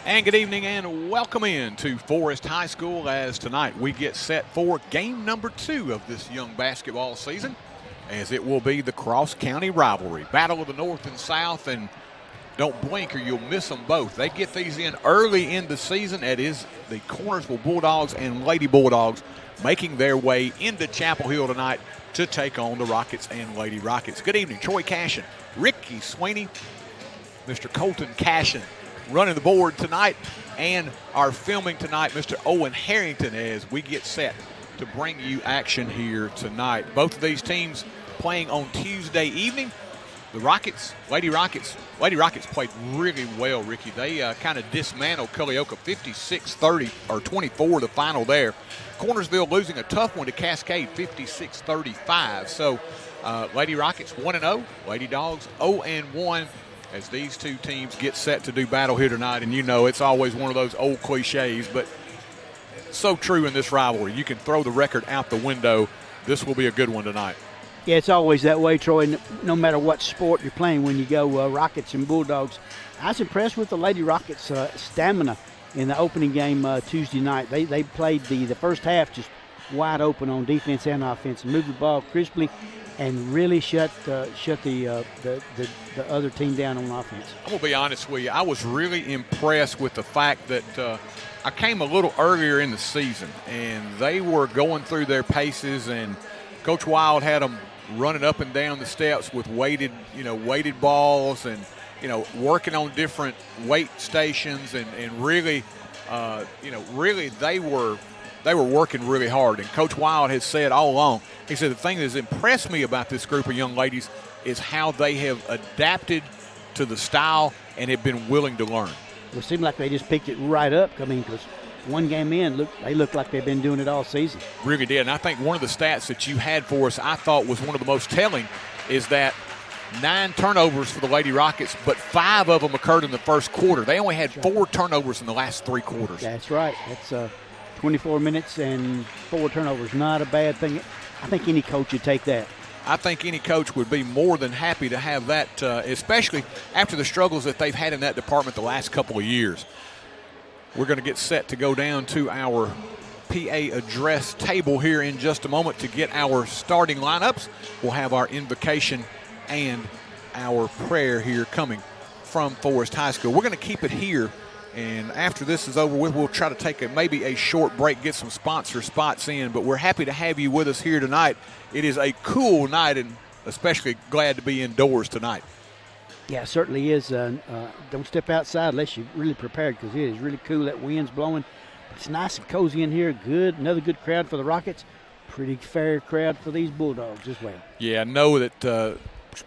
And good evening and welcome in to Forrest High School as tonight we get set for game number 2 of this young basketball season, as it will be the cross-county rivalry, battle of the North and South, and don't blink or you'll miss them both. They get these in early in the season. It is the Cornersville Bulldogs and Lady Bulldogs making their way into Chapel Hill tonight to take on the Rockets and Lady Rockets. Good evening, Troy Cashin, Ricky Sweeney, Mr. Colton Cashin running the board tonight, and our filming tonight, Mr. Owen Harrington, as we get set to bring you action here tonight. Both of these teams playing on Tuesday evening. The Lady Rockets played really well, Ricky. They kind of dismantled Culleoka 56-30, or 24 the final there. Cornersville losing a tough one to Cascade 56-35. So Lady Rockets 1-0, Lady Dogs 0-1. As these two teams get set to do battle here tonight. And you know it's always one of those old cliches, but so true in this rivalry. You can throw the record out the window. This will be a good one tonight. Yeah, it's always that way, Troy, no matter what sport you're playing when you go Rockets and Bulldogs. I was impressed with the Lady Rockets' stamina in the opening game Tuesday night. They played the first half just wide open on defense and offense and moved the ball crisply and really shut the other team down on offense. I'm going to be honest with you. I was really impressed with the fact that I came a little earlier in the season, and they were going through their paces, and Coach Wild had them running up and down the steps with weighted balls and, working on different weight stations and really, really they were working really hard. And Coach Wild has said all along, he said the thing that has impressed me about this group of young ladies is how they have adapted to the style and have been willing to learn. It seemed like they just picked it right up. I mean, because one game in, they looked like they've been doing it all season. Really did. And I think one of the stats that you had for us, I thought was one of the most telling, is that 9 turnovers for the Lady Rockets, but 5 of them occurred in the first quarter. They only had 4 turnovers in the last 3 quarters. That's right. That's 24 minutes and 4 turnovers. Not a bad thing. I think any coach would take that. I think any coach would be more than happy to have that, especially after the struggles that they've had in that department the last couple of years. We're going to get set to go down to our PA address table here in just a moment to get our starting lineups. We'll have our invocation and our prayer here coming from Forrest High School. We're going to keep it here. And after this is over with, we'll try to take maybe a short break, get some sponsor spots in. But we're happy to have you with us here tonight. It is a cool night, and especially glad to be indoors tonight. Yeah, it certainly is. Don't step outside unless you're really prepared, because it is really cool. That wind's blowing. It's nice and cozy in here. Another good crowd for the Rockets. Pretty fair crowd for these Bulldogs as well. Yeah, I know that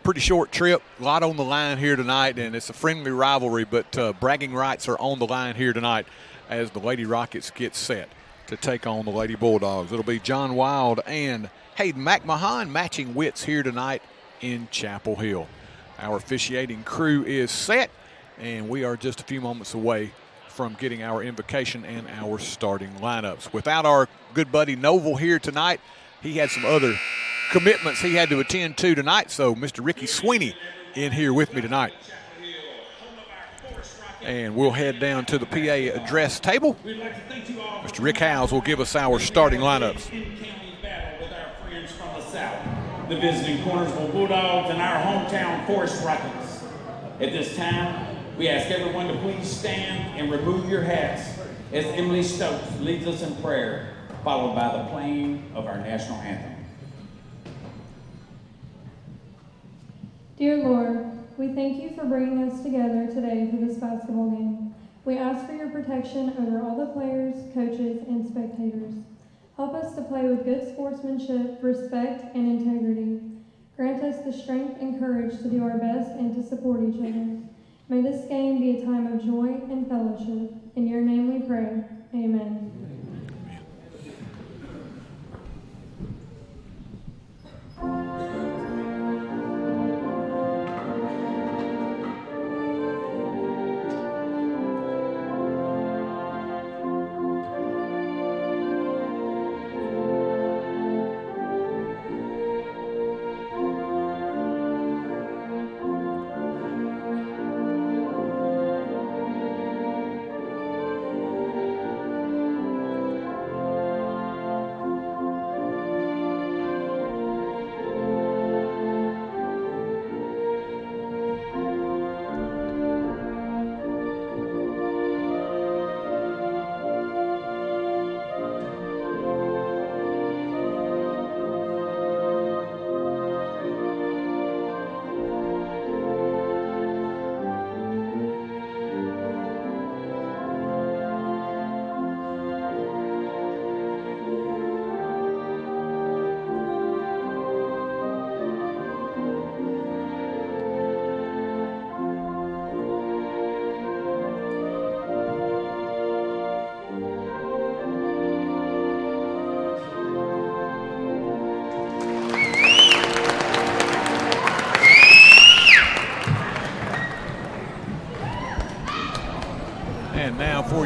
pretty short trip, a lot on the line here tonight, and it's a friendly rivalry, but bragging rights are on the line here tonight as the Lady Rockets get set to take on the Lady Bulldogs. It'll be John Wild and Hayden McMahon matching wits here tonight in Chapel Hill. Our officiating crew is set, and we are just a few moments away from getting our invocation and our starting lineups. Without our good buddy Noble here tonight, he had some other commitments he had to attend to tonight, so Mr. Ricky Sweeney in here with me tonight. And we'll head down to the PA address table. Mr. Rick Howes will give us our starting lineups. The visiting Cornersville Bulldogs and our hometown Forrest Rockets. At this time, we ask everyone to please stand and remove your hats as Emily Stokes leads us in prayer, followed by the playing of our national anthem. Dear Lord, we thank you for bringing us together today for this basketball game. We ask for your protection over all the players, coaches, and spectators. Help us to play with good sportsmanship, respect, and integrity. Grant us the strength and courage to do our best and to support each other. May this game be a time of joy and fellowship. In your name we pray. Amen.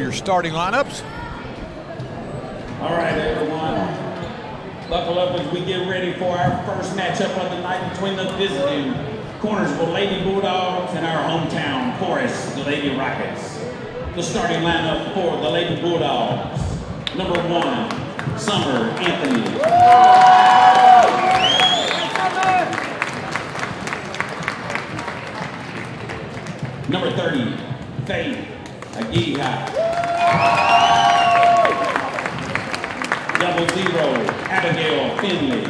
your starting lineups. All right, everyone. Buckle up as we get ready for our first matchup of the night between the visiting Cornersville Lady Bulldogs and our hometown Forrest, the Lady Rockets. The starting lineup for the Lady Bulldogs. Number 1, Summer Anthony. Number 30, Faith Agiha. 00, Abigail Finley.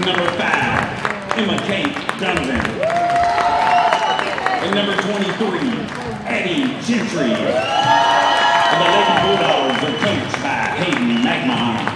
Number 5, Emma Kate Donovan. And number 23, Addie Gentry. And the Lady Bulldogs are coached by Hayden McMahon.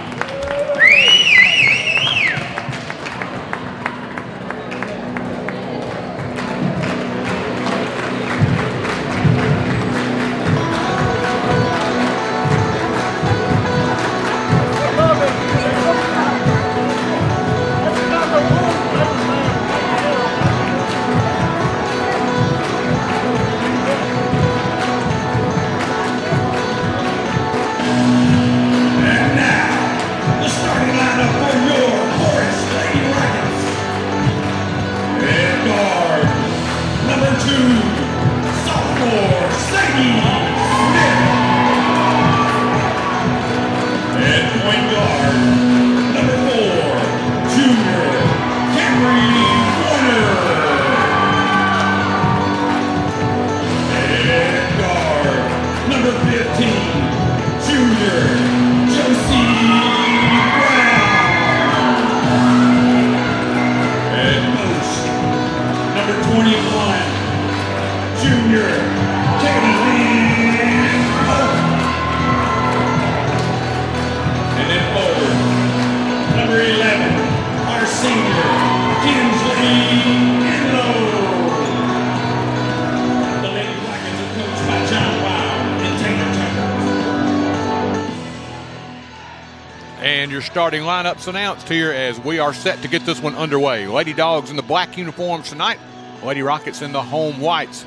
And your starting lineups announced here as we are set to get this one underway. Lady Dogs in the black uniforms tonight. Lady Rockets in the home whites.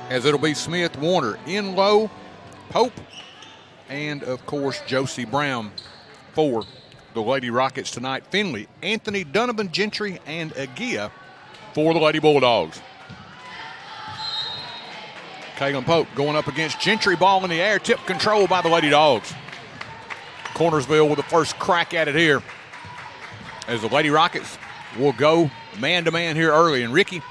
As it'll be Smith, Warner, Enlow, Pope, and of course Josie Brown for the Lady Rockets tonight. Finley, Anthony, Donovan, Gentry, and Agia for the Lady Bulldogs. Kaylin Pope going up against Gentry, ball in the air, tip control by the Lady Dogs. Cornersville with the first crack at it here as the Lady Rockets will go man-to-man here early. And Ricky,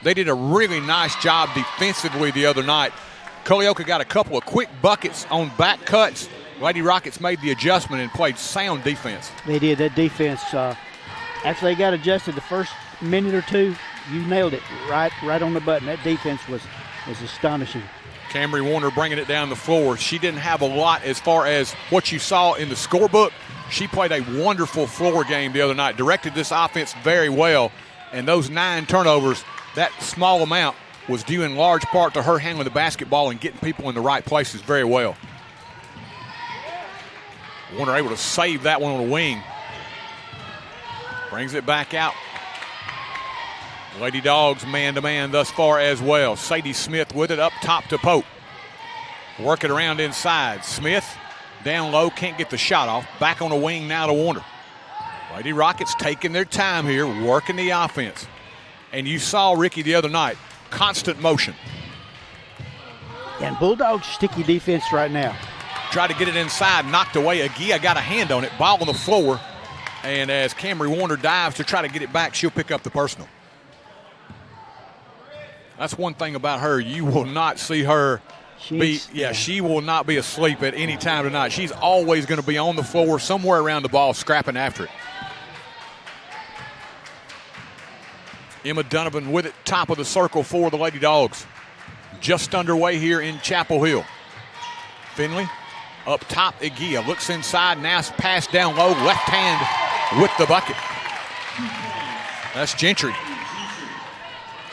they did a really nice job defensively the other night. Culleoka got a couple of quick buckets on back cuts. Lady Rockets made the adjustment and played sound defense. They did. That defense, after they got adjusted the first minute or two, you nailed it right on the button. That defense was astonishing. Camry Warner bringing it down the floor. She didn't have a lot as far as what you saw in the scorebook. She played a wonderful floor game the other night, directed this offense very well, and those 9 turnovers, that small amount was due in large part to her handling the basketball and getting people in the right places very well. Warner able to save that one on the wing. Brings it back out. Lady Dogs man-to-man thus far as well. Sadie Smith with it up top to Pope. Work it around inside. Smith down low, can't get the shot off. Back on the wing now to Warner. Lady Rockets taking their time here, working the offense. And you saw, Ricky, the other night, constant motion. And Bulldogs sticky defense right now. Tried to get it inside, knocked away. Agia got a hand on it, ball on the floor. And as Camry Warner dives to try to get it back, she'll pick up the personal. That's one thing about her. You will not see her she will not be asleep at any time tonight. She's always going to be on the floor somewhere around the ball scrapping after it. Emma Donovan with it, top of the circle for the Lady Dogs. Just underway here in Chapel Hill. Finley up top, Agia looks inside, now pass down low, left hand with the bucket. That's Gentry.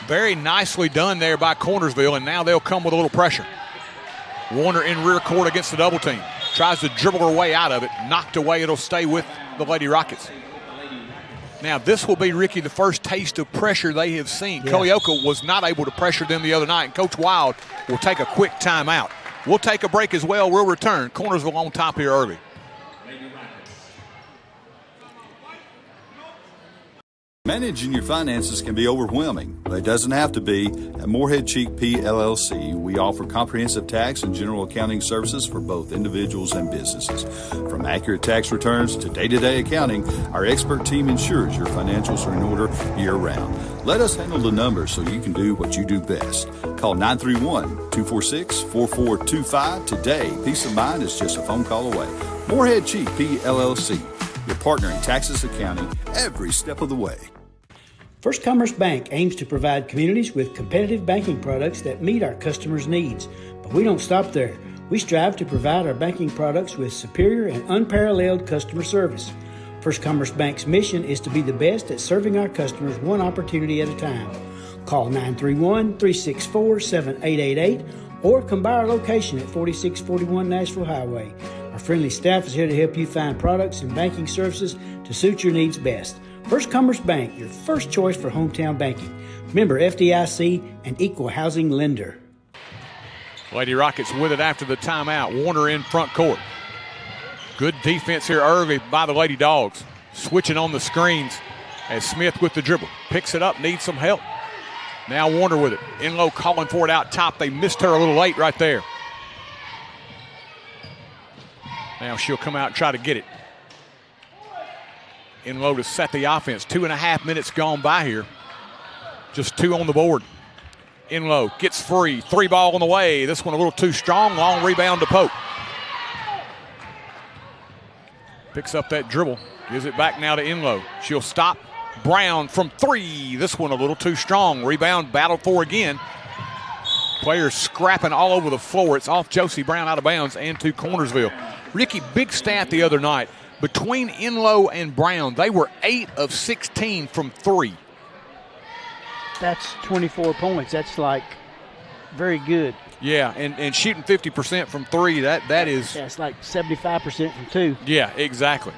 Very nicely done there by Cornersville, and now they'll come with a little pressure. Warner in rear court against the double team. Tries to dribble her way out of it. Knocked away. It'll stay with the Lady Rockets. Now, this will be, Ricky, the first taste of pressure they have seen. Yeah. Culleoka was not able to pressure them the other night, and Coach Wild will take a quick timeout. We'll take a break as well. We'll return. Cornersville on top here early. Managing your finances can be overwhelming, but it doesn't have to be. At Morehead Cheek P. LLC, we offer comprehensive tax and general accounting services for both individuals and businesses. From accurate tax returns to day-to-day accounting, our expert team ensures your financials are in order year-round. Let us handle the numbers so you can do what you do best. Call 931-246-4425 today. Peace of mind is just a phone call away. Morehead Cheek P. LLC, your partner in taxes accounting every step of the way. First Commerce Bank aims to provide communities with competitive banking products that meet our customers' needs. But we don't stop there. We strive to provide our banking products with superior and unparalleled customer service. First Commerce Bank's mission is to be the best at serving our customers one opportunity at a time. Call 931-364-7888 or come by our location at 4641 Nashville Highway. Our friendly staff is here to help you find products and banking services to suit your needs best. First Commerce Bank, your first choice for hometown banking. Member FDIC and equal housing lender. Lady Rockets with it after the timeout. Warner in front court. Good defense here early by the Lady Dogs. Switching on the screens as Smith with the dribble. Picks it up, needs some help. Now Warner with it. Inlow calling for it out top. They missed her a little late right there. Now she'll come out and try to get it. Inlow to set the offense. 2.5 minutes gone by here. Just 2 on the board. Inlow gets free. 3 ball on the way. This one a little too strong. Long rebound to Pope. Picks up that dribble. Gives it back now to Inlow. She'll stop. Brown from 3. This one a little too strong. Rebound battled for again. Players scrapping all over the floor. It's off Josie Brown out of bounds and to Cornersville. Ricky, big stat the other night. Between Inlow and Brown, they were 8 of 16 from 3. That's 24 points. That's like very good. Yeah, and shooting 50% from 3, that is. That's like 75% from 2. Yeah, exactly.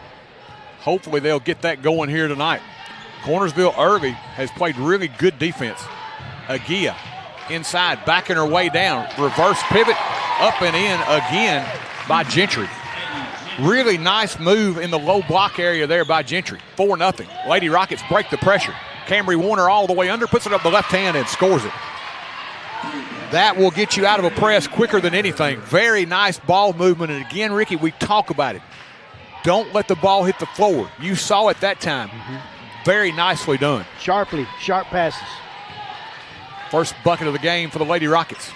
Hopefully they'll get that going here tonight. Cornersville early has played really good defense. Agia inside, backing her way down. Reverse pivot, up and in again by Gentry. Really nice move in the low block area there by Gentry. 4-0. Lady Rockets break the pressure. Camry Warner all the way under, puts it up the left hand and scores it. That will get you out of a press quicker than anything. Very nice ball movement. And again, Ricky, we talk about it. Don't let the ball hit the floor. You saw it that time. Very nicely done. Sharp passes. First bucket of the game for the Lady Rockets.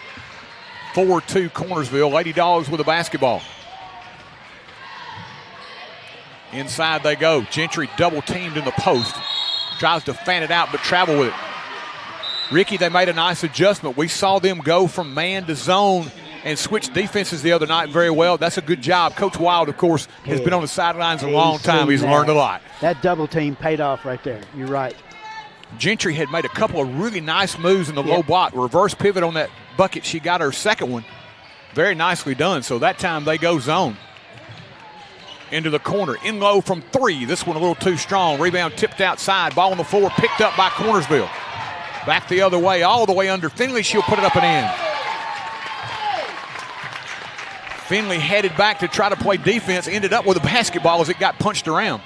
4-2 Cornersville. Lady Dogs with the basketball. Inside they go. Gentry double teamed in the post. Tries to fan it out but travel with it. Ricky, they made a nice adjustment. We saw them go from man to zone and switch defenses the other night very well. That's a good job. Coach Wild, of course, has been on the sidelines a long time. He's learned a lot. That double team paid off right there. You're right. Gentry had made a couple of really nice moves in the low block. Reverse pivot on that bucket. She got her second one. Very nicely done. So that time they go zone. Into the corner. Inlow from 3. This one a little too strong. Rebound tipped outside. Ball on the floor. Picked up by Cornersville. Back the other way. All the way under Finley. She'll put it up and in. Finley headed back to try to play defense. Ended up with a basketball as it got punched around.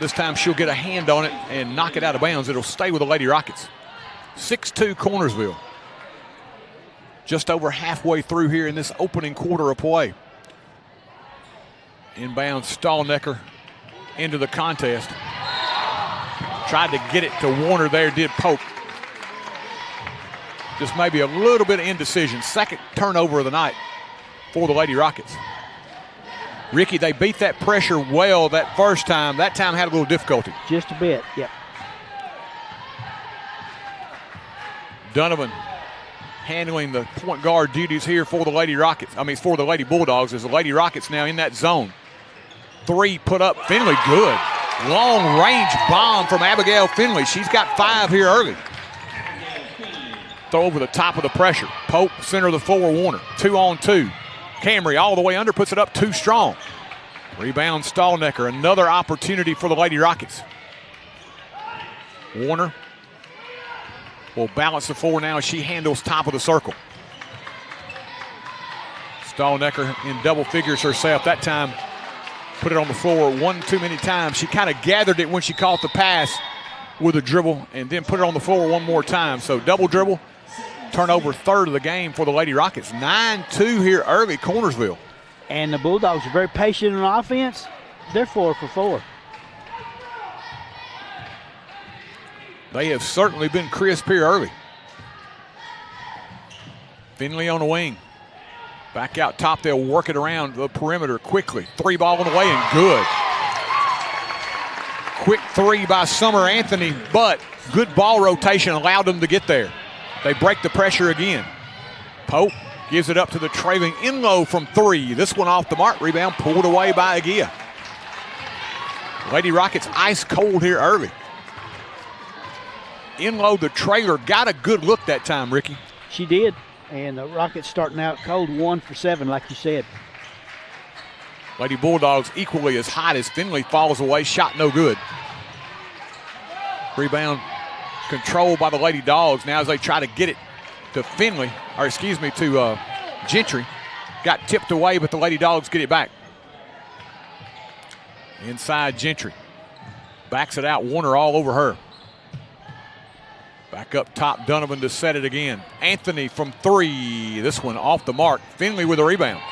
This time she'll get a hand on it and knock it out of bounds. It'll stay with the Lady Rockets. 6-2 Cornersville. Just over halfway through here in this opening quarter of play. Inbound Stallnecker into the contest. Tried to get it to Warner there, did Pope. Just maybe a little bit of indecision. Second turnover of the night for the Lady Rockets. Ricky, they beat that pressure well that first time. That time had a little difficulty. Just a bit, yep. Donovan handling the point guard duties here for the Lady Rockets. For the Lady Bulldogs, as the Lady Rockets now in that zone. 3 put up. Finley, good. Long range bomb from Abigail Finley. She's got 5 here early. Throw over the top of the pressure. Pope, center of the floor, Warner. 2-on-2. Camry all the way under, puts it up too strong. Rebound Stallnecker. Another opportunity for the Lady Rockets. Warner will balance the floor now as she handles top of the circle. Stallnecker in double figures herself. That time put it on the floor one too many times. She kind of gathered it when she caught the pass with a dribble and then put it on the floor one more time. So double dribble, turnover, third of the game for the Lady Rockets. 9-2 here early, Cornersville. And the Bulldogs are very patient on offense. They're 4 for 4. They have certainly been crisp here early. Finley on the wing. Back out top, they'll work it around the perimeter quickly. 3 ball on the way and good. Quick 3 by Summer Anthony, but good ball rotation allowed them to get there. They break the pressure again. Pope gives it up to the trailing Inlow from 3. This one off the mark, rebound pulled away by Agia. Lady Rockets ice cold here early. Inlow, the trailer, got a good look that time, Ricky. She did. And the Rockets starting out cold, 1 for 7, like you said. Lady Bulldogs equally as hot as Finley falls away. Shot no good. Rebound controlled by the Lady Dogs now as they try to get it to Finley, or excuse me, to Gentry. Got tipped away, but the Lady Dogs get it back. Inside Gentry. Backs it out, Warner all over her. Back up top, Donovan to set it again. Anthony from 3. This one off the mark. Finley with a rebound.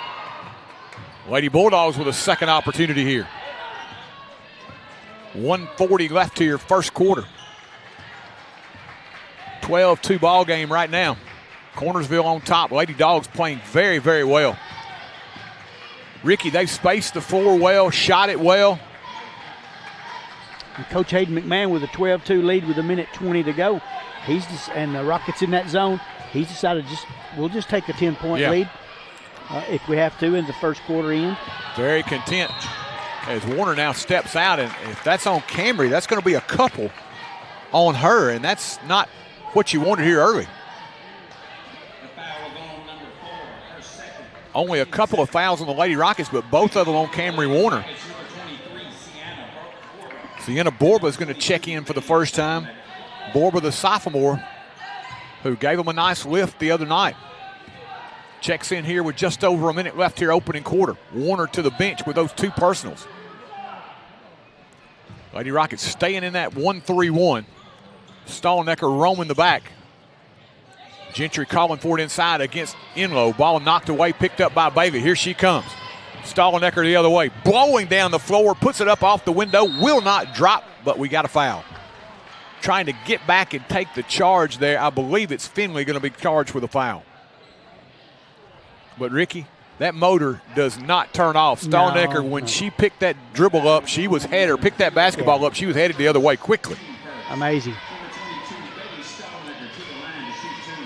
Lady Bulldogs with a second opportunity here. 1:40 left here, first quarter. 12-2 ball game right now. Cornersville on top. Lady Dogs playing very, very well. Ricky, they've spaced the floor well, shot it well. And Coach Hayden McMahon with a 12-2 lead with 1:20 to go. And the Rockets in that zone. He's decided we'll just take a 10-point lead if we have to in the first quarter end. Very content as Warner now steps out, and if that's on Camry, that's going to be a couple on her, and that's not what you wanted here early. Only a couple of fouls on the Lady Rockets, but both of them on Camry Warner. Sienna Borba is going to check in for the first time. Borba, the sophomore, who gave him a nice lift the other night. Checks in here with just over a minute left here, opening quarter. Warner to the bench with those 2 personals. Lady Rockets staying in that 1-3-1. Stallnecker roaming the back. Gentry calling for it inside against Inlow. Ball knocked away, picked up by Bailey. Here she comes. Stallnecker the other way, blowing down the floor, puts it up off the window, will not drop, but we got a foul. Trying to get back and take the charge there. I believe it's Finley going to be charged with a foul. But Ricky, that motor does not turn off. Stallnecker, when she picked that dribble up, she was headed, or picked that basketball up, she was headed the other way quickly. Amazing.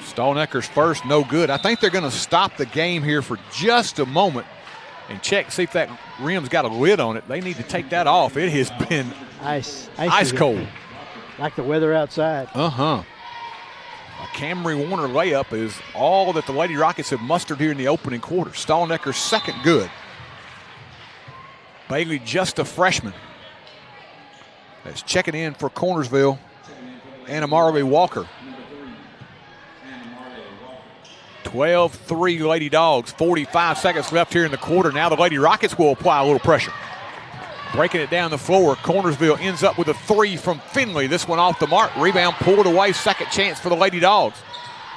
Stallnecker's first, no good. I think they're going to stop the game here for just a moment and check, see if that rim's got a lid on it. They need to take that off. It has been ice cold. Like the weather outside. A Camry Warner layup is all that the Lady Rockets have mustered here in the opening quarter. Stallnecker's second good. Bailey, just a freshman. That's checking in for Cornersville. Anna Marley Walker. 12-3 Lady Dogs. 45 seconds left here in the quarter. Now the Lady Rockets will apply a little pressure. Breaking it down the floor. Cornersville ends up with a 3 from Finley. This one off the mark. Rebound pulled away. Second chance for the Lady Dogs.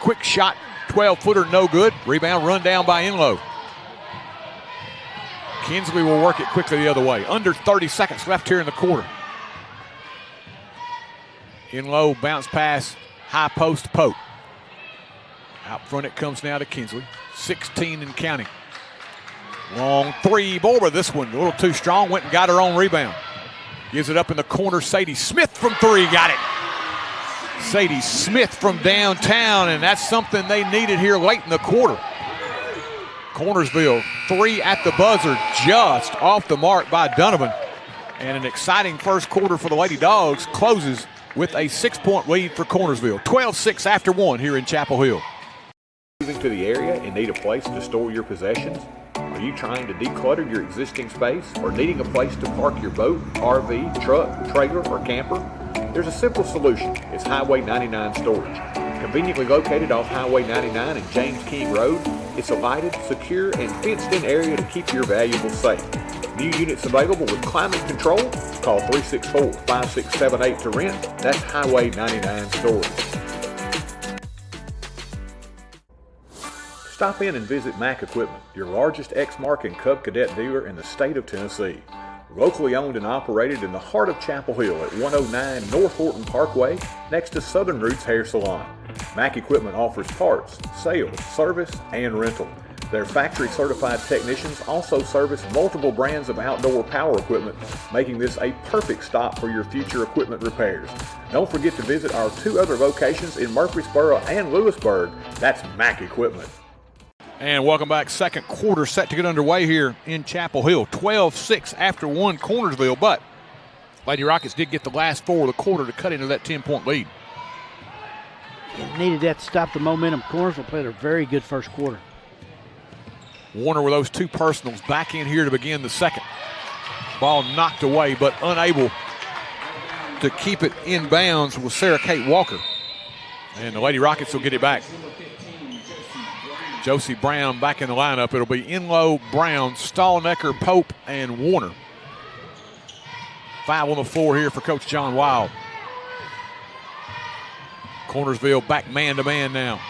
Quick shot. 12-footer, no good. Rebound run down by Inlow. Kinsley will work it quickly the other way. Under 30 seconds left here in the quarter. Inlow bounce pass. High post Pope. Out front it comes now to Kinsley. 16 and counting. Long 3, Borba. This one a little too strong. Went and got her own rebound. Gives it up in the corner. Sadie Smith from 3. Got it. Sadie Smith from downtown, and that's something they needed here late in the quarter. Cornersville 3 at the buzzer, just off the mark by Donovan. And an exciting first quarter for the Lady Dogs closes with a 6-point lead for Cornersville. 12-6 after 1 here in Chapel Hill. Moving to the area and need a place to store your possessions? Are you trying to declutter your existing space or needing a place to park your boat, RV, truck, trailer, or camper? There's a simple solution. It's Highway 99 Storage. Conveniently located off Highway 99 and James King Road, it's a lighted, secure, and fenced-in area to keep your valuables safe. New units available with climate control. Call 364-5678 to rent. That's Highway 99 Storage. Stop in and visit Mack Equipment, your largest Exmark and Cub Cadet dealer in the state of Tennessee. Locally owned and operated in the heart of Chapel Hill at 109 North Horton Parkway, next to Southern Roots Hair Salon. Mack Equipment offers parts, sales, service, and rental. Their factory-certified technicians also service multiple brands of outdoor power equipment, making this a perfect stop for your future equipment repairs. Don't forget to visit our 2 other locations in Murfreesboro and Lewisburg. That's Mack Equipment. And welcome back. Second quarter set to get underway here in Chapel Hill. 12-6 after 1 Cornersville, but Lady Rockets did get the last 4 of the quarter to cut into that 10-point lead. It needed that to stop the momentum. Cornersville played a very good first quarter. Warner with those 2 personals back in here to begin the second. Ball knocked away, but unable to keep it in bounds was Sarah Kate Walker. And the Lady Rockets will get it back. Josie Brown back in the lineup. It'll be Enlow, Brown, Stallnecker, Pope, and Warner. 5 on the floor here for Coach John Wild. Cornersville back man-to-man now.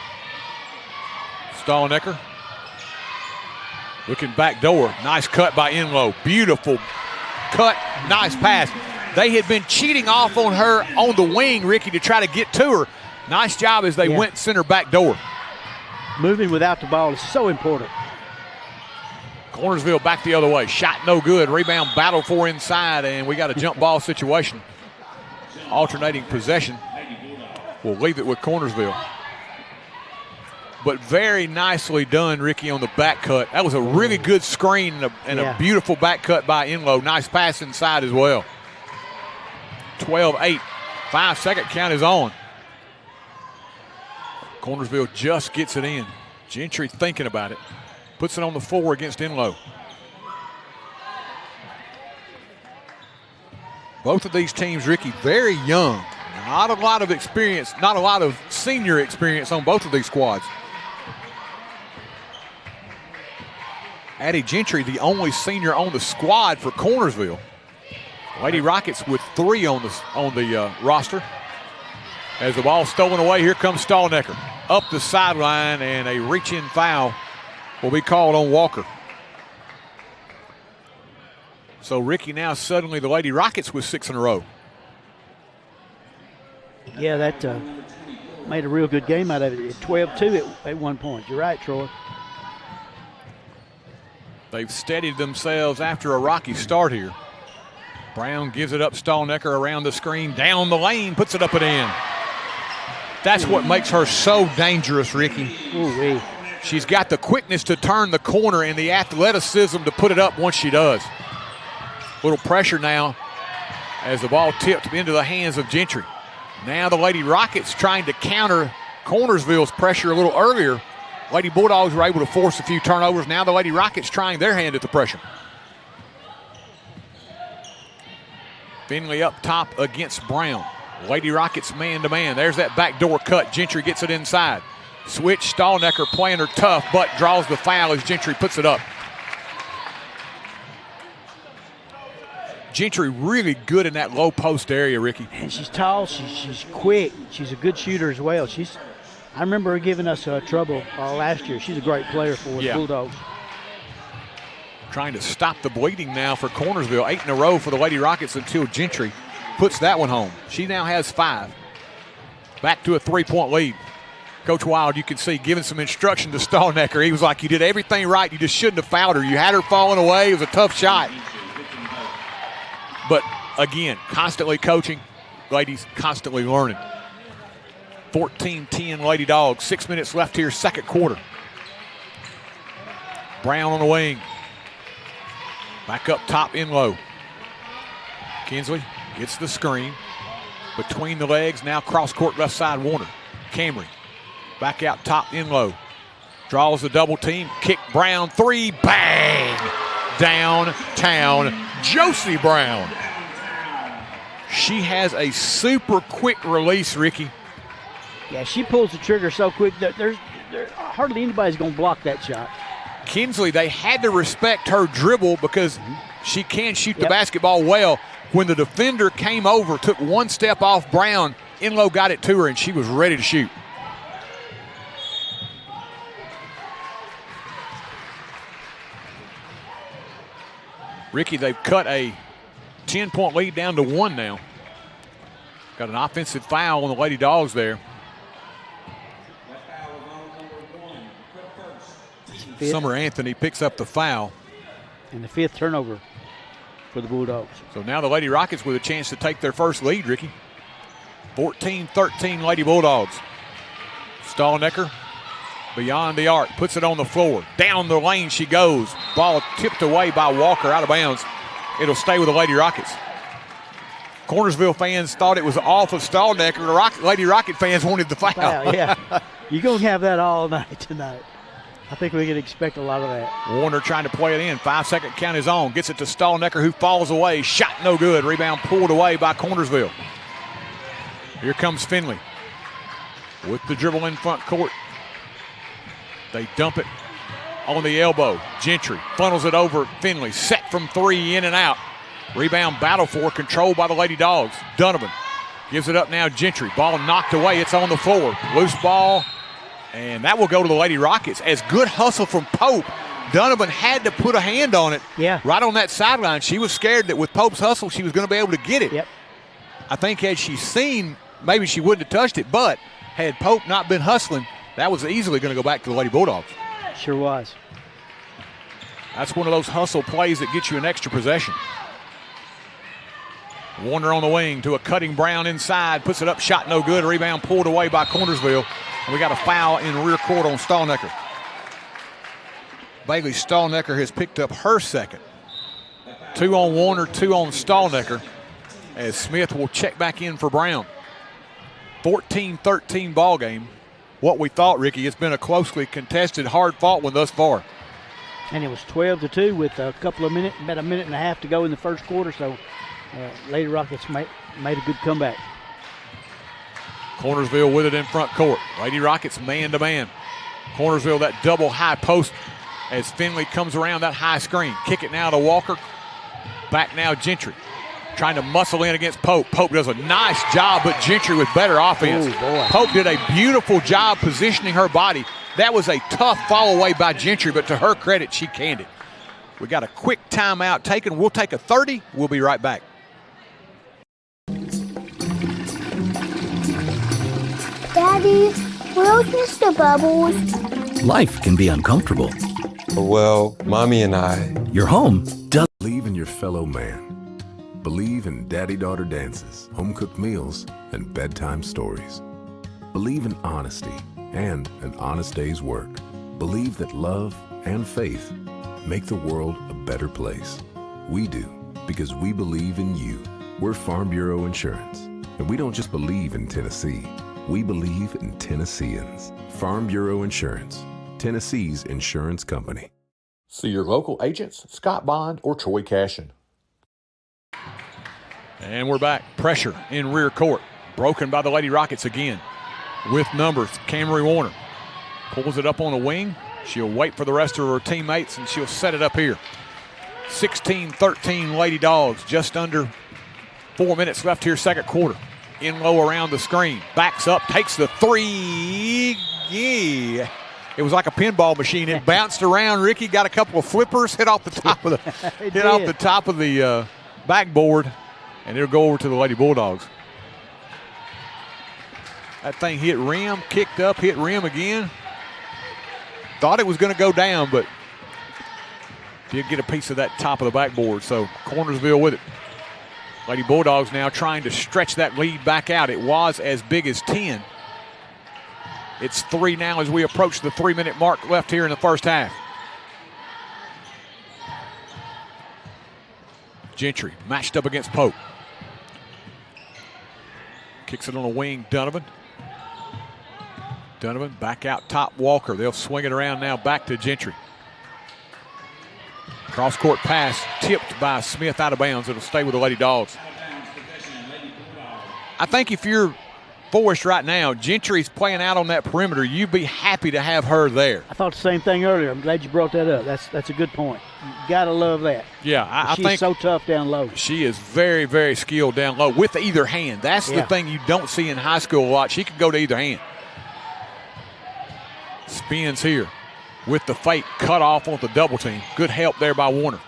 Stallnecker looking back door. Nice cut by Enlow. Beautiful cut, nice pass. They had been cheating off on her on the wing, Ricky, to try to get to her. Nice job as they went center back door. Moving without the ball is so important. Cornersville back the other way. Shot no good. Rebound battle for inside, and we got a jump ball situation. Alternating possession. We'll leave it with Cornersville. But very nicely done, Ricky, on the back cut. That was a really good screen and a beautiful back cut by Enlow. Nice pass inside as well. 12-8. 5-second count is on. Cornersville just gets it in. Gentry thinking about it. Puts it on the floor against Enlow. Both of these teams, Ricky, very young. Not a lot of experience, not a lot of senior experience on both of these squads. Addie Gentry, the only senior on the squad for Cornersville. Lady Rockets with 3 on the roster. As the ball stolen away, here comes Stallnecker. Up the sideline, and a reach-in foul will be called on Walker. So Ricky now suddenly the Lady Rockets with 6 in a row. Yeah, that made a real good game out of it. 12-2 at one point. You're right, Troy. They've steadied themselves after a rocky start here. Brown gives it up, Stallnecker around the screen, down the lane, puts it up and in. That's what makes her so dangerous, Ricky. Ooh-wee. She's got the quickness to turn the corner and the athleticism to put it up once she does. Little pressure now as the ball tipped into the hands of Gentry. Now the Lady Rockets trying to counter Cornersville's pressure a little earlier. Lady Bulldogs were able to force a few turnovers. Now the Lady Rockets trying their hand at the pressure. Finley up top against Brown. Lady Rockets man-to-man. There's that backdoor cut. Gentry gets it inside. Switch, Stallnecker playing her tough, but draws the foul as Gentry puts it up. Gentry really good in that low post area, Ricky. And she's tall, she's quick, she's a good shooter as well. I remember her giving us trouble last year. She's a great player for the Bulldogs. Trying to stop the bleeding now for Cornersville. 8 in a row for the Lady Rockets until Gentry puts that one home. She now has 5. Back to a 3-point lead. Coach Wild, you can see, giving some instruction to Stallnecker. He was like, you did everything right. You just shouldn't have fouled her. You had her falling away. It was a tough shot. But, again, constantly coaching. Ladies constantly learning. 14-10 Lady Dogs. 6 minutes left here, second quarter. Brown on the wing. Back up top, Enlow. Kinsley gets the screen. Between the legs, now cross-court left side, Warner. Camry. Back out top, Enlow. Draws the double team. Kick, Brown, 3, bang! Downtown, Josie Brown. She has a super quick release, Ricky. Yeah, she pulls the trigger so quick that there's hardly anybody's going to block that shot. Kinsley, they had to respect her dribble because she can shoot the basketball well. When the defender came over, took one step off Brown, Enlow got it to her, and she was ready to shoot. Ricky, they've cut a 10-point lead down to 1 now. Got an offensive foul on the Lady Dogs there. Summer Anthony picks up the foul. And the 5th turnover for the Bulldogs. So now the Lady Rockets with a chance to take their first lead, Ricky. 14-13 Lady Bulldogs. Stallnecker beyond the arc, puts it on the floor. Down the lane she goes. Ball tipped away by Walker, out of bounds. It'll stay with the Lady Rockets. Cornersville fans thought it was off of Stallnecker. The Lady Rocket fans wanted the foul. Yeah, you're going to have that all night tonight. I think we can expect a lot of that. Warner trying to play it in. 5-second count is on. Gets it to Stallnecker, who falls away. Shot no good. Rebound pulled away by Cornersville. Here comes Finley with the dribble in front court. They dump it on the elbow. Gentry funnels it over Finley. Set from 3, in and out. Rebound battle for, controlled by the Lady Dogs. Donovan gives it up now. Gentry. Ball knocked away. It's on the floor. Loose ball. And that will go to the Lady Rockets. As good hustle from Pope. Donovan had to put a hand on it. Yeah. Right on that sideline. She was scared that with Pope's hustle, she was going to be able to get it. Yep. I think had she seen, maybe she wouldn't have touched it. But had Pope not been hustling, that was easily going to go back to the Lady Bulldogs. Sure was. That's one of those hustle plays that gets you an extra possession. Warner on the wing to a cutting Brown inside. Puts it up, shot no good. Rebound pulled away by Cornersville. And we got a foul in rear court on Stallnecker. Bailey Stallnecker has picked up her second. 2 on Warner, 2 on Stallnecker. As Smith will check back in for Brown. 14-13 ball game. What we thought, Ricky, it's been a closely contested, hard-fought one thus far. And it was 12-2 with a couple of minutes, about a minute and a half to go in the first quarter. So Lady Rockets made a good comeback. Cornersville with it in front court. Lady Rockets man-to-man. Cornersville, that double high post as Finley comes around that high screen. Kick it now to Walker. Back now Gentry. Trying to muscle in against Pope. Pope does a nice job, but Gentry with better offense. Ooh, boy. Pope did a beautiful job positioning her body. That was a tough fall away by Gentry, but to her credit, she canned it. We got a quick timeout taken. We'll take a 30. We'll be right back. Daddy, where's Mr. Bubbles? Life can be uncomfortable. Well, Mommy and I... Your home does. Believe in your fellow man. Believe in daddy-daughter dances, home-cooked meals, and bedtime stories. Believe in honesty and an honest day's work. Believe that love and faith make the world a better place. We do, because we believe in you. We're Farm Bureau Insurance, and we don't just believe in Tennessee. We believe in Tennesseans. Farm Bureau Insurance, Tennessee's insurance company. See your local agents, Scott Bond or Troy Cashin. And we're back. Pressure in rear court. Broken by the Lady Rockets again. With numbers, Camry Warner. Pulls it up on a wing. She'll wait for the rest of her teammates, and she'll set it up here. 16-13 Lady Dogs. Just under 4 minutes left here, second quarter. In low around the screen. Backs up, takes the 3. Yeah. It was like a pinball machine. It bounced around. Ricky got a couple of flippers, hit off the top of the backboard, and it'll go over to the Lady Bulldogs. That thing hit rim, kicked up, hit rim again. Thought it was going to go down, but did get a piece of that top of the backboard. So Cornersville with it. Lady Bulldogs now trying to stretch that lead back out. It was as big as 10. It's 3 now as we approach the 3-minute mark left here in the first half. Gentry matched up against Pope. Kicks it on a wing, Donovan. Donovan back out top, Walker. They'll swing it around now back to Gentry. Cross-court pass tipped by Smith out of bounds. It'll stay with the Lady Dogs. I think if you're Forrest right now, Gentry's playing out on that perimeter, you'd be happy to have her there. I thought the same thing earlier. I'm glad you brought that up. That's a good point. You got to love that. Yeah, I think she's so tough down low. She is very, very skilled down low with either hand. That's the thing you don't see in high school a lot. She can go to either hand. Spins here with the fake cut off on the double team. Good help there by Warner.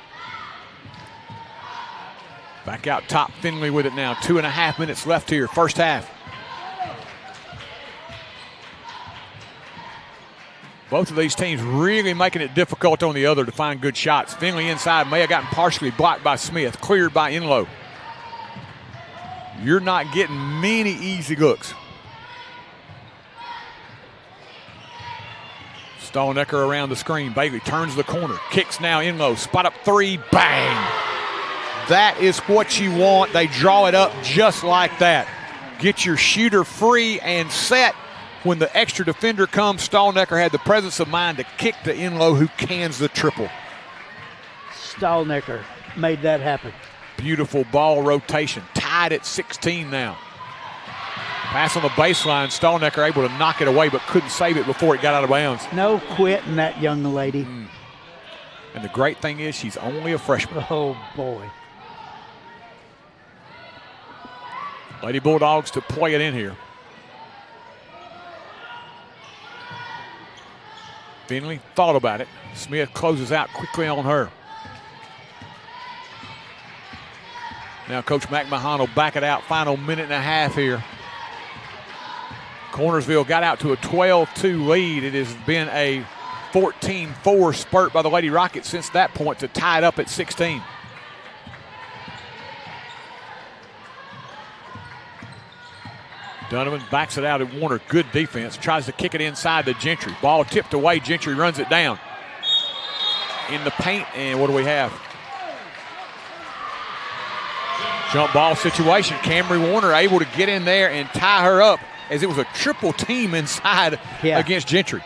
Back out top, Finley with it now. 2.5 minutes left here, first half. Both of these teams really making it difficult on the other to find good shots. Finley inside may have gotten partially blocked by Smith, cleared by Enlow. You're not getting many easy looks. Stallnecker around the screen. Bailey turns the corner, kicks now Enlow, spot up three, bang. That is what you want. They draw it up just like that. Get your shooter free and set. When the extra defender comes, Stallnecker had the presence of mind to kick to Enlow, who cans the triple. Stallnecker made that happen. Beautiful ball rotation. Tied at 16 now. Pass on the baseline. Stallnecker able to knock it away, but couldn't save it before it got out of bounds. No quitting that young lady. And the great thing is she's only a freshman. Oh, boy. Lady Bulldogs to play it in here. Finley thought about it. Smith closes out quickly on her. Now Coach McMahon will back it out. Final minute and a half here. Cornersville got out to a 12-2 lead. It has been a 14-4 spurt by the Lady Rockets since that point to tie it up at 16. Donovan backs it out at Warner. Good defense. Tries to kick it inside to Gentry. Ball tipped away. Gentry runs it down. In the paint, and what do we have? Jump ball situation. Camry Warner able to get in there and tie her up as it was a triple team inside against Gentry.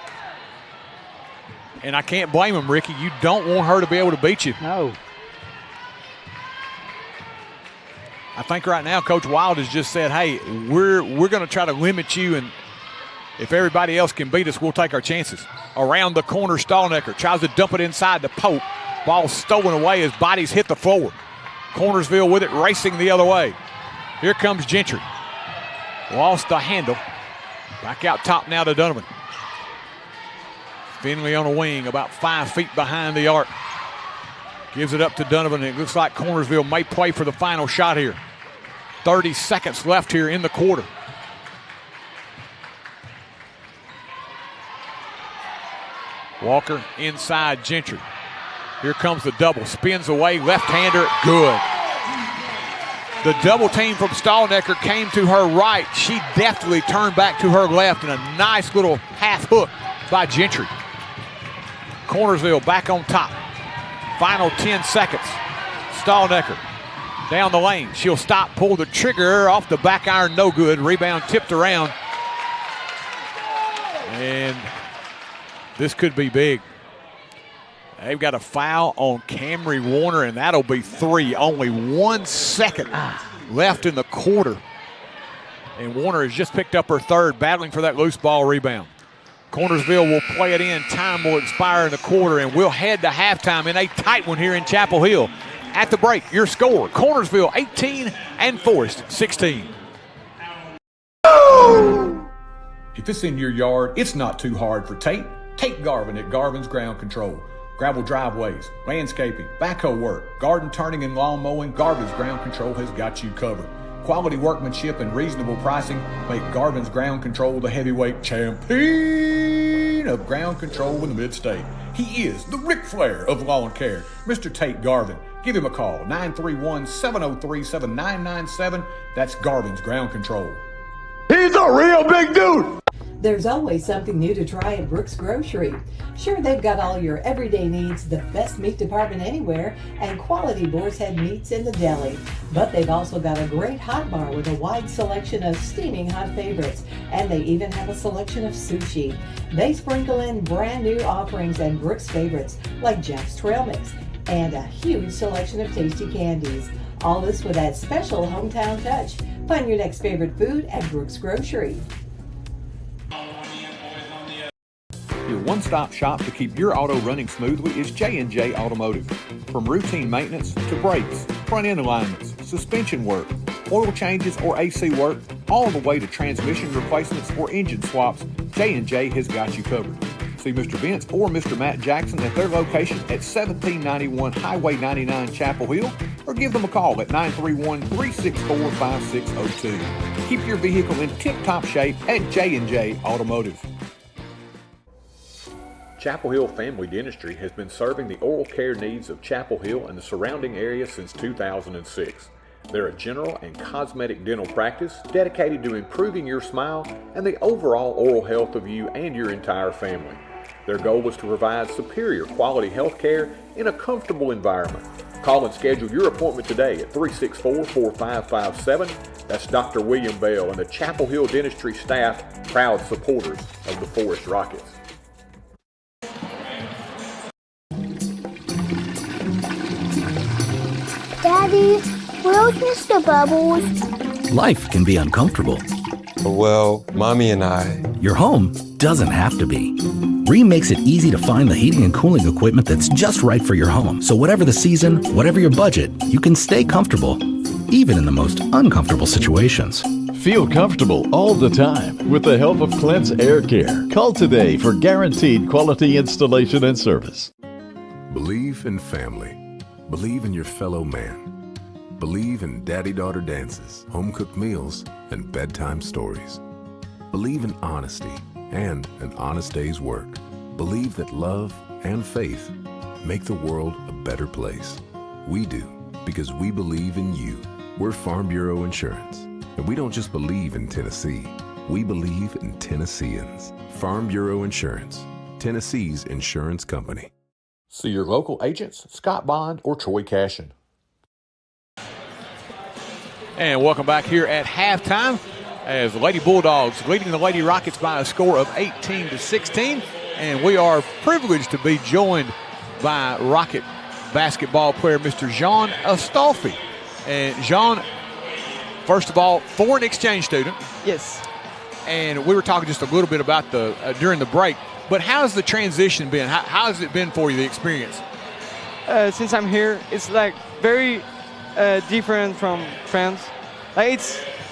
And I can't blame him, Ricky. You don't want her to be able to beat you. No. I think right now Coach Wild has just said, hey, we're going to try to limit you, and if everybody else can beat us, we'll take our chances. Around the corner, Stallnecker tries to dump it inside the Pope. Ball stolen away as bodies hit the floor. Cornersville with it, racing the other way. Here comes Gentry. Lost the handle. Back out top now to Donovan. Finley on a wing, about 5 feet behind the arc. Gives it up to Donovan. It looks like Cornersville may play for the final shot here. 30 seconds left here in the quarter. Walker inside Gentry. Here comes the double. Spins away, left-hander, good. The double team from Stallnecker came to her right. She deftly turned back to her left, and a nice little half hook by Gentry. Cornersville back on top. Final 10 seconds. Stallnecker down the lane. She'll stop, pull the trigger off the back iron, no good. Rebound tipped around. And this could be big. They've got a foul on Camry Warner, and that'll be 3. Only 1 second left in the quarter. And Warner has just picked up her third, battling for that loose ball rebound. Cornersville will play it in. Time will expire in the quarter, and we'll head to halftime in a tight one here in Chapel Hill. At the break, your score, Cornersville 18 and Forrest 16. If it's in your yard, it's not too hard for Tate. Tate Garvin at Garvin's Ground Control. Gravel driveways, landscaping, backhoe work, garden turning and lawn mowing, Garvin's Ground Control has got you covered. Quality workmanship and reasonable pricing make Garvin's Ground Control the heavyweight champion of ground control in the mid-state. He is the Ric Flair of lawn care, Mr. Tate Garvin. Give him a call, 931-703-7997. That's Garvin's Ground Control. He's a real big dude. There's always something new to try at Brooks Grocery. Sure, they've got all your everyday needs, the best meat department anywhere, and quality boar's head meats in the deli. But they've also got a great hot bar with a wide selection of steaming hot favorites, and they even have a selection of sushi. They sprinkle in brand new offerings and Brooks favorites like Jack's Trail Mix and a huge selection of tasty candies. All this with that special hometown touch. Find your next favorite food at Brooks Grocery. Your one-stop shop to keep your auto running smoothly is J&J Automotive. From routine maintenance to brakes, front-end alignments, suspension work, oil changes or AC work, all the way to transmission replacements or engine swaps, J&J has got you covered. See Mr. Vince or Mr. Matt Jackson at their location at 1791 Highway 99 Chapel Hill, or give them a call at 931-364-5602. Keep your vehicle in tip-top shape at J&J Automotive. Chapel Hill Family Dentistry has been serving the oral care needs of Chapel Hill and the surrounding area since 2006. They're a general and cosmetic dental practice dedicated to improving your smile and the overall oral health of you and your entire family. Their goal was to provide superior quality health care in a comfortable environment. Call and schedule your appointment today at 364-4557. That's Dr. William Bell and the Chapel Hill Dentistry staff, proud supporters of the Forrest Rockets. Daddy, where's Mr. Bubbles? Life can be uncomfortable. Well, Mommy and I... Your home doesn't have to be. Rheem makes it easy to find the heating and cooling equipment that's just right for your home. So whatever the season, whatever your budget, you can stay comfortable, even in the most uncomfortable situations. Feel comfortable all the time with the help of Clint's Air Care. Call today for guaranteed quality installation and service. Believe in family. Believe in your fellow man. Believe in daddy-daughter dances, home-cooked meals, and bedtime stories. Believe in honesty and an honest day's work. Believe that love and faith make the world a better place. We do, because we believe in you. We're Farm Bureau Insurance, and we don't just believe in Tennessee. We believe in Tennesseans. Farm Bureau Insurance, Tennessee's insurance company. See your local agents, Scott Bond or Troy Cashin. And welcome back here at halftime as the Lady Bulldogs leading the Lady Rockets by a score of 18-16. And we are privileged to be joined by Rocket basketball player Mr. Jean Astolfi. And Jean, first of all, foreign exchange student. Yes. And we were talking just a little bit about during the break. But how's the transition been? How has it been for you, the experience? Since I'm here, it's like very different from France. Like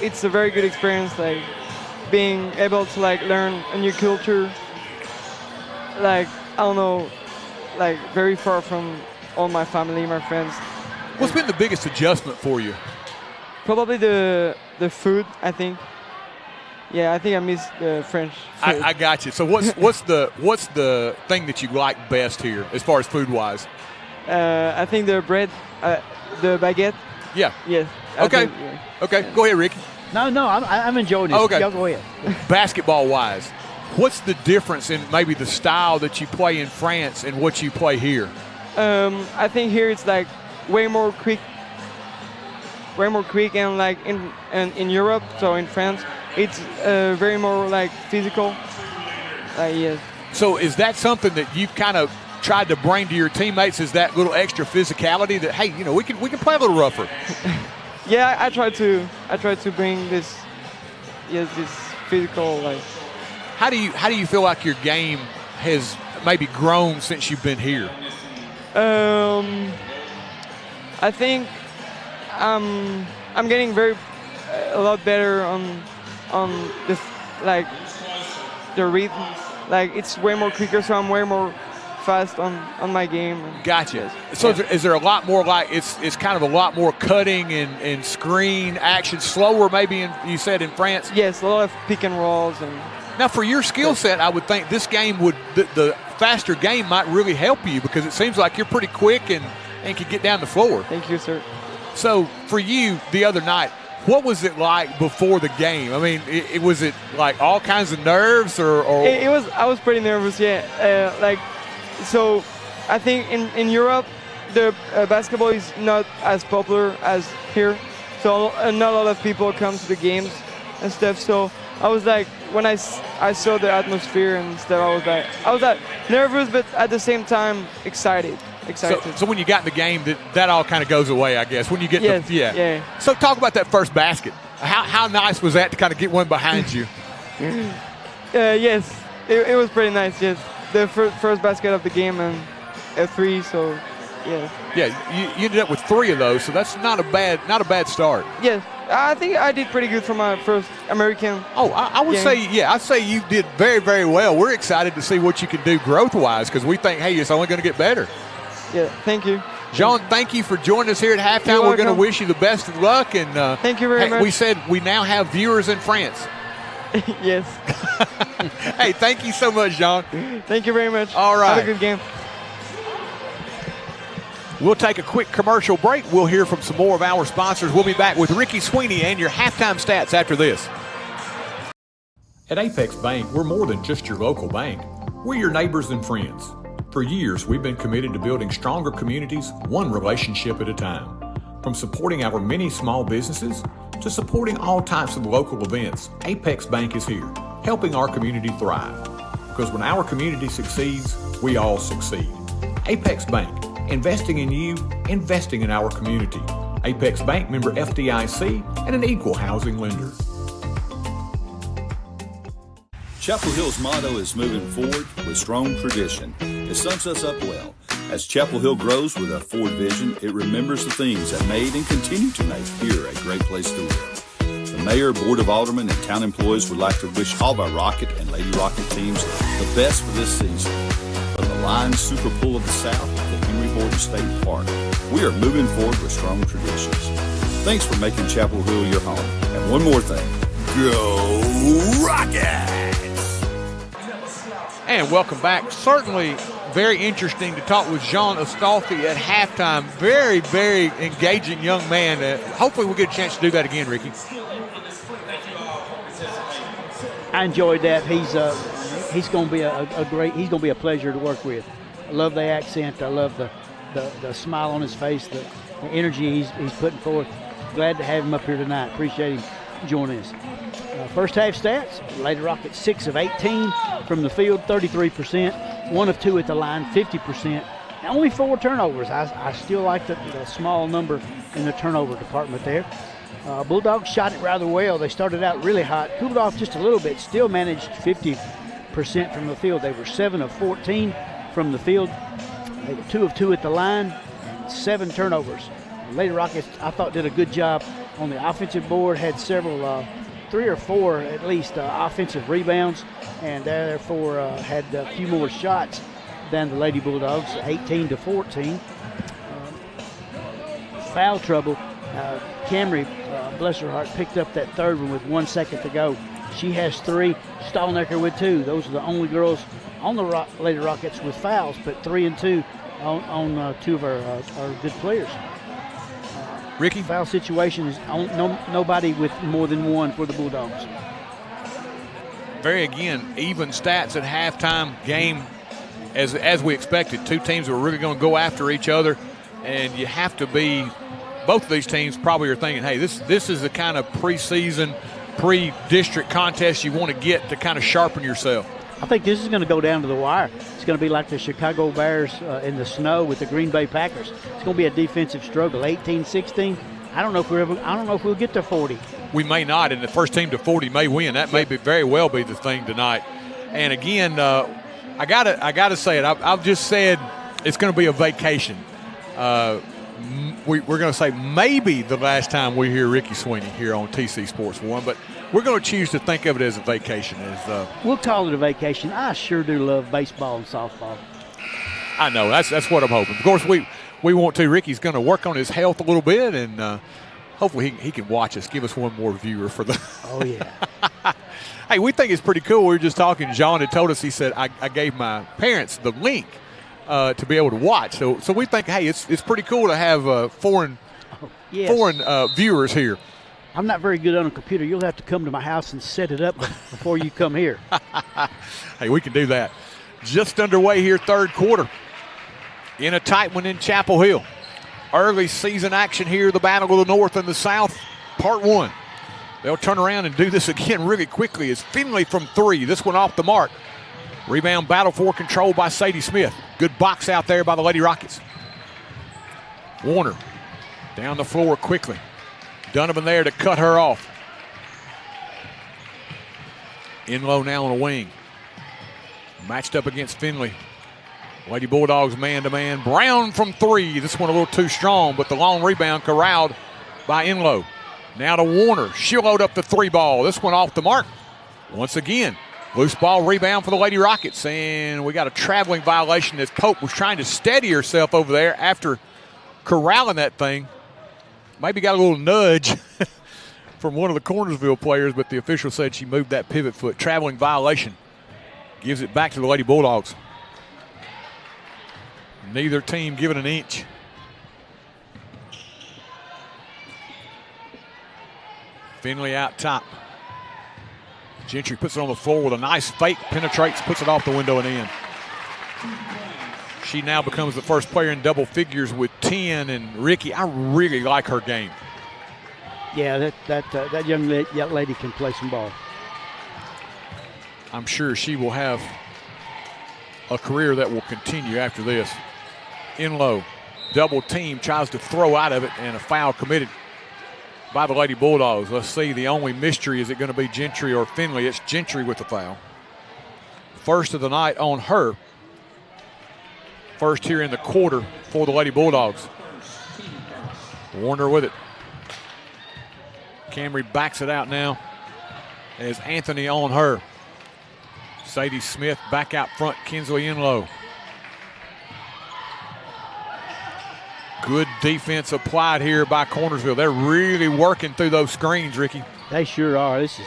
it's a very good experience, like being able to like learn a new culture. Like, I don't know, like very far from all my family, my friends. What's been the biggest adjustment for you? Probably the food, I think. Yeah, I think I miss the French food. I got you. So what's the thing that you like best here as far as food wise? I think the bread, the baguette. Yeah. Yes. Okay. Okay. Go ahead, Ricky. No, I'm enjoying this. Okay. Y'all go ahead. Basketball wise, what's the difference in maybe the style that you play in France and what you play here? I think here it's like way more quick, and like in Europe, so in France, it's very more like physical. Yes. So is that something that you've kind of tried to bring to your teammates? Is that little extra physicality that, hey, you know, we can play a little rougher? Yeah, I try to bring this physical like. How do you feel like your game has maybe grown since you've been here? I think I'm getting a lot better on the rhythm. Like it's way more quicker, so I'm way more fast on my game. Gotcha. So is there a lot more like it's kind of a lot more cutting and screen action, slower maybe you said in France? Yes, a lot of pick and rolls. And now for your skill set, I would think this game the faster game might really help you because it seems like you're pretty quick and can get down the floor. Thank you, sir. So for you the other night, what was it like before the game? I mean, was it like all kinds of nerves or? It was. I was pretty nervous. Yeah. So I think in Europe, the basketball is not as popular as here. So not a lot of people come to the games and stuff. So I was like, when I saw the atmosphere and stuff, I was like nervous, but at the same time excited. So when you got in the game, that all kind of goes away, I guess. When you get yeah. So talk about that first basket. How nice was that to kind of get one behind you? Yes, it was pretty nice. Yes, the first basket of the game and a 3. So, yeah. Yeah, you ended up with 3 of those, so that's not a bad start. Yes, I think I did pretty good for my first American. Oh, I would say, I'd say you did very, very well. We're excited to see what you can do growth-wise because we think, hey, it's only going to get better. Yeah, thank you. John, thank you for joining us here at halftime. We're going to wish you the best of luck. And thank you very much. We said we now have viewers in France. Yes. Hey, thank you so much, John. Thank you very much. All right. Have a good game. We'll take a quick commercial break. We'll hear from some more of our sponsors. We'll be back with Ricky Sweeney and your halftime stats after this. At Apex Bank, we're more than just your local bank. We're your neighbors and friends. For years, we've been committed to building stronger communities, one relationship at a time. From supporting our many small businesses to supporting all types of local events, Apex Bank is here, helping our community thrive. Because when our community succeeds, we all succeed. Apex Bank, investing in you, investing in our community. Apex Bank, member FDIC, and an equal housing lender. Chapel Hill's motto is moving forward with strong tradition. It sums us up well. As Chapel Hill grows with a forward vision, it remembers the things that made and continue to make here a great place to live. The mayor, board of aldermen, and town employees would like to wish all of our Rocket and Lady Rocket teams the best for this season. From the Lions Super Bowl of the South to Henry Horton State Park, we are moving forward with strong traditions. Thanks for making Chapel Hill your home. And one more thing, go Rockets! And welcome back. Certainly very interesting to talk with Jean Astolfi at halftime. Very, very engaging young man. Hopefully we'll get a chance to do that again, Ricky. I enjoyed that. He's going to be he's going to be a pleasure to work with. I love the accent. I love the smile on his face, the energy he's putting forth. Glad to have him up here tonight. Appreciate him joining us. First half stats, Lady Rockets 6 of 18 from the field, 33%, 1 of 2 at the line, 50%, and only 4 turnovers. I still like the small number in the turnover department there. Bulldogs shot it rather well. They started out really hot, cooled off just a little bit, still managed 50% from the field. They were 7 of 14 from the field. They were 2 of 2 at the line, and 7 turnovers. Lady Rockets, I thought, did a good job on the offensive board, had several 3 or 4 at least offensive rebounds, and therefore had a few more shots than the Lady Bulldogs, 18 to 14. Foul trouble. Camry, bless her heart, picked up that third one with 1 second to go. She has 3, Stallnecker with 2. Those are the only girls on the Lady Rockets with fouls, but 3 and 2 on 2 of our good players. Ricky? Foul situation is nobody with more than 1 for the Bulldogs. Very, again, even stats at halftime. Game as we expected. 2 teams were really going to go after each other, and you have to be – both of these teams probably are thinking, hey, this is the kind of preseason, pre-district contest you want to get to kind of sharpen yourself. I think this is going to go down to the wire. It's going to be like the Chicago Bears in the snow with the Green Bay Packers. It's going to be a defensive struggle. 18-16. I don't know if we'll get to 40. We may not, and the first team to 40 may win. That may very well be the thing tonight. And again, I gotta say it. I've just said it's going to be a vacation. We're going to say maybe the last time we hear Ricky Sweeney here on TC Sports 1, but we're going to choose to think of it as a vacation. We'll call it a vacation. I sure do love baseball and softball. I know. That's what I'm hoping. Of course, we want to. Ricky's going to work on his health a little bit, and hopefully he can watch us, give us one more viewer for the – Oh, yeah. Hey, we think it's pretty cool. We were just talking. John had told us, he said, I gave my parents the link to be able to watch. So we think, hey, it's pretty cool to have foreign viewers here. I'm not very good on a computer. You'll have to come to my house and set it up before you come here. Hey, we can do that. Just underway here, third quarter. In a tight one in Chapel Hill. Early season action here, the Battle of the North and the South, part 1. They'll turn around and do this again really quickly. It's Finley from 3. This one off the mark. Rebound battle for control by Sadie Smith. Good box out there by the Lady Rockets. Warner down the floor quickly. Donovan there to cut her off. Inlow now on a wing. Matched up against Finley. Lady Bulldogs man-to-man. Brown from 3. This one a little too strong, but the long rebound corralled by Inlow. Now to Warner. She'll load up the 3 ball. This one off the mark. Once again, loose ball rebound for the Lady Rockets. And we got a traveling violation as Pope was trying to steady herself over there after corralling that thing. Maybe got a little nudge from one of the Cornersville players, but the official said she moved that pivot foot. Traveling violation. Gives it back to the Lady Bulldogs. Neither team giving an inch. Finley out top. Gentry puts it on the floor with a nice fake, penetrates, puts it off the window and in. She now becomes the first player in double figures with 10, and Ricky, I really like her game. Yeah, that young lady can play some ball. I'm sure she will have a career that will continue after this. Inlow, double team, tries to throw out of it, and a foul committed by the Lady Bulldogs. Let's see, the only mystery, is it going to be Gentry or Finley? It's Gentry with the foul. First of the night on her. First here in the quarter for the Lady Bulldogs. Warner with it. Camry backs it out now as Anthony on her. Sadie Smith back out front, Kinsley Inlow. Good defense applied here by Cornersville. They're really working through those screens, Ricky. They sure are. This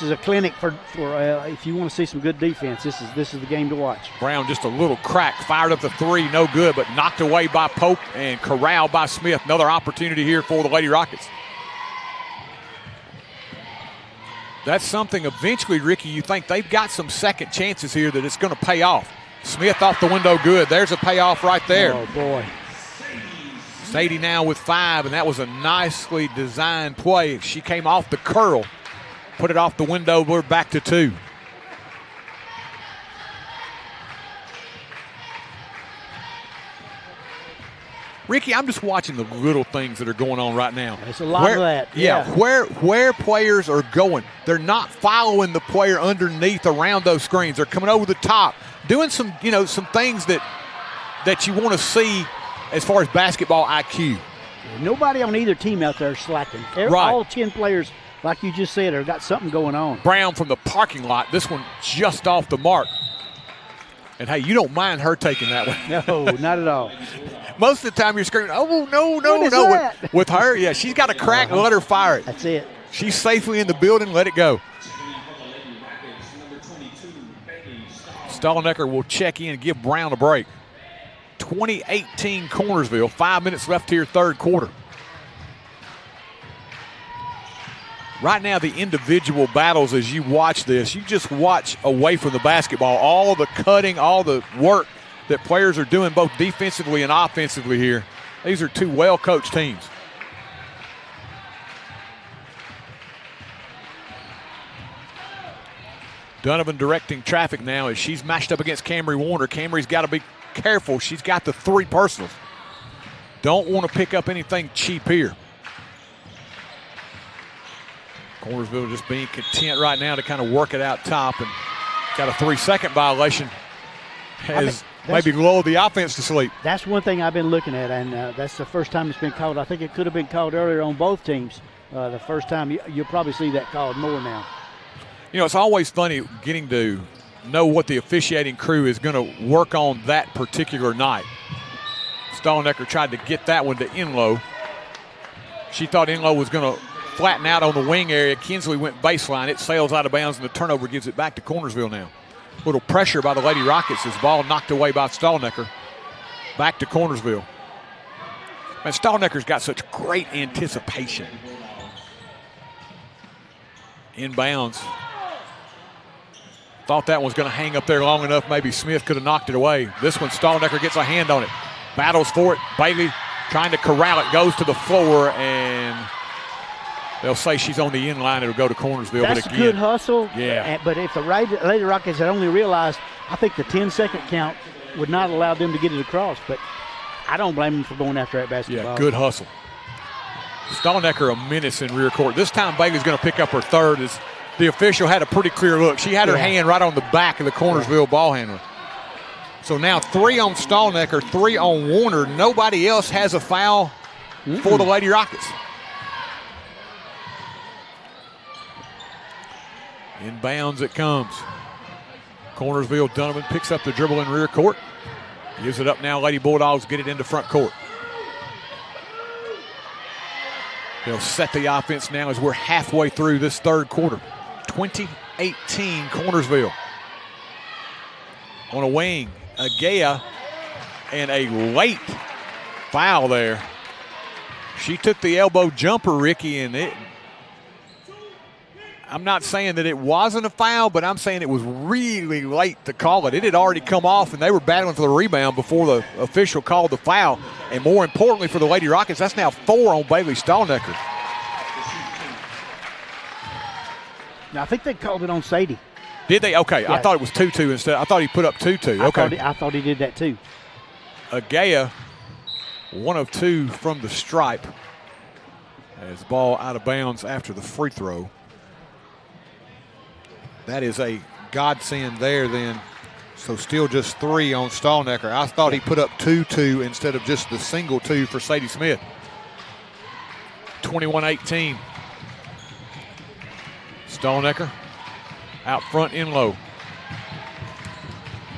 is a clinic for if you want to see some good defense. This is the game to watch. Brown just a little crack, fired up the 3, no good, but knocked away by Pope and corralled by Smith. Another opportunity here for the Lady Rockets. That's something eventually, Ricky, you think they've got some second chances here that it's going to pay off. Smith off the window, good. There's a payoff right there. Oh, boy. Sadie now with 5, and that was a nicely designed play. She came off the curl, put it off the window. We're back to 2. Ricky, I'm just watching the little things that are going on right now. There's a lot of that. Yeah, where players are going. They're not following the player underneath around those screens. They're coming over the top, doing some things that you want to see as far as basketball IQ. Nobody on either team out there is slacking. Right. All 10 players, like you just said, have got something going on. Brown from the parking lot. This one just off the mark. And, hey, you don't mind her taking that one. No, not at all. Most of the time you're screaming, oh, no. With her, yeah, she's got a crack, let her fire it. That's it. She's safely in the building, let it go. Stollenecker will check in and give Brown a break. 2018 Cornersville, 5 minutes left here, third quarter. Right now, the individual battles, as you watch this, you just watch away from the basketball, all the cutting, all the work that players are doing both defensively and offensively here. These are 2 well-coached teams. Donovan directing traffic now as she's matched up against Camry Warner. Camry's got to be careful. She's got the 3 personals. Don't want to pick up anything cheap here. Cornersville just being content right now to kind of work it out top, and got a 3-second violation. Has maybe lulled the offense to sleep. That's one thing I've been looking at, and that's the first time it's been called. I think it could have been called earlier on both teams. The first time, you'll probably see that called more now. You know, it's always funny getting to know what the officiating crew is going to work on that particular night. Stollenecker tried to get that one to Inlow. She thought Inlow was going to flatten out on the wing area. Kinsley went baseline. It sails out of bounds, and the turnover gives it back to Cornersville now. Little pressure by the Lady Rockets as ball knocked away by Stollenecker. Back to Cornersville. Man, Stollenecker's got such great anticipation. Inbounds. Thought that one was going to hang up there long enough. Maybe Smith could have knocked it away. This one, Stollenecker gets a hand on it. Battles for it. Bailey trying to corral it. Goes to the floor, and they'll say she's on the end line. It'll go to Cornersville. That's but again, a good hustle. Yeah. But if the Lady Rockets had only realized, I think the 10-second count would not allow them to get it across. But I don't blame them for going after that basketball. Yeah, good hustle. Stollenecker a menace in rear court. This time Bailey's going to pick up her 3rd as the official had a pretty clear look. She had her hand right on the back of the Cornersville ball handler. So now 3 on Stallnecker, 3 on Warner. Nobody else has a foul for the Lady Rockets. Inbounds it comes. Cornersville, Donovan picks up the dribble in rear court. Gives it up now. Lady Bulldogs get it into front court. They'll set the offense now as we're halfway through this third quarter. 20-18 Cornersville. On a wing, Agea, and a late foul there. She took the elbow jumper, Ricky, and I'm not saying that it wasn't a foul, but I'm saying it was really late to call it. It had already come off, and they were battling for the rebound before the official called the foul. And more importantly for the Lady Rockets, that's now 4 on Bailey Stallnecker. Now, I think they called it on Sadie. Did they? Okay, Yeah. I thought it was 2-2 instead. I thought he put up 2-2. Okay. I thought he did that too. Agea, 1 of 2 from the stripe. As ball out of bounds after the free throw. That is a godsend there then. So still just 3 on Stallnecker. I thought he put up 2-2 instead of just the single 2 for Sadie Smith. 21-18. Stallnecker out front in low.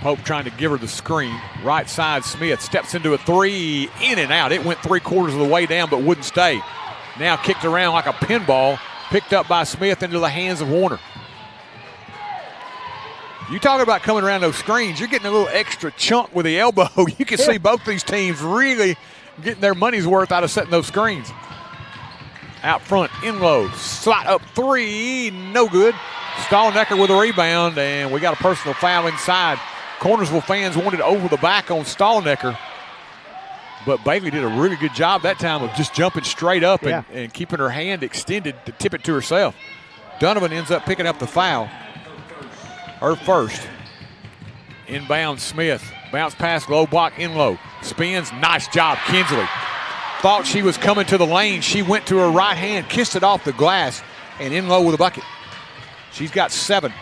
Pope trying to give her the screen. Right side, Smith steps into a 3, in and out. It went 3/4 of the way down but wouldn't stay. Now kicked around like a pinball, picked up by Smith into the hands of Warner. You talk about coming around those screens, you're getting a little extra chunk with the elbow. You can see both these teams really getting their money's worth out of setting those screens. Out front, in low, slot up 3, no good. Stallnecker with a rebound, and we got a personal foul inside. Cornersville fans wanted over the back on Stallnecker, but Bailey did a really good job that time of just jumping straight up and keeping her hand extended to tip it to herself. Donovan ends up picking up the foul. Her first. Inbound Smith. Bounce pass, low block, in low. Spins, nice job, Kinsley. Thought she was coming to the lane. She went to her right hand, kissed it off the glass, and in low with a bucket. She's got 7.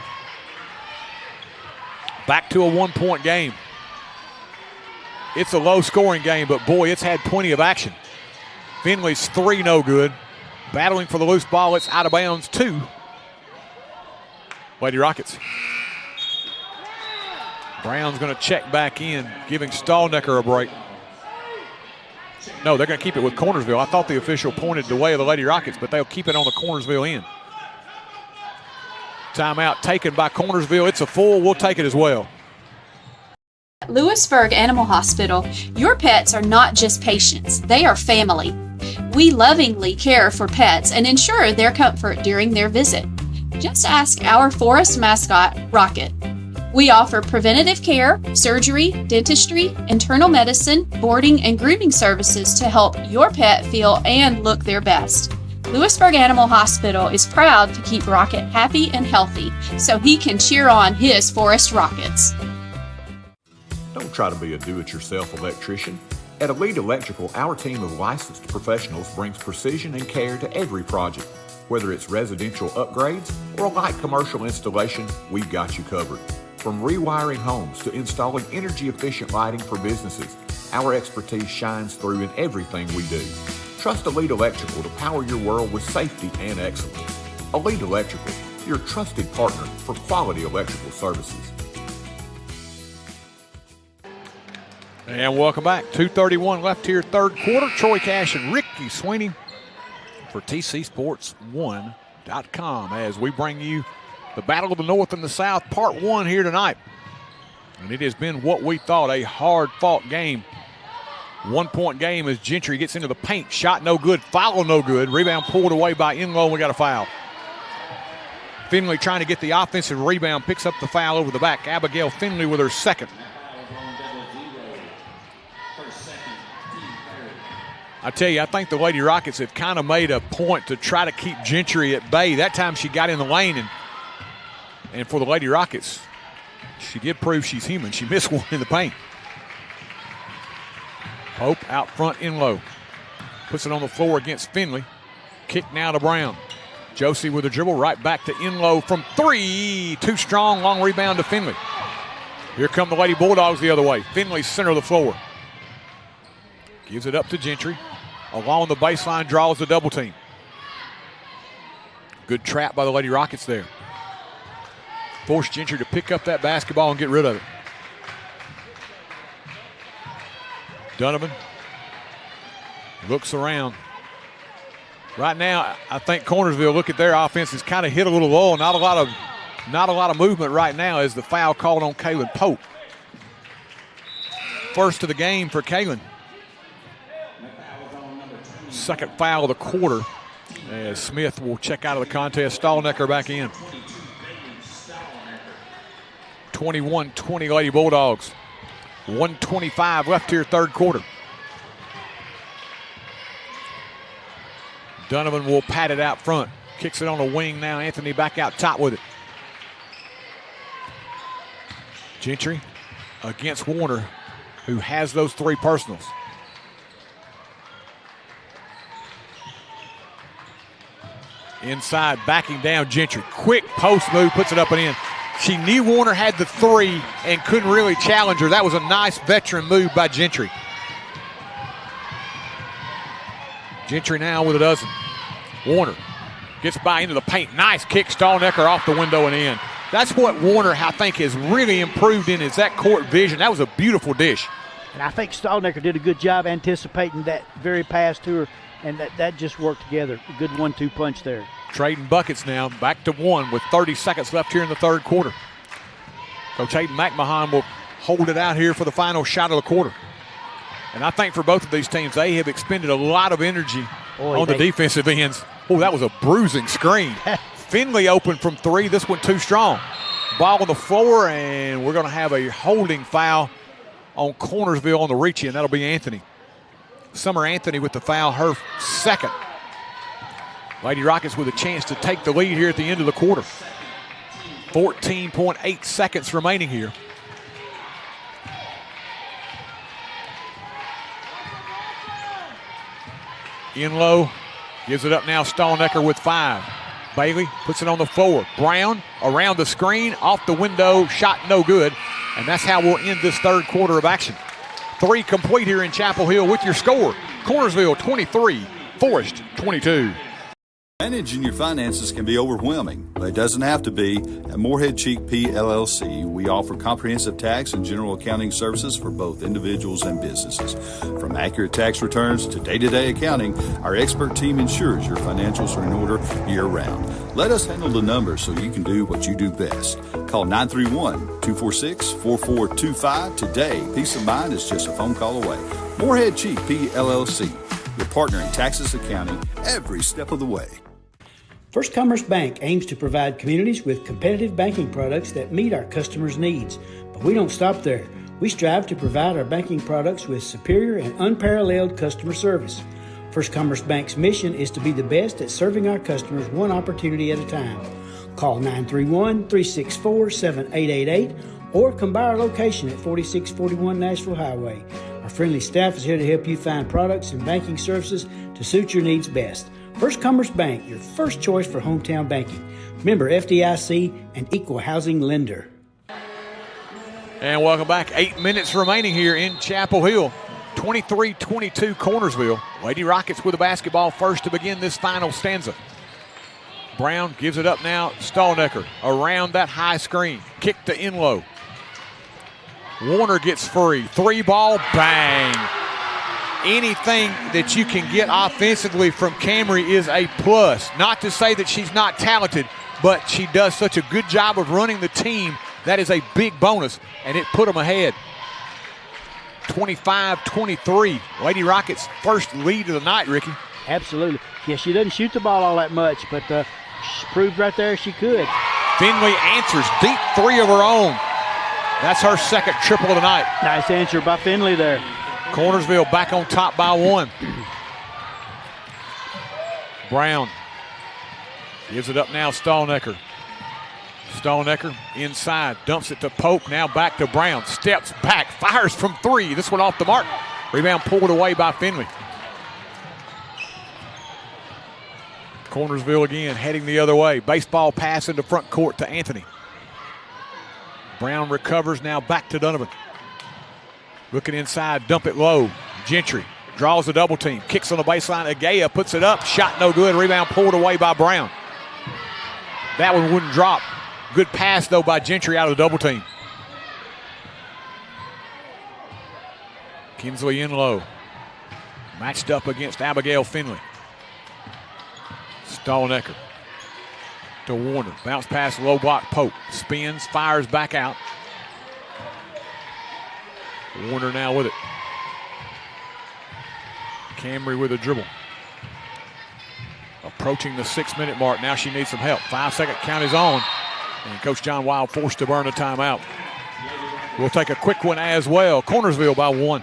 Back to a 1-point game. It's a low-scoring game, but boy, it's had plenty of action. Finley's 3 no good. Battling for the loose ball, it's out of bounds 2. Lady Rockets. Brown's going to check back in, giving Stallnecker a break. No, they're going to keep it with Cornersville. I thought the official pointed the way of the Lady Rockets, but they'll keep it on the Cornersville end. Timeout taken by Cornersville. It's a full. We'll take it as well. Lewisburg Animal Hospital, your pets are not just patients, they are family. We lovingly care for pets and ensure their comfort during their visit. Just ask our Forrest mascot, Rocket. We offer preventative care, surgery, dentistry, internal medicine, boarding, and grooming services to help your pet feel and look their best. Lewisburg Animal Hospital is proud to keep Rocket happy and healthy so he can cheer on his Forrest Rockets. Don't try to be a do-it-yourself electrician. At Elite Electrical, our team of licensed professionals brings precision and care to every project. Whether it's residential upgrades or a light commercial installation, we've got you covered. From rewiring homes to installing energy-efficient lighting for businesses, our expertise shines through in everything we do. Trust Elite Electrical to power your world with safety and excellence. Elite Electrical, your trusted partner for quality electrical services. And welcome back. 2:31 left here, third quarter. Troy Cash and Ricky Sweeney for TCSports1.com as we bring you the Battle of the North and the South, Part 1 here tonight. And it has been what we thought, a hard-fought game. 1-point game as Gentry gets into the paint. Shot no good, foul no good. Rebound pulled away by Inlow, and we got a foul. Finley trying to get the offensive rebound, picks up the foul over the back. Abigail Finley with her second. I tell you, I think the Lady Rockets have kind of made a point to try to keep Gentry at bay. That time she got in the lane, and for the Lady Rockets, she did prove she's human. She missed one in the paint. Hope out front in low. Puts it on the floor against Finley. Kick now to Brown. Josie with a dribble, right back to Inlow from 3. Too strong, long rebound to Finley. Here come the Lady Bulldogs the other way. Finley center of the floor. Gives it up to Gentry. Along the baseline, draws the double team. Good trap by the Lady Rockets there. Forced Gentry to pick up that basketball and get rid of it. Donovan looks around. Right now, I think Cornersville, look at their offense, is kind of hit a little low. Not a lot of movement right now as the foul called on Kaylin Pope. First of the game for Kaylin. Second foul of the quarter as Smith will check out of the contest. Stallnecker back in. 21-20 Lady Bulldogs. 1:25 left here, third quarter. Donovan will pat it out front. Kicks it on the wing now. Anthony back out top with it. Gentry against Warner, who has those 3 personals. Inside, backing down Gentry. Quick post move, puts it up and in. She knew Warner had the 3 and couldn't really challenge her. That was a nice veteran move by Gentry. Gentry now with a dozen. Warner gets by into the paint. Nice kick, Stallnecker off the window and in. That's what Warner, I think, has really improved in, is that court vision. That was a beautiful dish. And I think Stallnecker did a good job anticipating that very pass to her, and that just worked together. A good 1-2 punch there. Trading buckets now, back to 1 with 30 seconds left here in the third quarter. Coach Hayden McMahon will hold it out here for the final shot of the quarter. And I think for both of these teams, they have expended a lot of energy on the defensive ends. Oh, that was a bruising screen. Finley open from 3. This one too strong. Ball on the floor, and we're going to have a holding foul on Cornersville on the reaching, and that'll be Anthony. Summer Anthony with the foul, her second. Lady Rockets with a chance to take the lead here at the end of the quarter. 14.8 seconds remaining here. Inlow gives it up now. Stallnecker with 5. Bailey puts it on the floor. Brown around the screen, off the window, shot no good. And that's how we'll end this third quarter of action. 3 complete here in Chapel Hill with your score. Cornersville 23, Forrest 22. Managing your finances can be overwhelming, but it doesn't have to be. At Morehead Cheek P. LLC, we offer comprehensive tax and general accounting services for both individuals and businesses. From accurate tax returns to day-to-day accounting, our expert team ensures your financials are in order year-round. Let us handle the numbers so you can do what you do best. Call 931-246-4425 today. Peace of mind is just a phone call away. Morehead Cheek P. LLC, your partner in taxes accounting every step of the way. First Commerce Bank aims to provide communities with competitive banking products that meet our customers' needs. But we don't stop there. We strive to provide our banking products with superior and unparalleled customer service. First Commerce Bank's mission is to be the best at serving our customers one opportunity at a time. Call 931-364-7888 or come by our location at 4641 Nashville Highway. Our friendly staff is here to help you find products and banking services to suit your needs best. First Commerce Bank, your first choice for hometown banking. Member FDIC and equal housing lender. And welcome back. 8 minutes remaining here in Chapel Hill. 23-22 Cornersville. Lady Rockets with the basketball first to begin this final stanza. Brown gives it up now. Stallnecker around that high screen. Kick to Inlow. Warner gets free. 3-ball, bang. Anything that you can get offensively from Camry is a plus. Not to say that she's not talented, but she does such a good job of running the team. That is a big bonus, and it put them ahead. 25-23. Lady Rockets' first lead of the night, Ricky. Absolutely. Yeah, she doesn't shoot the ball all that much, but she proved right there she could. Finley answers. Deep 3 of her own. That's her second triple of the night. Nice answer by Finley there. Cornersville back on top by 1. Brown gives it up now. Stallnecker. Stallnecker inside, dumps it to Pope, now back to Brown. Steps back, fires from 3. This one off the mark. Rebound pulled away by Finley. Cornersville again heading the other way. Baseball pass into front court to Anthony. Brown recovers, now back to Donovan. Looking inside, dump it low. Gentry draws a double team, kicks on the baseline. Agaya puts it up, shot no good. Rebound pulled away by Brown. That one wouldn't drop. Good pass though by Gentry out of the double team. Kinsley in low. Matched up against Abigail Finley. Stallnecker to Warner. Bounce pass, low block, Pope. Spins, fires back out. Warner now with it. Camry with a dribble. Approaching the 6-minute mark. Now she needs some help. 5-second count is on. And Coach John Wild forced to burn a timeout. We'll take a quick one as well. Cornersville by 1.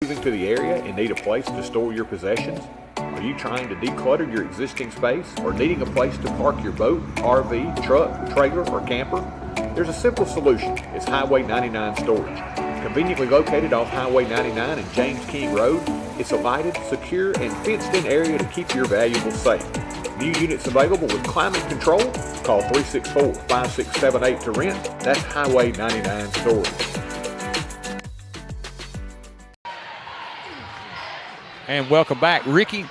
Moving to the area and need a place to store your possessions? Are you trying to declutter your existing space or needing a place to park your boat, RV, truck, trailer, or camper? There's a simple solution. It's Highway 99 Storage. Conveniently located off Highway 99 and James King Road, it's a lighted, secure, and fenced-in area to keep your valuables safe. New units available with climate control. Call 364-5678 to rent. That's Highway 99 Storage. And welcome back. Ricky,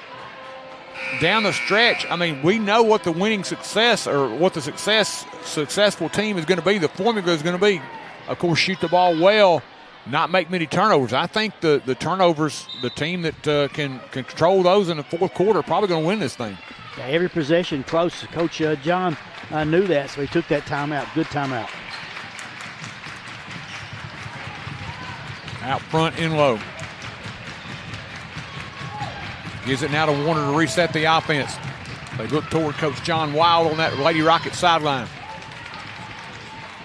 down the stretch, I mean, we know what the winning success or what the successful team is going to be. The formula is going to be, of course, shoot the ball well, not make many turnovers. I think the turnovers, the team that can control those in the fourth quarter are probably going to win this thing. Yeah, every possession close. Coach John knew that, so he took that timeout. Good timeout. Out front in low. Gives it now to Warner to reset the offense. They look toward Coach John Wild on that Lady Rocket sideline.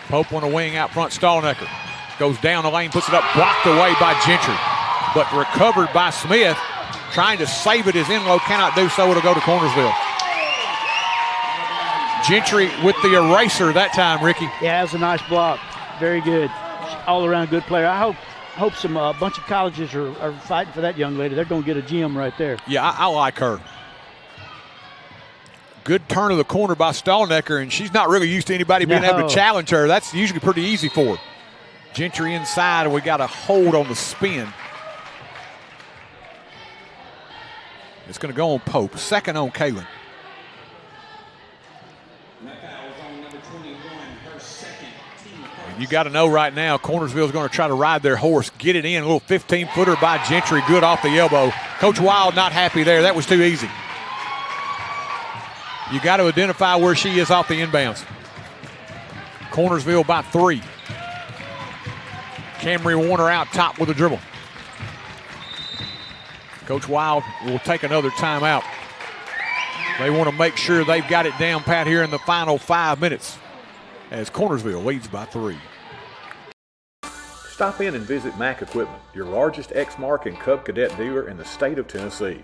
Pope on a wing out front. Stallnecker goes down the lane, puts it up, blocked away by Gentry, but recovered by Smith. Trying to save it as Enlow cannot do so. It'll go to Cornersville. Gentry with the eraser that time, Ricky. Yeah, that was a nice block. Very good. All-around good player. I hope some bunch of colleges are fighting for that young lady. They're going to get a gem right there. Yeah, I like her. Good turn of the corner by Stallnecker, and she's not really used to anybody being able to challenge her. That's usually pretty easy for her. Gentry inside, and we got a hold on the spin. It's going to go on Pope. Second on Kaylin. You got to know right now, Cornersville is going to try to ride their horse, get it in. A little 15-footer by Gentry, good off the elbow. Coach Wild not happy there. That was too easy. You got to identify where she is off the inbounds. Cornersville by 3. Camry Warner out top with a dribble. Coach Wild will take another timeout. They want to make sure they've got it down pat here in the final 5 minutes as Cornersville leads by 3. Stop in and visit Mack Equipment, your largest Exmark and Cub Cadet dealer in the state of Tennessee.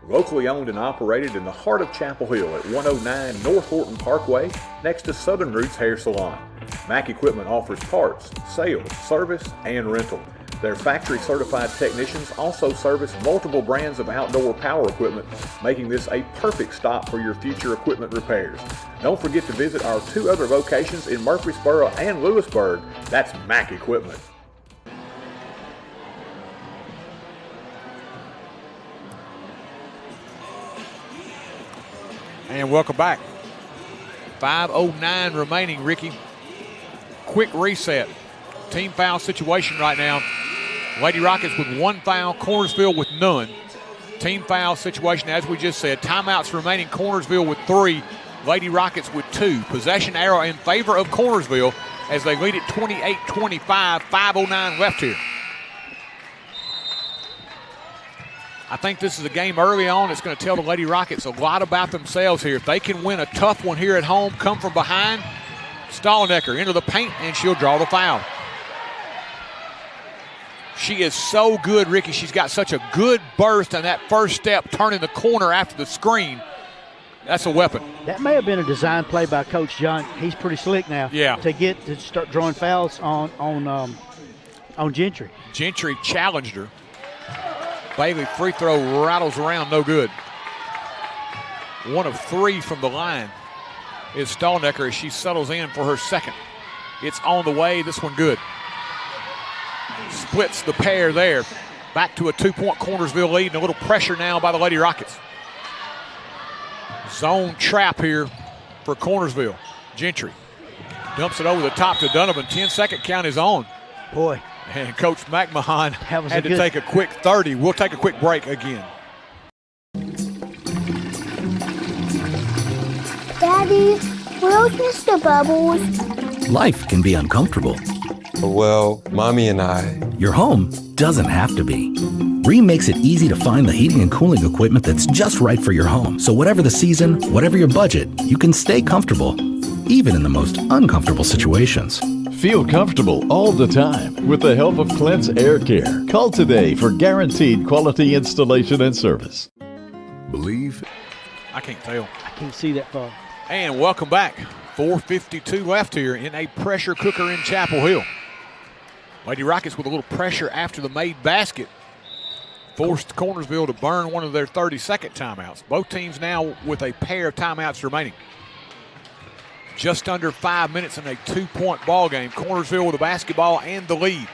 Locally owned and operated in the heart of Chapel Hill at 109 North Horton Parkway, next to Southern Roots Hair Salon. Mack Equipment offers parts, sales, service, and rental. Their factory-certified technicians also service multiple brands of outdoor power equipment, making this a perfect stop for your future equipment repairs. Don't forget to visit our 2 other locations in Murfreesboro and Lewisburg. That's Mack Equipment. And welcome back. 5:09 remaining, Ricky. Quick reset. Team foul situation right now. Lady Rockets with 1 foul, Cornersville with none. Team foul situation, as we just said. Timeouts remaining, Cornersville with 3, Lady Rockets with 2. Possession arrow in favor of Cornersville as they lead it 28-25, 5:09 left here. I think this is a game early on that's going to tell the Lady Rockets a lot about themselves here. If they can win a tough one here at home, come from behind, Stallnecker into the paint, and she'll draw the foul. She is so good, Ricky. She's got such a good burst on that first step, turning the corner after the screen. That's a weapon. That may have been a design play by Coach John. He's pretty slick now. Yeah. To start drawing fouls on Gentry. Gentry challenged her. Bailey free throw rattles around, no good. 1 of 3 from the line is Stallnecker as she settles in for her second. It's on the way. This one good. Splits the pair there. Back to a 2-point Cornersville lead and a little pressure now by the Lady Rockets. Zone trap here for Cornersville. Gentry dumps it over the top to Donovan. 10-second count is on. Boy. And Coach McMahon had to good... take a quick 30. We'll take a quick break again. Daddy, where's Mr. Bubbles? Life can be uncomfortable. Well, Mommy and I... Your home doesn't have to be. Rheem makes it easy to find the heating and cooling equipment that's just right for your home. So whatever the season, whatever your budget, you can stay comfortable, even in the most uncomfortable situations. Feel comfortable all the time with the help of Clint's Air Care. Call today for guaranteed quality installation and service. Believe. I can't tell. I can't see that far. And welcome back. 4:52 left here in a pressure cooker in Chapel Hill. Lady Rockets with a little pressure after the made basket forced Cornersville to burn one of their 30-second timeouts. Both teams now with a pair of timeouts remaining. Just under 5 minutes in a 2-point ball game. Cornersville with the basketball and the lead.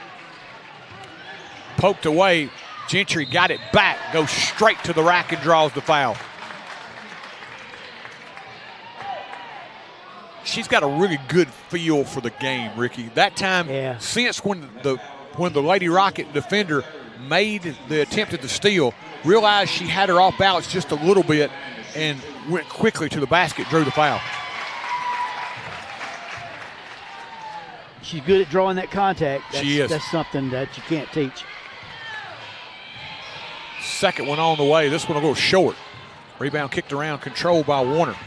Poked away. Gentry got it back. Goes straight to the rack and draws the foul. She's got a really good feel for the game, Ricky. That time, since when the Lady Rocket defender made the attempt at the steal, realized she had her off balance just a little bit and went quickly to the basket, drew the foul. She's good at drawing that contact. She is. That's something that you can't teach. Second one on the way. This one a little short. Rebound kicked around, controlled by Warner.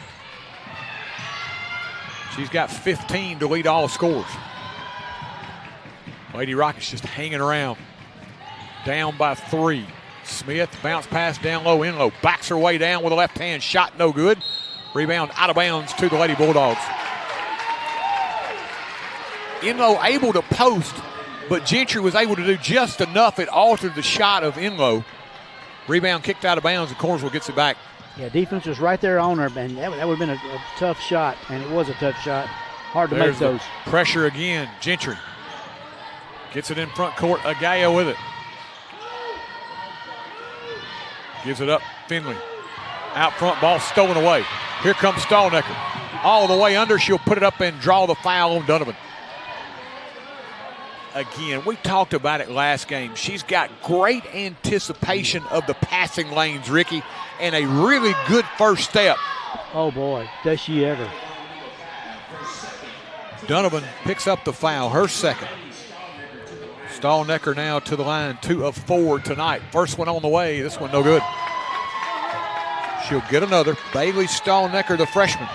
She's got 15 to lead all scores. Lady Rockets just hanging around. Down by 3. Smith, bounce pass down low, in low. Backs her way down with a left hand shot, no good. Rebound out of bounds to the Lady Bulldogs. Inlow able to post, but Gentry was able to do just enough. It altered the shot of Inlow. Rebound kicked out of bounds, and Cornersville gets it back. Yeah, defense was right there on her, and that would have been a tough shot, and it was a tough shot. Hard to make those. Pressure again. Gentry gets it in front court. Agaya with it. Gives it up. Finley. Out front, ball stolen away. Here comes Stallnecker. All the way under. She'll put it up and draw the foul on Donovan. Again, we talked about it last game. She's got great anticipation of the passing lanes, Ricky, and a really good first step. Oh, boy, does she ever. Donovan picks up the foul, her second. Stallnecker now to the line, 2 of 4 tonight. First one on the way, this one no good. She'll get another. Bailey Stallnecker, the freshman.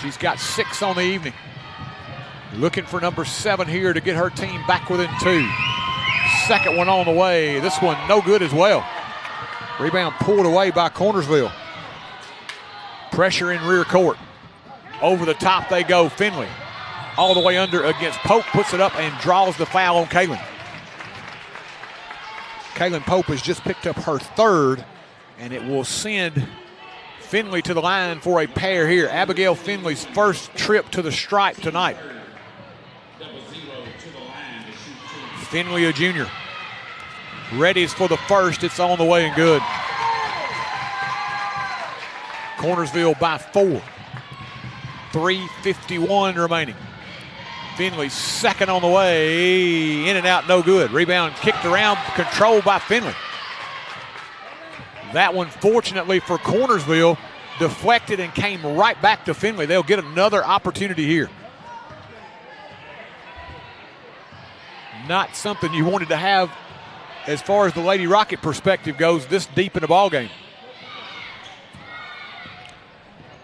She's got 6 on the evening. Looking for number 7 here to get her team back within 2. Second one on the way. This one no good as well. Rebound pulled away by Cornersville. Pressure in rear court. Over the top they go. Finley all the way under against Pope. Puts it up and draws the foul on Kaylin. Kaylin Pope has just picked up her 3rd, and it will send Finley to the line for a pair here. Abigail Finley's first trip to the stripe tonight. Finley, a junior. Readies for the first. It's on the way and good. Cornersville by 4. 3:51 remaining. Finley's second on the way. In and out, no good. Rebound kicked around, controlled by Finley. That one, fortunately for Cornersville, deflected and came right back to Finley. They'll get another opportunity here. Not something you wanted to have as far as the Lady Rocket perspective goes this deep in the ball game.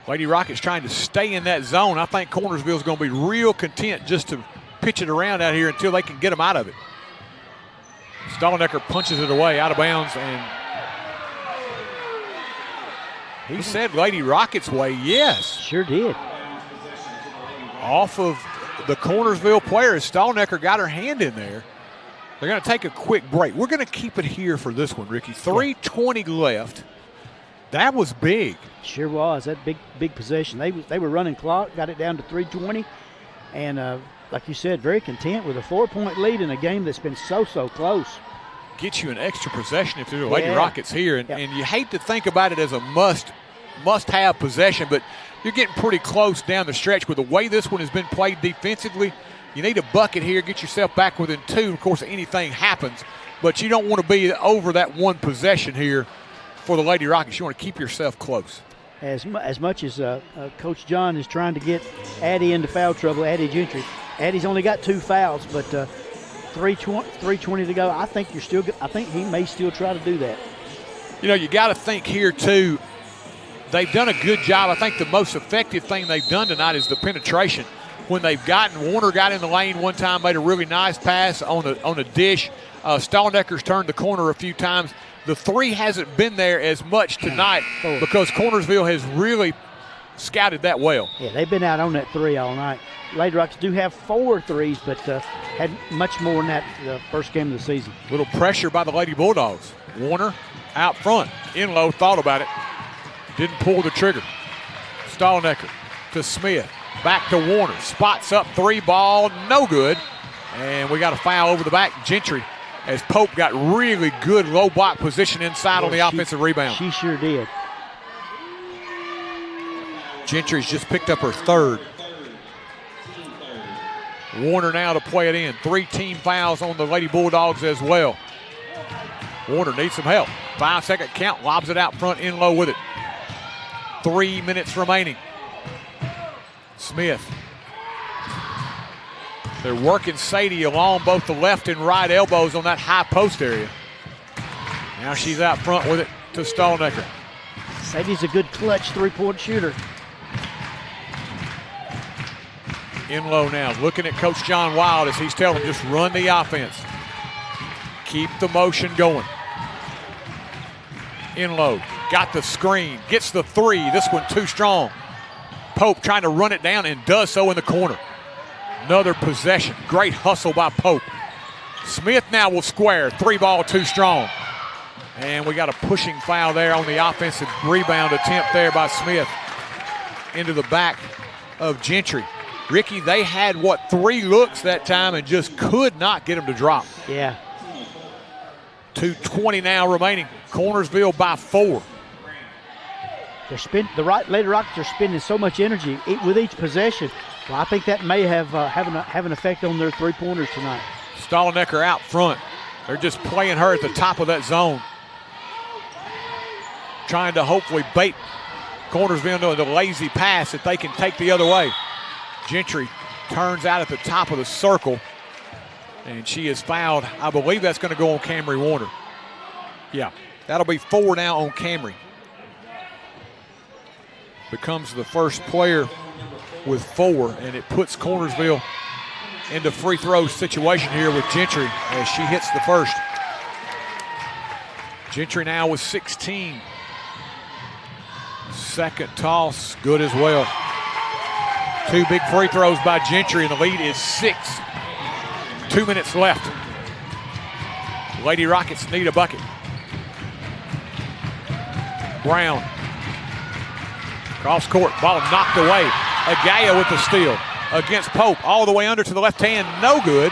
Lady Rocket's trying to stay in that zone. I think Cornersville's going to be real content just to pitch it around out here until they can get them out of it. Stallnecker punches it away out of bounds, and he said Lady Rocket's way. Yes. Sure did. Off of the Cornersville player. Stallnecker got her hand in there. They're going to take a quick break. We're going to keep it here for this one, Ricky. 3:20 left. That was big. Sure was. That big possession. They were running clock, got it down to 3:20, and like you said, very content with a 4-point lead in a game that's been so close. Get you an extra possession if you're the Lady Rockets here, and you hate to think about it as a must-have possession, but you're getting pretty close down the stretch with the way this one has been played defensively. You need a bucket here, get yourself back within 2. Of course, anything happens, but you don't want to be over that one possession here for the Lady Rockets. You want to keep yourself close. As much as Coach John is trying to get Addie into foul trouble, Addie Gentry. Addie's only got 2 fouls, but 3:20 to go. I think he may still try to do that. You know, you got to think here too. They've done a good job. I think the most effective thing they've done tonight is the penetration. When they've Warner got in the lane one time, made a really nice pass on a dish. Stallnecker's turned the corner a few times. The 3 hasn't been there as much tonight because Cornersville has really scouted that well. Yeah, they've been out on that 3 all night. Lady Rockets do have 4 threes, but had much more than that the first game of the season. Little pressure by the Lady Bulldogs. Warner out front. Inlow thought about it. Didn't pull the trigger. Stallnecker to Smith. Back to Warner. Spots up 3 ball. No good. And we got a foul over the back. Gentry, as Pope got really good low block position inside on the offensive rebound. She sure did. Gentry's just picked up her 3rd. Warner now to play it in. 3 team fouls on the Lady Bulldogs as well. Warner needs some help. 5-second count, lobs it out front, in low with it. 3 minutes remaining. Smith. They're working Sadie along both the left and right elbows on that high post area. Now she's out front with it to Stallnecker. Sadie's a good clutch 3-point shooter. In low now, looking at Coach John Wild as he's telling him just run the offense. Keep the motion going. In low, got the screen, gets the 3. This one too strong. Pope trying to run it down and does so in the corner. Another possession. Great hustle by Pope. Smith now will square. 3 ball too strong. And we got a pushing foul there on the offensive rebound attempt there by Smith into the back of Gentry. Ricky, they had, 3 looks that time and just could not get them to drop. Yeah. 2:20 now remaining. Cornersville by 4. Lady Rockets are spending so much energy with each possession. Well, I think that may have an effect on their 3-pointers tonight. Stallnecker out front. They're just playing her at the top of that zone. Trying to hopefully bait Cornersville into a lazy pass that they can take the other way. Gentry turns out at the top of the circle, and she is fouled. I believe that's going to go on Camry Warner. Yeah, that'll be 4 now on Camry. Becomes the first player with 4, and it puts Cornersville into free throw situation here with Gentry as she hits the first. Gentry now with 16. Second toss, good as well. 2 big free throws by Gentry, and the lead is 6. 2 minutes left. Lady Rockets need a bucket. Brown. Cross court, ball knocked away. Agaya with the steal against Pope, all the way under to the left hand, no good.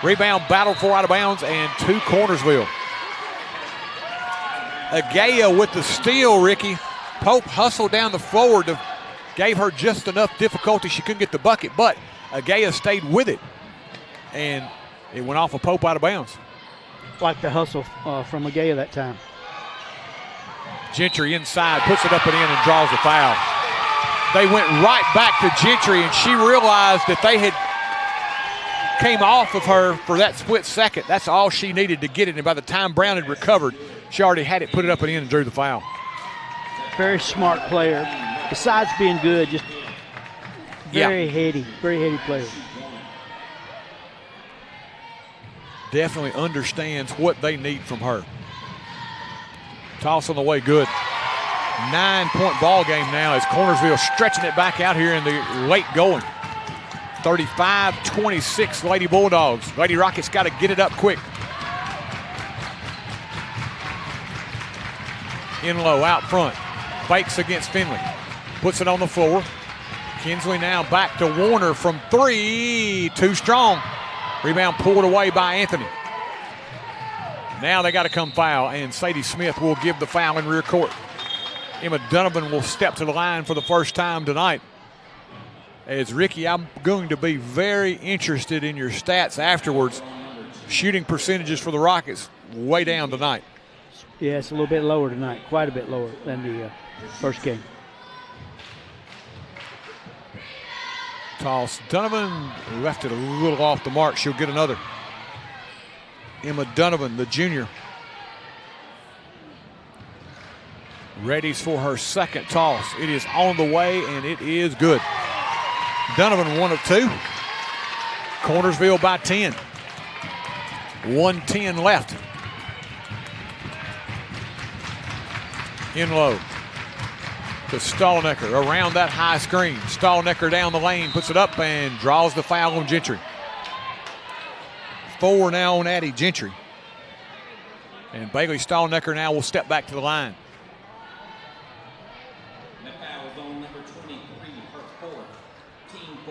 Rebound battled for out of bounds, and to Cornersville. Agaya with the steal, Ricky. Pope hustled down the floor, gave her just enough difficulty. She couldn't get the bucket, but Agaya stayed with it, and it went off of Pope out of bounds. Like the hustle from Agaya that time. Gentry inside, puts it up and in, and draws the foul. They went right back to Gentry, and she realized that they had came off of her for that split second. That's all she needed to get it, and by the time Brown had recovered, she already had it, put it up and in, and drew the foul. Very smart player. Besides being good, just very heady player. Definitely understands what they need from her. Toss on the way, good. 9-point ball game now as Cornersville stretching it back out here in the late going. 35-26 Lady Bulldogs. Lady Rockets got to get it up quick. In low, out front. fakes against Finley. Puts it on the floor. Kinsley now back to Warner from 3. Too strong. Rebound pulled away by Anthony. Now they got to come foul, and Sadie Smith will give the foul in rear court. Emma Donovan will step to the line for the first time tonight. As Ricky, I'm going to be very interested in your stats afterwards. Shooting percentages for the Rockets way down tonight. Yeah, it's a little bit lower tonight, quite a bit lower than the first game. Toss. Donovan left it a little off the mark. She'll get another. Emma Donovan, the junior, readies for her second toss. It is on the way, and it is good. Donovan 1 of 2. Cornersville by 10. 1:10 left. In low to Stallnecker around that high screen. Stallnecker down the lane, puts it up and draws the foul on Gentry. 4 now on Addie Gentry. And Bailey Stallnecker now will step back to the line.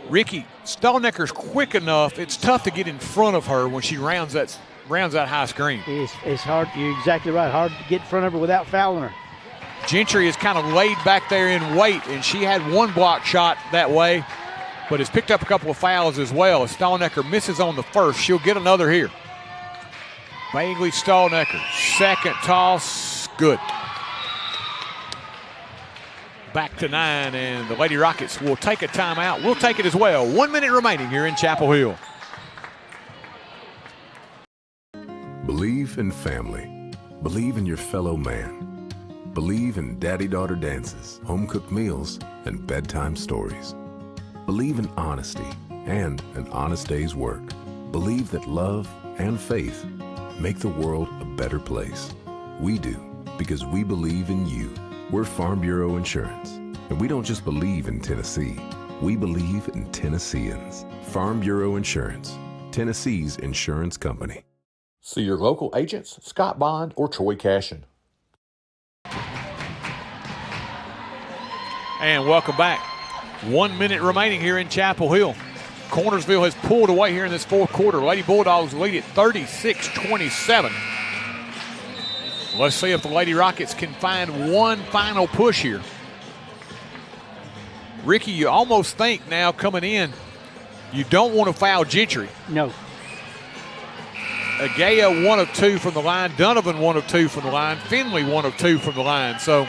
Ricky, Stallnecker's quick enough. It's tough to get in front of her when she rounds that high screen. It's hard. You're exactly right. Hard to get in front of her without fouling her. Gentry is kind of laid back there in wait, and she had one block shot that way, but has picked up a couple of fouls as well. As Stallnecker misses on the first, she'll get another here. Bailey Stallnecker, second toss, good. Back to 9, and the Lady Rockets will take a timeout. We'll take it as well. 1 minute remaining here in Chapel Hill. Believe in family. Believe in your fellow man. Believe in daddy-daughter dances, home-cooked meals, and bedtime stories. Believe in honesty and an honest day's work. Believe that love and faith make the world a better place. We do, because we believe in you. We're Farm Bureau Insurance, and we don't just believe in Tennessee. We believe in Tennesseans. Farm Bureau Insurance, Tennessee's insurance company. See your local agents, Scott Bond or Troy Cashin. And welcome back. 1 minute remaining here in Chapel Hill. Cornersville has pulled away here in this fourth quarter. Lady Bulldogs lead at 36-27. Let's see if the Lady Rockets can find one final push here. Ricky, you almost think now coming in, you don't want to foul Gentry. No. Agaya 1 of 2 from the line. Donovan 1 of 2 from the line. Finley 1 of 2 from the line. So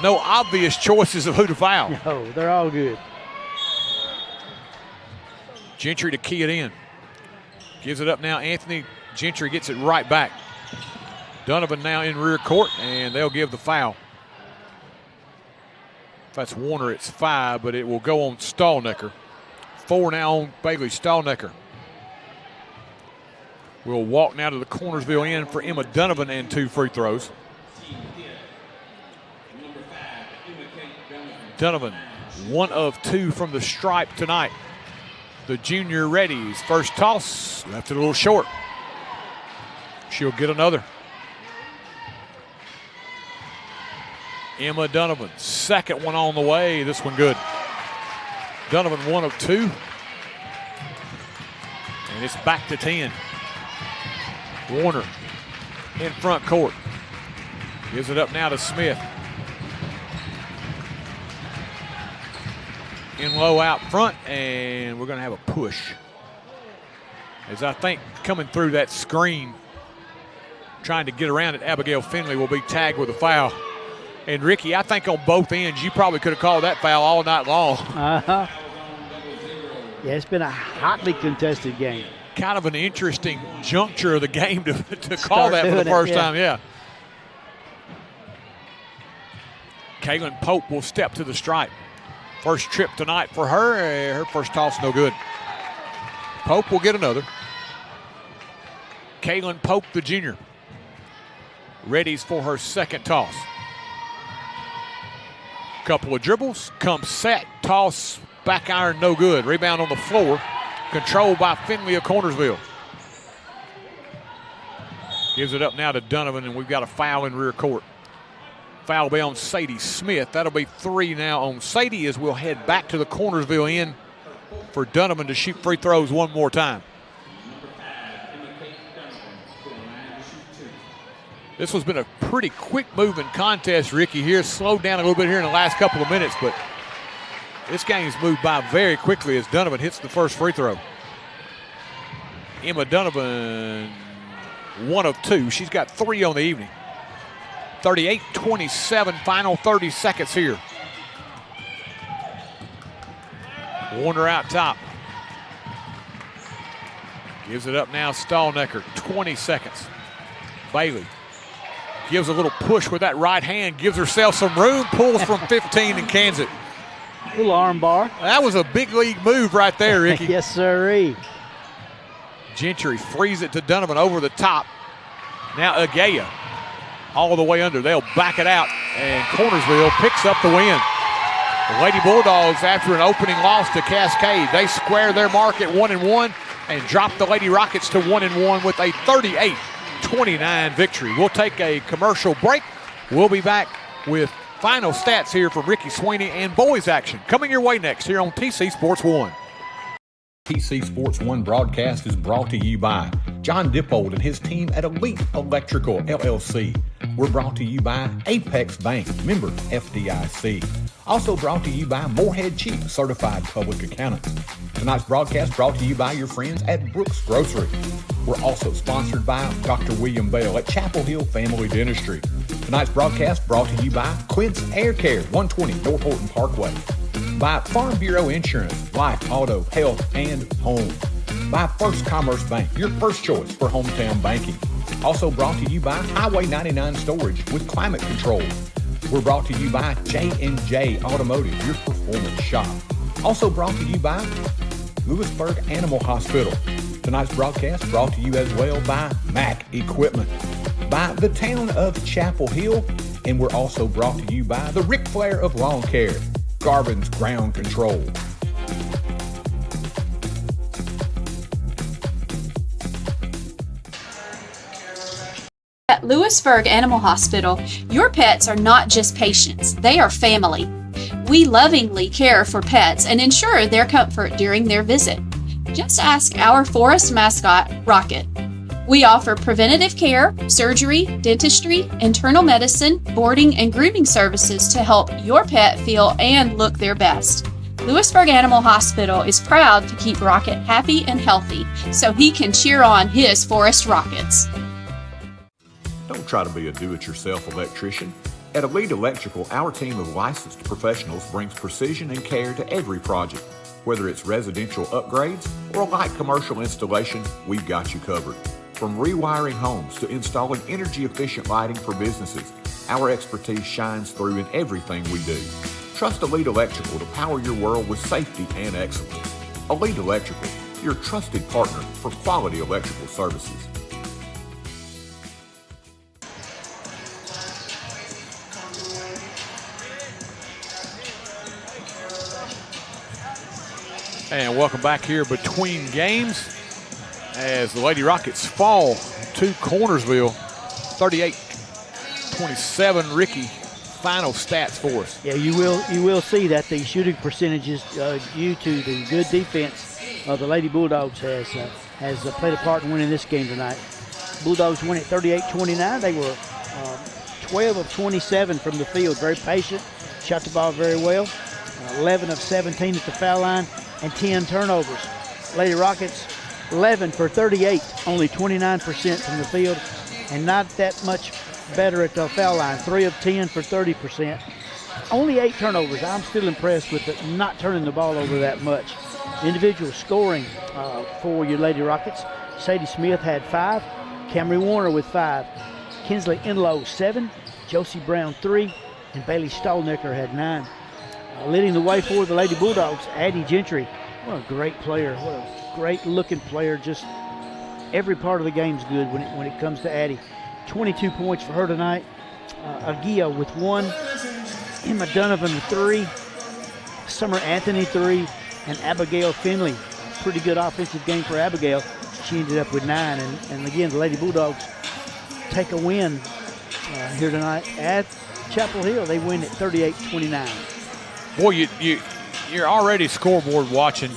no obvious choices of who to foul. No, they're all good. Gentry to key it in. Gives it up now. Anthony Gentry gets it right back. Donovan now in rear court, and they'll give the foul. If that's Warner, it's 5, but it will go on Stallnecker. 4 now on Bailey Stallnecker. We'll walk now to the Cornersville end for Emma Donovan and 2 free throws. Donovan, 1 of 2 from the stripe tonight. The junior readies. First toss, left it a little short. She'll get another. Emma Donovan, second one on the way. This one good. Donovan 1 of 2. And it's back to 10. Warner in front court. Gives it up now to Smith. In low out front, and we're going to have a push. As I think coming through that screen, trying to get around it, Abigail Finley will be tagged with a foul. And Ricky, I think on both ends, you probably could have called that foul all night long. Uh-huh. Yeah, it's been a hotly contested game. Kind of an interesting juncture of the game to call that for the first time, yeah. Kaylin Pope will step to the stripe. First trip tonight for her. Her first toss no good. Pope will get another. Kaylin Pope, the junior, readies for her second toss. Couple of dribbles, comes set, toss, back iron, no good. Rebound on the floor, controlled by Finley of Cornersville. Gives it up now to Donovan, and we've got a foul in rear court. Foul will be on Sadie Smith. That'll be 3 now on Sadie as we'll head back to the Cornersville end for Donovan to shoot free throws one more time. This has been a pretty quick moving contest, Ricky, here. Slowed down a little bit here in the last couple of minutes, but this game's moved by very quickly as Donovan hits the first free throw. Emma Donovan, 1 of 2. She's got 3 on the evening. 38-27, final 30 seconds here. Warner out top. Gives it up now, Stallnecker, 20 seconds. Bailey gives a little push with that right hand, gives herself some room, pulls from 15 and cans it. Little arm bar. That was a big league move right there, Ricky. Yes, sirree. Gentry frees it to Donovan over the top. Now Agaya all the way under. They'll back it out, and Cornersville picks up the win. The Lady Bulldogs, after an opening loss to Cascade, they square their mark at 1-1 and drop the Lady Rockets to 1-1 with a 38-29 victory. We'll take a commercial break. We'll be back with final stats here from Ricky Sweeney and boys action coming your way next here on TC Sports 1. TC Sports 1 broadcast is brought to you by John Dippold and his team at Elite Electrical LLC. We're brought to you by Apex Bank, member FDIC. Also brought to you by Morehead Chief, certified public accountants. Tonight's broadcast brought to you by your friends at Brooks Grocery. We're also sponsored by Dr. William Bell at Chapel Hill Family Dentistry. Tonight's broadcast brought to you by Quince Air Care, 120 North Horton Parkway. By Farm Bureau Insurance, life, auto, health, and home. By First Commerce Bank, your first choice for hometown banking. Also brought to you by Highway 99 Storage with climate control. We're brought to you by J&J Automotive, your performance shop. Also brought to you by Lewisburg Animal Hospital. Tonight's broadcast brought to you as well by Mac Equipment, by the town of Chapel Hill, and we're also brought to you by the Ric Flair of Lawn Care, Garvin's Ground Control. At Lewisburg Animal Hospital, your pets are not just patients, they are family. We lovingly care for pets and ensure their comfort during their visit. Just ask our Forrest mascot, Rocket. We offer preventative care, surgery, dentistry, internal medicine, boarding, and grooming services to help your pet feel and look their best. Lewisburg Animal Hospital is proud to keep Rocket happy and healthy so he can cheer on his Forrest Rockets. Don't try to be a do-it-yourself electrician. At Elite Electrical, our team of licensed professionals brings precision and care to every project. Whether it's residential upgrades or a light commercial installation, we've got you covered. From rewiring homes to installing energy-efficient lighting for businesses, our expertise shines through in everything we do. Trust Elite Electrical to power your world with safety and excellence. Elite Electrical, your trusted partner for quality electrical services. And welcome back here between games as the Lady Rockets fall to Cornersville, 38-27. Ricky, final stats for us. Yeah, you will see that the shooting percentages due to the good defense of the Lady Bulldogs has played a part in winning this game tonight. Bulldogs win at 38-29. They were 12 of 27 from the field, very patient, shot the ball very well, 11 of 17 at the foul line, and 10 turnovers. Lady Rockets, 11 for 38, only 29% from the field, and not that much better at the foul line, 3 of 10 for 30%. Only 8 turnovers. I'm still impressed with it, not turning the ball over that much. Individual scoring for your Lady Rockets. Sadie Smith had 5, Camry Warner with 5, Kinsley Enlow 7, Josie Brown 3, and Bailey Stallnecker had 9. Leading the way for the Lady Bulldogs, Addie Gentry. What a great player. What a great looking player. Just every part of the game's good when it comes to Addie. 22 points for her tonight. Agia with 1. Emma Donovan with 3. Summer Anthony 3. And Abigail Finley. Pretty good offensive game for Abigail. She ended up with 9. And again, the Lady Bulldogs take a win here tonight at Chapel Hill. They win at 38-29. Boy, you're already scoreboard watching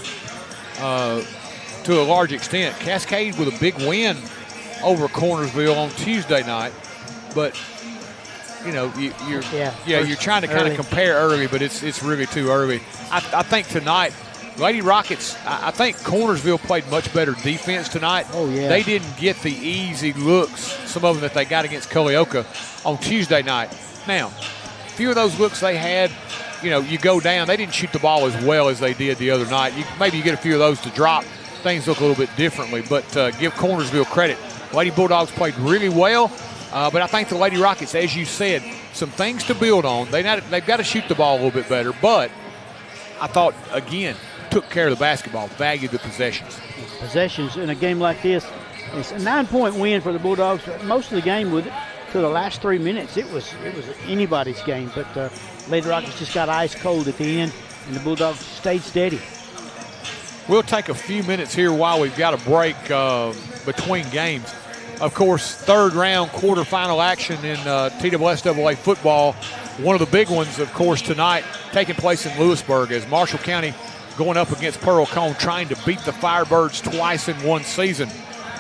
to a large extent. Cascade with a big win over Cornersville on Tuesday night, but you're trying to kind of compare early, but it's really too early. I think tonight, Lady Rockets, I think Cornersville played much better defense tonight. Oh, yeah. They didn't get the easy looks, some of them that they got against Culleoka on Tuesday night. Now, a few of those looks they had, you go down. They didn't shoot the ball as well as they did the other night. Maybe you get a few of those to drop. Things look a little bit differently, but give Cornersville credit. Lady Bulldogs played really well, but I think the Lady Rockets, as you said, some things to build on. They've got to shoot the ball a little bit better, but I thought, again, took care of the basketball, valued the possessions. Possessions in a game like this, it's a 9-point win for the Bulldogs. Most of the game with it, to the last 3 minutes, it was anybody's game, but Lady Rockets just got ice cold at the end, and the Bulldogs stayed steady. We'll take a few minutes here while we've got a break between games. Of course, third round quarterfinal action in TWSAA football. One of the big ones, of course, tonight taking place in Lewisburg as Marshall County going up against Pearl Cone, trying to beat the Firebirds twice in one season.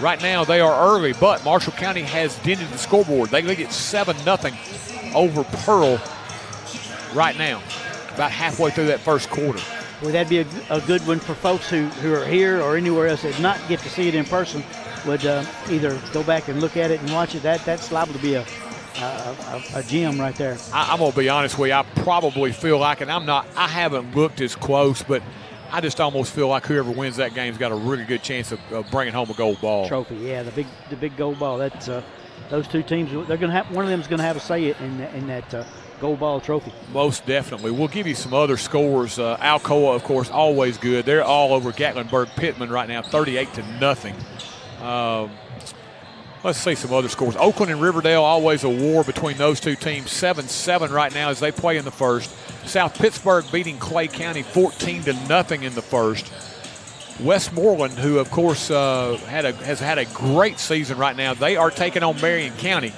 Right now they are early, but Marshall County has dented the scoreboard. They lead it 7-0 over Pearl right now, about halfway through that first quarter. Well, that'd be a good one for folks who are here or anywhere else that not get to see it in person. Would either go back and look at it and watch it. That's liable to be a gem right there. I'm going to be honest with you. I probably feel like, and I haven't looked as close, but I just almost feel like whoever wins that game's got a really good chance of bringing home a gold ball. Trophy, yeah, the big gold ball. That's those two teams. They're going to have one of them's going to have a say in that gold ball trophy. Most definitely. We'll give you some other scores. Alcoa, of course, always good. They're all over Gatlinburg-Pittman right now, 38-0. Let's see some other scores. Oakland and Riverdale, always a war between those two teams. 7-7 right now as they play in the first. South Pittsburgh beating Clay County 14-0 in the first. Westmoreland, who of course has had a great season right now, they are taking on Marion County.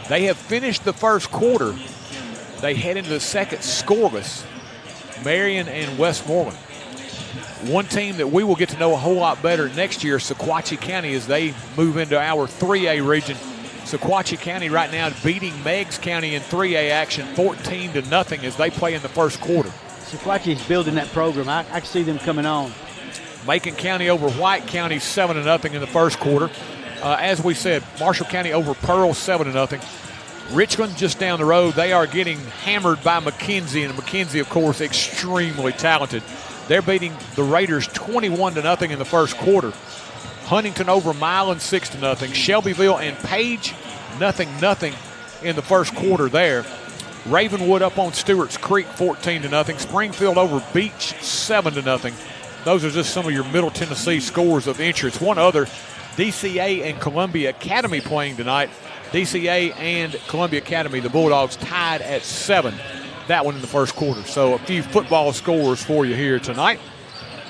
They have finished the first quarter. They head into the second scoreless. Marion and Westmoreland. One team that we will get to know a whole lot better next year, Sequatchie County, as they move into our 3A region. Sequatchie County right now beating Meigs County in 3A action 14-0 as they play in the first quarter. Sequatchie's building that program. I can see them coming on. Macon County over White County 7-0 in the first quarter. As we said, Marshall County over Pearl 7-0. Richland just down the road, they are getting hammered by McKenzie, and McKenzie, of course, extremely talented. They're beating the Raiders 21-0 in the first quarter. Huntington over Milan 6-0. Shelbyville and Page 0-0 in the first quarter there. Ravenwood up on Stewart's Creek 14-0. Springfield over Beach 7-0. Those are just some of your Middle Tennessee scores of interest. One other, DCA and Columbia Academy playing tonight. DCA and Columbia Academy, the Bulldogs tied at 7. That one in the first quarter. So a few football scores for you here tonight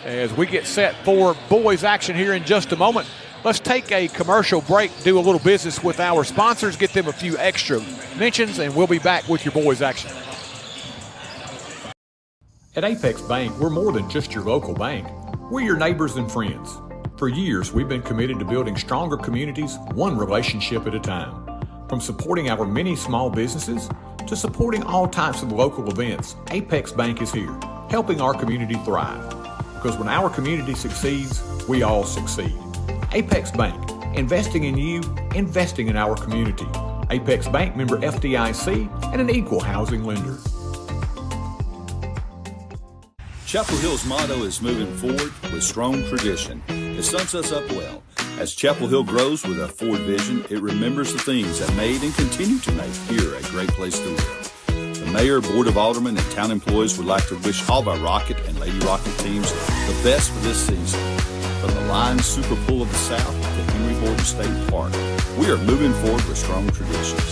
as we get set for boys action here in just a moment. Let's take a commercial break, do a little business with our sponsors, get them a few extra mentions, and we'll be back with your boys action. At Apex Bank, we're more than just your local bank. We're your neighbors and friends. For years, we've been committed to building stronger communities, one relationship at a time. From supporting our many small businesses to supporting all types of local events, Apex Bank is here, helping our community thrive. Because when our community succeeds, we all succeed. Apex Bank, investing in you, investing in our community. Apex Bank, member FDIC, and an equal housing lender. Chapel Hill's motto is moving forward with strong tradition. It sums us up well. As Chapel Hill grows with a forward vision, it remembers the things that made and continue to make here a great place to live. The Mayor, Board of Aldermen, and town employees would like to wish all of our Rocket and Lady Rocket teams the best for this season. From the Lions Super Bowl of the South to Henry Horton State Park, we are moving forward with strong traditions.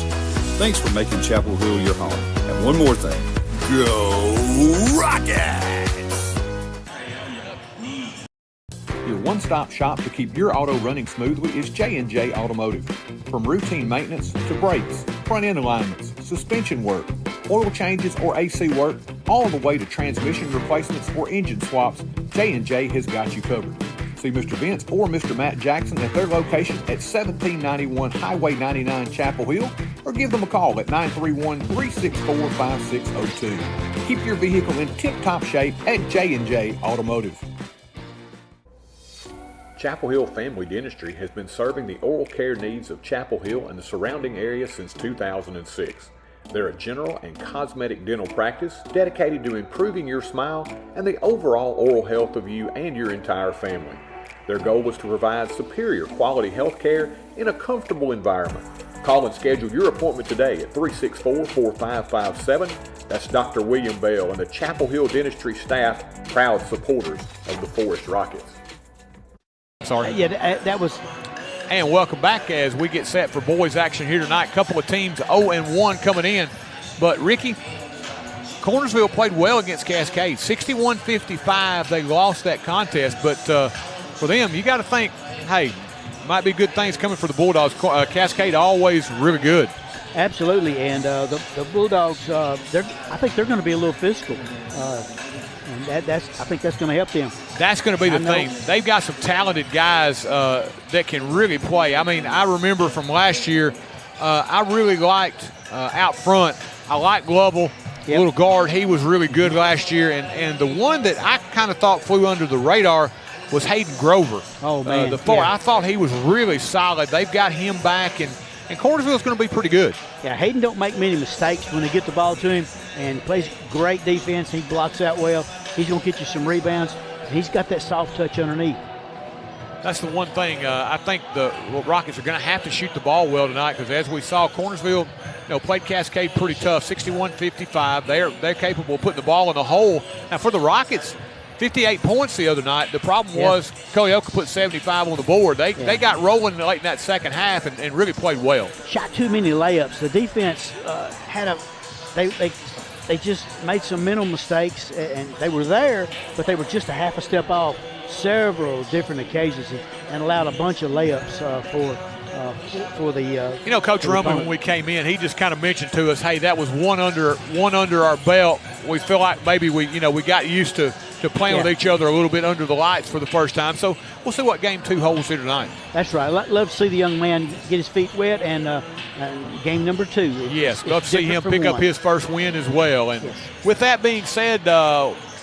Thanks for making Chapel Hill your home. And one more thing, go Rockets! Your one-stop shop to keep your auto running smoothly is J&J Automotive. From routine maintenance to brakes, front-end alignments, suspension work, oil changes or AC work, all the way to transmission replacements or engine swaps, J&J has got you covered. See Mr. Vince or Mr. Matt Jackson at their location at 1791 Highway 99 Chapel Hill, or give them a call at 931-364-5602. Keep your vehicle in tip-top shape at J&J Automotive. Chapel Hill Family Dentistry has been serving the oral care needs of Chapel Hill and the surrounding area since 2006. They're a general and cosmetic dental practice dedicated to improving your smile and the overall oral health of you and your entire family. Their goal was to provide superior quality health care in a comfortable environment. Call and schedule your appointment today at 364-4557. That's Dr. William Bell and the Chapel Hill Dentistry staff, proud supporters of the Forrest Rockets. Sorry. Yeah, that was. And welcome back as we get set for boys action here tonight. Couple of teams 0-1 coming in. But Ricky, Cornersville played well against Cascade. 61-55, they lost that contest. But for them, you got to think, hey, might be good things coming for the Bulldogs. Cascade always really good. Absolutely, and the Bulldogs, I think they're going to be a little physical. And I think that's going to help them. That's going to be the thing. They've got some talented guys that can really play. I mean, I remember from last year, I really liked out front. I liked Lovell, little guard. He was really good last year. And the one that I kind of thought flew under the radar was Hayden Grover. Oh, man. I thought he was really solid. They've got him back, and Cornersville's going to be pretty good. Yeah, Hayden don't make many mistakes when they get the ball to him, and plays great defense. He blocks out well. He's going to get you some rebounds. He's got that soft touch underneath. That's the one thing. I think the Rockets are going to have to shoot the ball well tonight, because as we saw, Cornersville played Cascade pretty tough, 61-55. They're capable of putting the ball in the hole. Now, for the Rockets, 58 points the other night. The problem was Colioca put 75 on the board. They got rolling late in that second half and really played well. Shot too many layups. The defense they just made some mental mistakes, and they were there, but they were just a half a step off several different occasions and allowed a bunch of layups for the Coach Rumley, when we came in, he just kind of mentioned to us, hey, that was one under our belt. We feel like maybe we got used to playing with each other a little bit under the lights for the first time. So we'll see what game 2 holds here tonight. That's right. Love to see the young man get his feet wet, and game number 2. Yes, love to see him pick up his first win as well. And with that being said,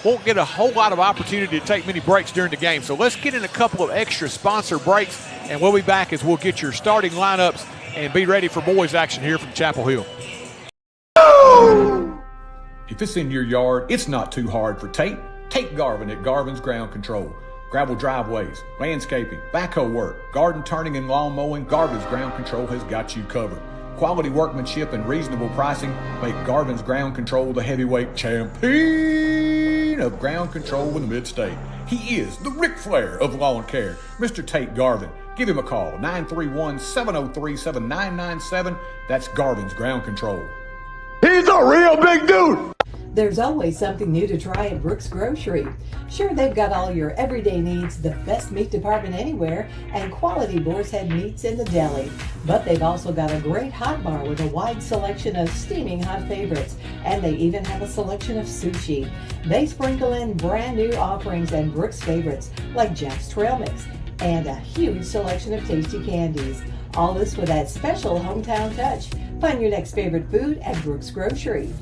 won't get a whole lot of opportunity to take many breaks during the game. So let's get in a couple of extra sponsor breaks, and we'll be back as we'll get your starting lineups and be ready for boys action here from Chapel Hill. If it's in your yard, it's not too hard for Tate. Tate Garvin at Garvin's Ground Control. Gravel driveways, landscaping, backhoe work, garden turning and lawn mowing, Garvin's Ground Control has got you covered. Quality workmanship and reasonable pricing make Garvin's Ground Control the heavyweight champion of ground control in the mid-state. He is the Ric Flair of lawn care, Mr. Tate Garvin. Give him a call, 931-703-7997. That's Garvin's Ground Control. He's a real big dude. There's always something new to try at Brooks Grocery. Sure, they've got all your everyday needs, the best meat department anywhere, and quality boar's head meats in the deli. But they've also got a great hot bar with a wide selection of steaming hot favorites, and they even have a selection of sushi. They sprinkle in brand new offerings and Brooks favorites like Jack's Trail Mix and a huge selection of tasty candies. All this with that special hometown touch. Find your next favorite food at Brooks Grocery.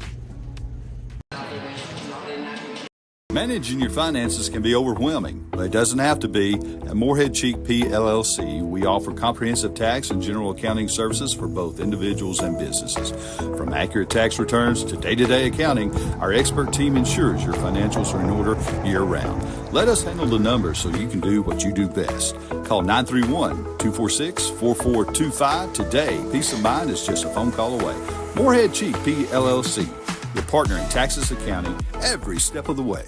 Managing your finances can be overwhelming, but it doesn't have to be. At Morehead Cheek P. LLC, we offer comprehensive tax and general accounting services for both individuals and businesses. From accurate tax returns to day-to-day accounting, our expert team ensures your financials are in order year-round. Let us handle the numbers so you can do what you do best. Call 931-246-4425 today. Peace of mind is just a phone call away. Morehead Cheek P. LLC, your partner in taxes accounting every step of the way.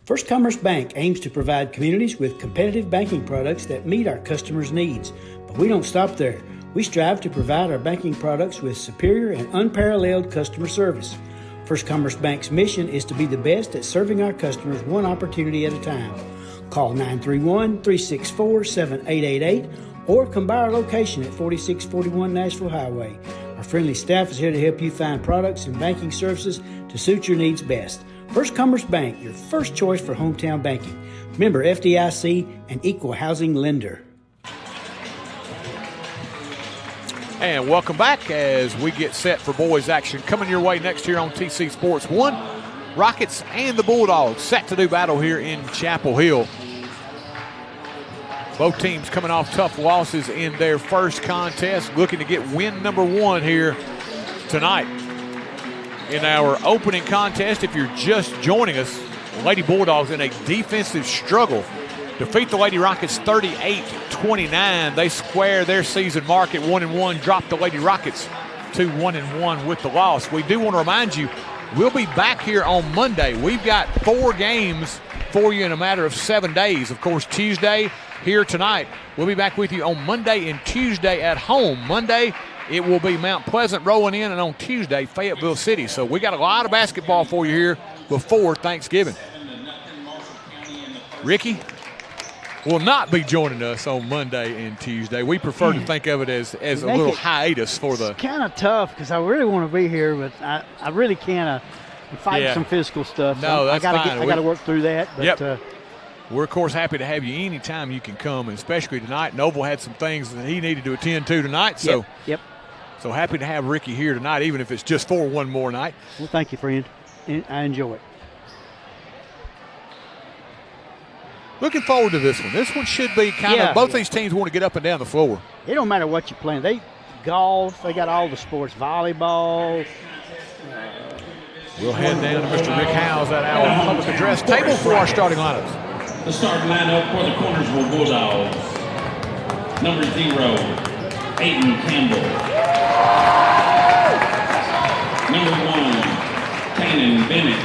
First Commerce Bank aims to provide communities with competitive banking products that meet our customers' needs. But we don't stop there. We strive to provide our banking products with superior and unparalleled customer service. First Commerce Bank's mission is to be the best at serving our customers one opportunity at a time. Call 931-364-7888 or come by our location at 4641 Nashville Highway. Our friendly staff is here to help you find products and banking services to suit your needs best. First Commerce Bank, your first choice for hometown banking. Member FDIC, an equal housing lender. And welcome back as we get set for boys action coming your way next here on TC Sports 1. Rockets and the Bulldogs set to do battle here in Chapel Hill. Both teams coming off tough losses in their first contest, looking to get win number 1 here tonight. In our opening contest, if you're just joining us, the Lady Bulldogs in a defensive struggle defeat the Lady Rockets 38-29. They square their season mark at 1-1, drop the Lady Rockets to 1-1 with the loss. We do want to remind you, we'll be back here on Monday. We've got 4 games for you in a matter of 7 days. Of course, Tuesday here tonight. We'll be back with you on Monday and Tuesday at home. Monday, it will be Mount Pleasant rolling in, and on Tuesday, Fayetteville City. So we got a lot of basketball for you here before Thanksgiving. Ricky will not be joining us on Monday and Tuesday. We prefer to think of it as a little hiatus for the. It's kind of tough because I really want to be here, but I really can't. Fight some physical stuff. No, that's fine. I got to work through that. But, yep. We're, of course, happy to have you anytime you can come, and especially tonight. Noble had some things that he needed to attend to tonight. So, Yep. So happy to have Ricky here tonight, even if it's just for one more night. Well, thank you, friend. I enjoy it. Looking forward to this one. This one should be kind of both these teams want to get up and down the floor. It don't matter what you're playing. They golf. They got all the sports. Volleyball. We'll head down to Mr. Rick Howes at our public address table for our starting lineups. The starting lineup for the Cornersville Bulldogs. Number 0, Aiden Campbell. Number 1, Kanan Bennett.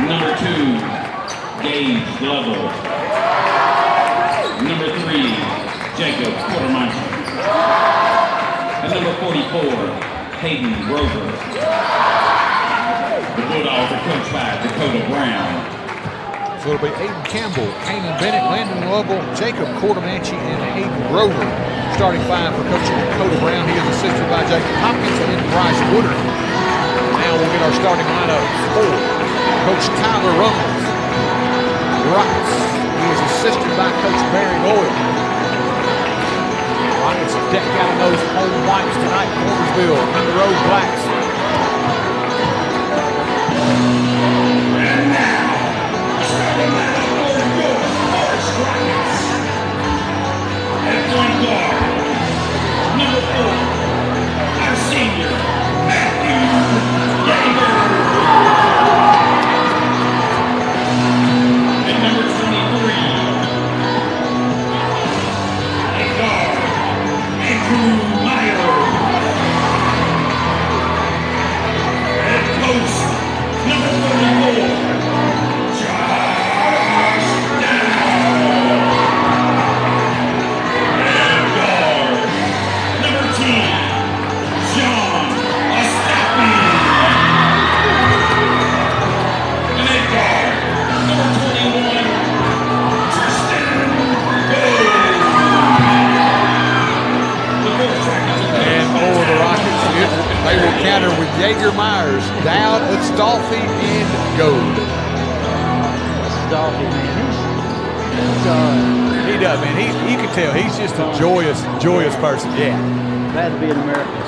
Number 2, Gage Glover. Number 3, Jacob Quartermaster. And number 44, Hayden Grover. The Bulldogs are coached by Dakota Brown. So it'll be Aiden Campbell, Kanan Bennett, Landon Lovell, Jacob Quartermanchi, and Hayden Grover. Starting 5 for Coach Dakota Brown. He is assisted by Jacob Hopkins and Bryce Woodard. Now we'll get our starting lineups for Coach Tyler Rummels. Rockets. He is assisted by Coach Barry Boyle. Rockets decked out in those home whites tonight. Cornersville in the road blacks. And now, starting lineup for your Forrest Rockets. At point guard, number 4, our senior, Matthew Yeager. And number 23, at guard, Andrew Meyer. At post, number 34, Josh Dow. At guard, number 10, John Ostapian. And at guard, number 21, Tristan Gold. And for the Rockets, they will counter with Jaeger Myers, Dowd, Astolfi, and Gold. Astolfi, man. He does, man. You can tell he's just a joyous person. Yeah. Glad to be in America.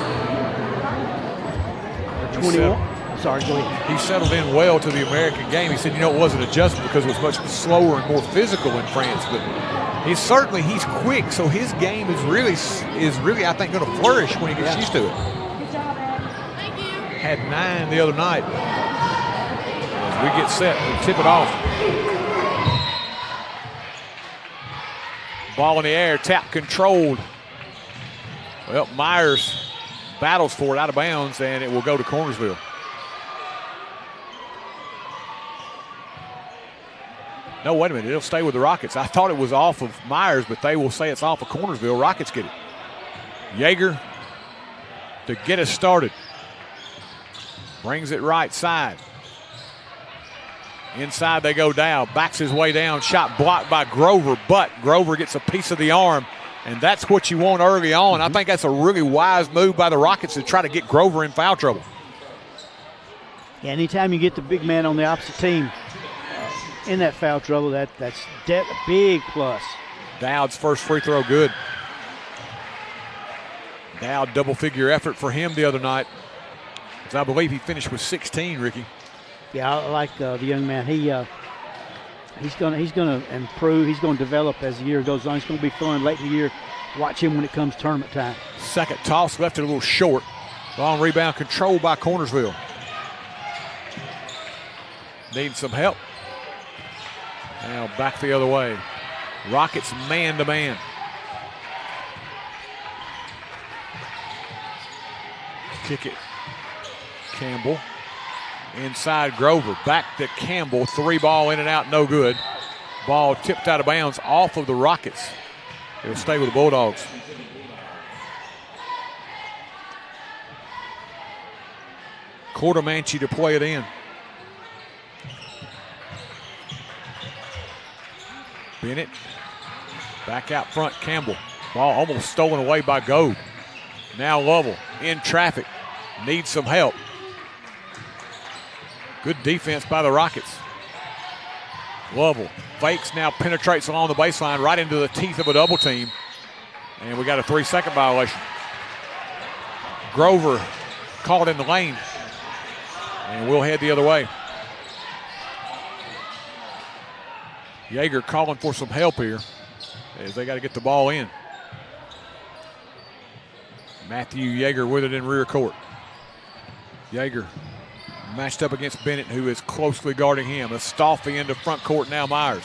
21. Sorry, go ahead. He settled in well to the American game. He said, it was an adjustment because it was much slower and more physical in France, but he's quick, so his game is really I think going to flourish when he gets used to it. Good job, Ed. Thank you. Had 9 the other night. As we get set, we tip it off. Ball in the air, tap controlled. Well, Myers battles for it out of bounds, and it will go to Cornersville. No, wait a minute. It'll stay with the Rockets. I thought it was off of Myers, but they will say it's off of Cornersville. Rockets get it. Yeager to get us started. Brings it right side. Inside they go down. Backs his way down. Shot blocked by Grover, but Grover gets a piece of the arm And that's what you want early on. I think that's a really wise move by the Rockets to try to get Grover in foul trouble. Yeah, anytime you get the big man on the opposite team in that foul trouble, that's a big plus. Dowd's first free throw good. Dowd double-figure effort for him the other night. As I believe he finished with 16, Ricky. Yeah, I like the young man. He's gonna improve. He's gonna develop as the year goes on. It's gonna be fun late in the year. Watch him when it comes tournament time. Second toss left it a little short. Long rebound controlled by Cornersville. Needing some help. Now back the other way. Rockets man to man. Kick it. Campbell. Inside Grover. Back to Campbell. 3-ball in and out, no good. Ball tipped out of bounds off of the Rockets. It'll stay with the Bulldogs. Quartermanchi to play it in. Bennett. Back out front, Campbell. Ball almost stolen away by Goad. Now Lovell in traffic. Needs some help. Good defense by the Rockets. Lovell fakes, now penetrates along the baseline right into the teeth of a double team. And we got a 3-second violation. Grover caught in the lane. And we'll head the other way. Yeager calling for some help here as they got to get the ball in. Matthew Yeager with it in rear court. Yeager matched up against Bennett, who is closely guarding him. Astolfi into front court now. Myers.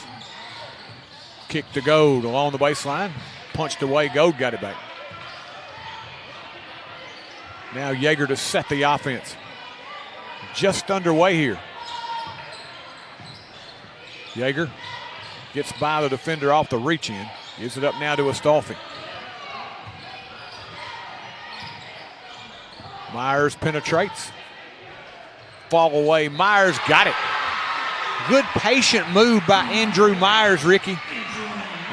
Kick to Goad along the baseline. Punched away. Goad got it back. Now Yeager to set the offense. Just underway here. Yeager gets by the defender off the reach in. Gives it up now to Astolfi. Myers penetrates. Fall away. Myers got it. Good patient move by Andrew Myers, Ricky.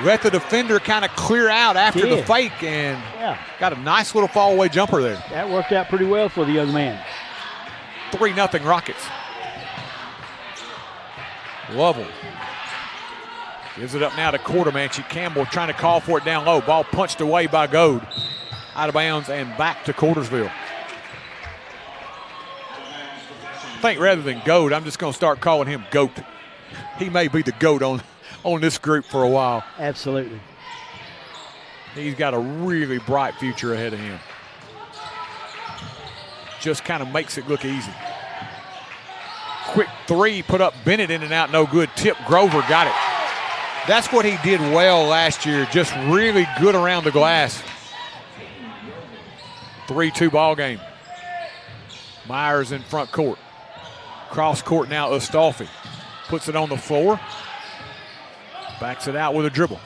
Let the defender kind of clear out after the fake and got a nice little fall away jumper there. That worked out pretty well for the young man. 3-0 Rockets. Lovell gives it up now to Quartermanchi. Campbell trying to call for it down low. Ball punched away by Goad. Out of bounds and back to Cornersville. I think rather than Goat, I'm just going to start calling him Goat. He may be the Goat on this group for a while. Absolutely. He's got a really bright future ahead of him. Just kind of makes it look easy. Quick three, put up Bennett in and out, no good. Tip, Grover got it. That's what he did well last year, just really good around the glass. 3-2 ball game. Myers in front court. Cross court now, Astolfi. Puts it on the floor. Backs it out with a dribble.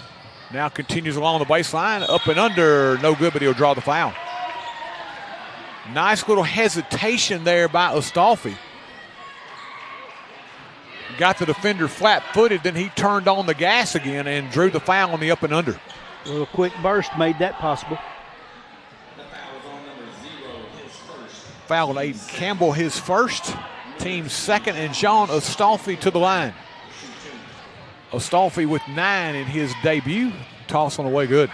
Now continues along the baseline. Up and under. No good, but he'll draw the foul. Nice little hesitation there by Astolfi. Got the defender flat-footed, then he turned on the gas again and drew the foul on the up and under. A little quick burst made that possible. Foul on Aiden Campbell, his first. Team second, and Sean Astolfi to the line. Astolfi with 9 in his debut. Toss on the way good.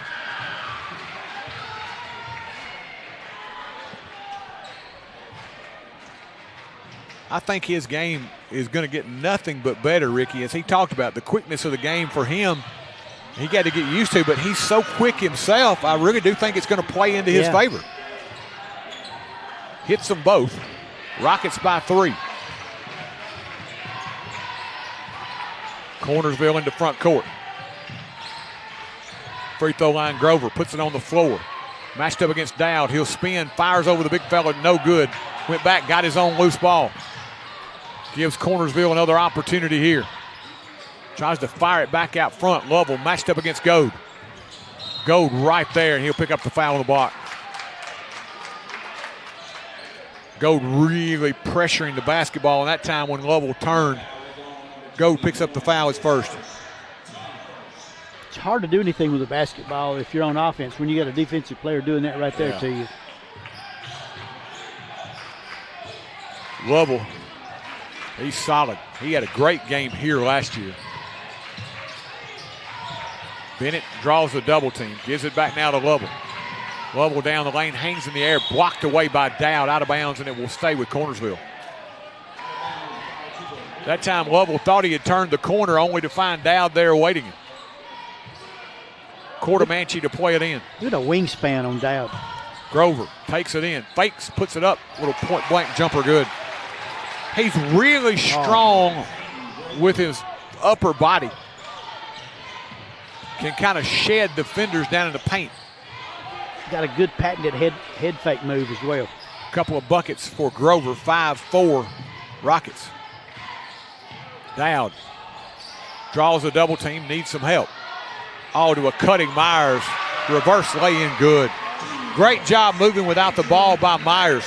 I think his game is going to get nothing but better, Ricky, as he talked about the quickness of the game for him. He got to get used to, but he's so quick himself. I really do think it's going to play into his favor. Hits them both. Rockets by 3. Cornersville into front court. Free throw line, Grover puts it on the floor. Matched up against Dowd. He'll spin, fires over the big fella, no good. Went back, got his own loose ball. Gives Cornersville another opportunity here. Tries to fire it back out front. Lovell matched up against Goad. Goad right there, and he'll pick up the foul on the block. Goad really pressuring the basketball, and that time when Lovell turned, Goad picks up the foul, his first. it's hard to do anything with a basketball if you're on offense when you got a defensive player doing that right there to you. Lovell, he's solid. He had a great game here last year. Bennett draws a double team, gives it back now to Lovell. Lovell down the lane, hangs in the air, blocked away by Dowd, out of bounds, and it will stay with Cornersville. That time Lovell thought he had turned the corner, only to find Dowd there awaiting him. Quartermanchi to play it in. Good a wingspan on Dowd. Grover takes it in, fakes, puts it up, little point-blank jumper good. He's really strong with his upper body. Can kind of shed defenders down in the paint. Got a good patented head fake move as well. A couple of buckets for Grover, 5-4 Rockets. Dowd draws a double team, needs some help. All to a cutting Myers. Reverse lay-in good. Great job moving without the ball by Myers.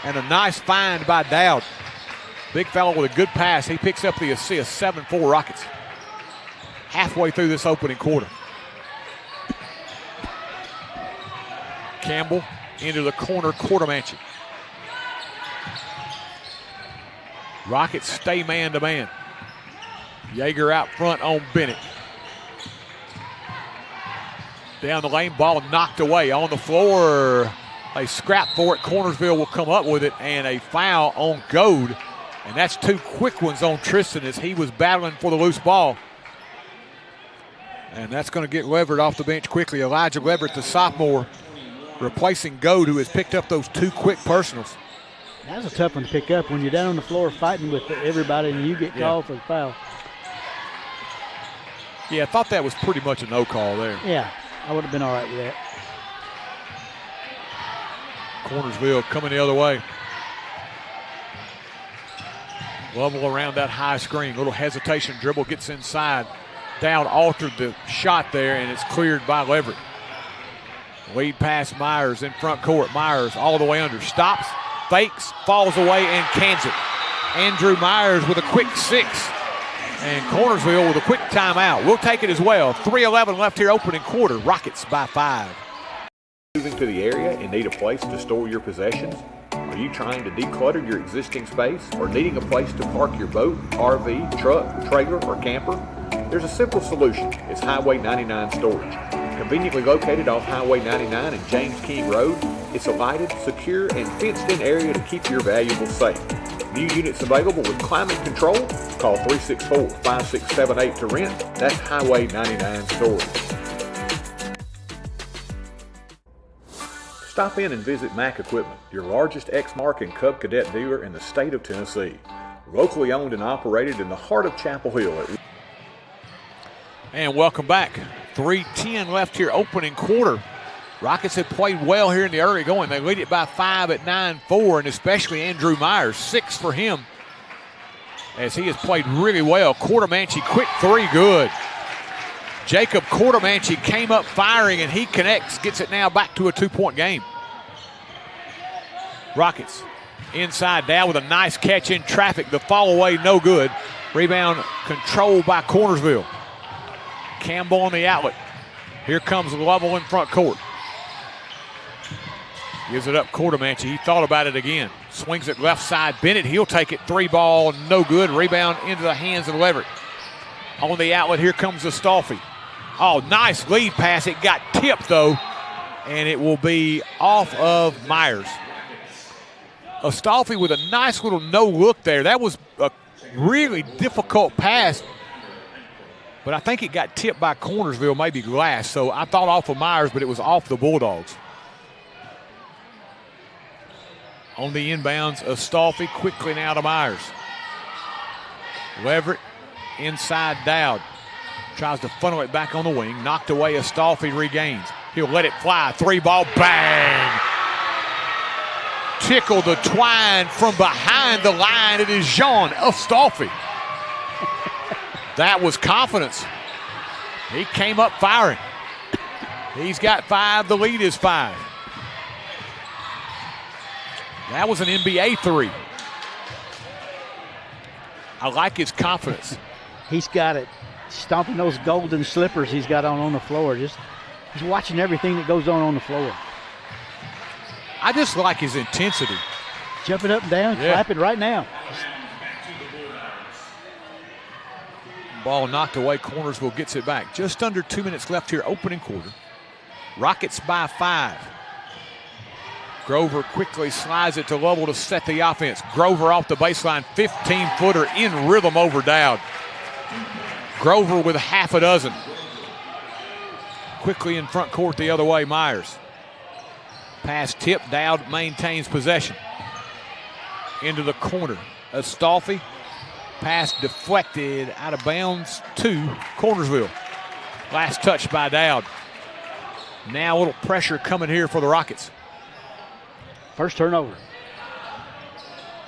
And a nice find by Dowd. Big fellow with a good pass. He picks up the assist, 7-4 Rockets. Halfway through this opening quarter. Campbell into the corner, Quartermanchi. Rockets stay man-to-man. Yeager out front on Bennett. Down the lane, ball knocked away on the floor. They scrap for it. Cornersville will come up with it, and a foul on Goad. And that's two quick ones on Tristan as he was battling for the loose ball. And that's going to get Leverett off the bench quickly. Elijah Leverett, the sophomore, replacing Goad, who has picked up those two quick personals. That's a tough one to pick up when you're down on the floor fighting with everybody and you get called for the foul. Yeah, I thought that was pretty much a no call there. Yeah, I would have been all right with that. Cornersville coming the other way. Lovell around that high screen. Little hesitation, dribble, gets inside. Dowd altered the shot there, and it's cleared by Leverett. Lead pass Myers in front court. Myers all the way under. Stops, fakes, falls away, and cans it. Andrew Myers with a quick 6. And Cornersville with a quick timeout. We'll take it as well. 3:11 left here, opening quarter. Rockets by 5. Moving to the area and need a place to store your possessions? Are you trying to declutter your existing space or needing a place to park your boat, RV, truck, trailer, or camper? There's a simple solution. It's Highway 99 Storage. Conveniently located off Highway 99 and James King Road, it's a lighted, secure, and fenced-in area to keep your valuables safe. New units available with climate control. Call 364-5678 to rent. That's Highway 99 Storage. Stop in and visit Mack Equipment, your largest Exmark and Cub Cadet dealer in the state of Tennessee. Locally owned and operated in the heart of Chapel Hill. And welcome back. 3:10 left here, opening quarter. Rockets have played well here in the early going. They lead it by 5 at 9-4, and especially Andrew Myers, 6 for him, as he has played really well. Quartermanchi, quick 3, good. Jacob Quartermanchi came up firing, and he connects, gets it now back to a 2-point game. Rockets inside Dowd with a nice catch in traffic. The fall away, no good. Rebound controlled by Cornersville. Campbell on the outlet. Here comes Lovell in front court. Gives it up Quartermanchi. He thought about it again. Swings it left side. Bennett, he'll take it. 3 ball, no good. Rebound into the hands of Leverett. On the outlet, here comes Astolfi. Oh, nice lead pass. It got tipped, though, and it will be off of Myers. Astolfi with a nice little no-look there. That was a really difficult pass, but I think it got tipped by Cornersville, maybe glass. So I thought off of Myers, but it was off the Bulldogs. On the inbounds, Astolfi quickly now to Myers. Leverett inside Dowd. Tries to funnel it back on the wing. Knocked away, Astolfi regains. He'll let it fly. 3 ball, bang! Tickle the twine from behind the line. It is Jean Astolfi. That was confidence. He came up firing. He's got 5. The lead is 5. That was an NBA 3. I like his confidence. He's got it stomping those golden slippers he's got on the floor. He's watching everything that goes on the floor. I just like his intensity. Jumping up and down, clapping right now. Ball knocked away. Cornersville gets it back. Just under 2 minutes left here, opening quarter. Rockets by 5. Grover quickly slides it to Lovell to set the offense. Grover off the baseline, 15-footer in rhythm over Dowd. Grover with half a dozen. Quickly in front court the other way, Myers. Pass tip, Dowd maintains possession. Into the corner, Astolfi. Pass deflected out of bounds to Cornersville. Last touch by Dowd. Now a little pressure coming here for the Rockets. First turnover.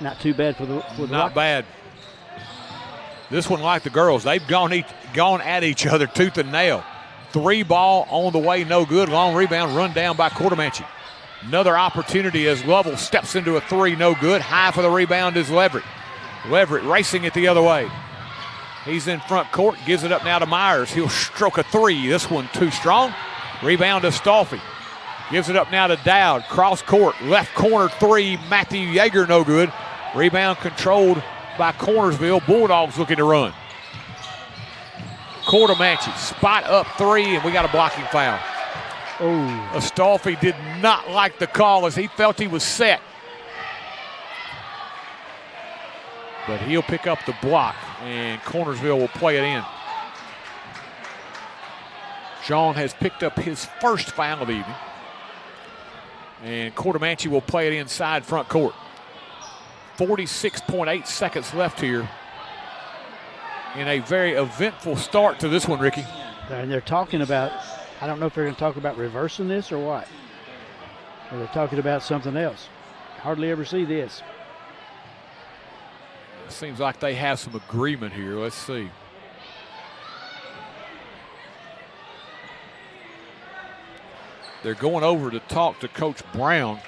Not too bad for the Not Rockets. bad. This one, like the girls, they've gone at each other tooth and nail. 3 ball on the way, no good. Long rebound run down by Quartermanchi. Another opportunity as Lovell steps into a 3, no good. High for the rebound is Leverett. Leverett racing it the other way. He's in front court, gives it up now to Myers. He'll stroke a 3. This one too strong. Rebound to Stolfi. Gives it up now to Dowd. Cross court, left corner 3. Matthew Yeager, no good. Rebound controlled by Cornersville. Bulldogs looking to run. Quartermanchi, spot up 3, and we got a blocking foul. Oh. Astolfi did not like the call as he felt he was set. But he'll pick up the block, and Cornersville will play it in. Jean has picked up his first foul of the evening. And Quartermanchi will play it inside front court. 46.8 seconds left here in a very eventful start to this one, Ricky. And they're talking about, I don't know if they're going to talk about reversing this or what. Or they're talking about something else. Hardly ever see this. Seems like they have some agreement here. Let's see. They're going over to talk to Coach Brown.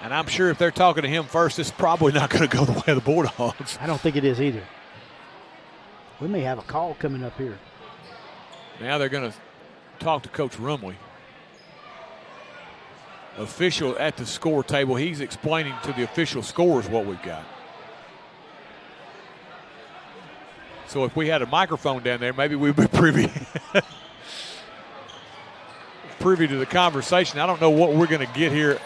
And I'm sure if they're talking to him first, it's probably not going to go the way of the Bulldogs. I don't think it is either. We may have a call coming up here. Now they're going to talk to Coach Rumley. Official at the score table. He's explaining to the official scores what we've got. So if we had a microphone down there, maybe we'd be privy to the conversation. I don't know what we're going to get here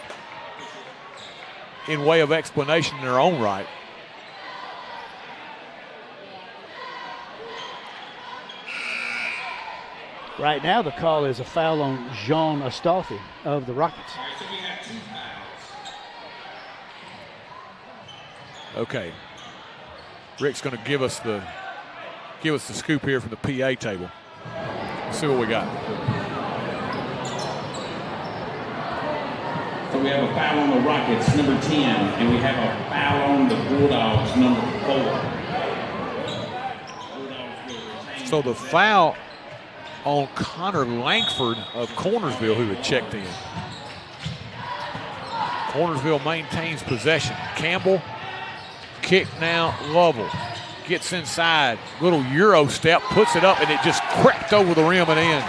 in way of explanation in their own right. Right now the call is a foul on Jean Astolfi of the Rockets. Okay. Rick's going to give us the scoop here from the PA table. Let's see what we got. So we have a foul on the Rockets, number 10, and we have a foul on the Bulldogs, number 4. So the foul on Connor Langford of Cornersville, who had checked in. Cornersville maintains possession. Campbell, kick now, Lovell. Gets inside, little Euro step, puts it up, and it just crept over the rim and in.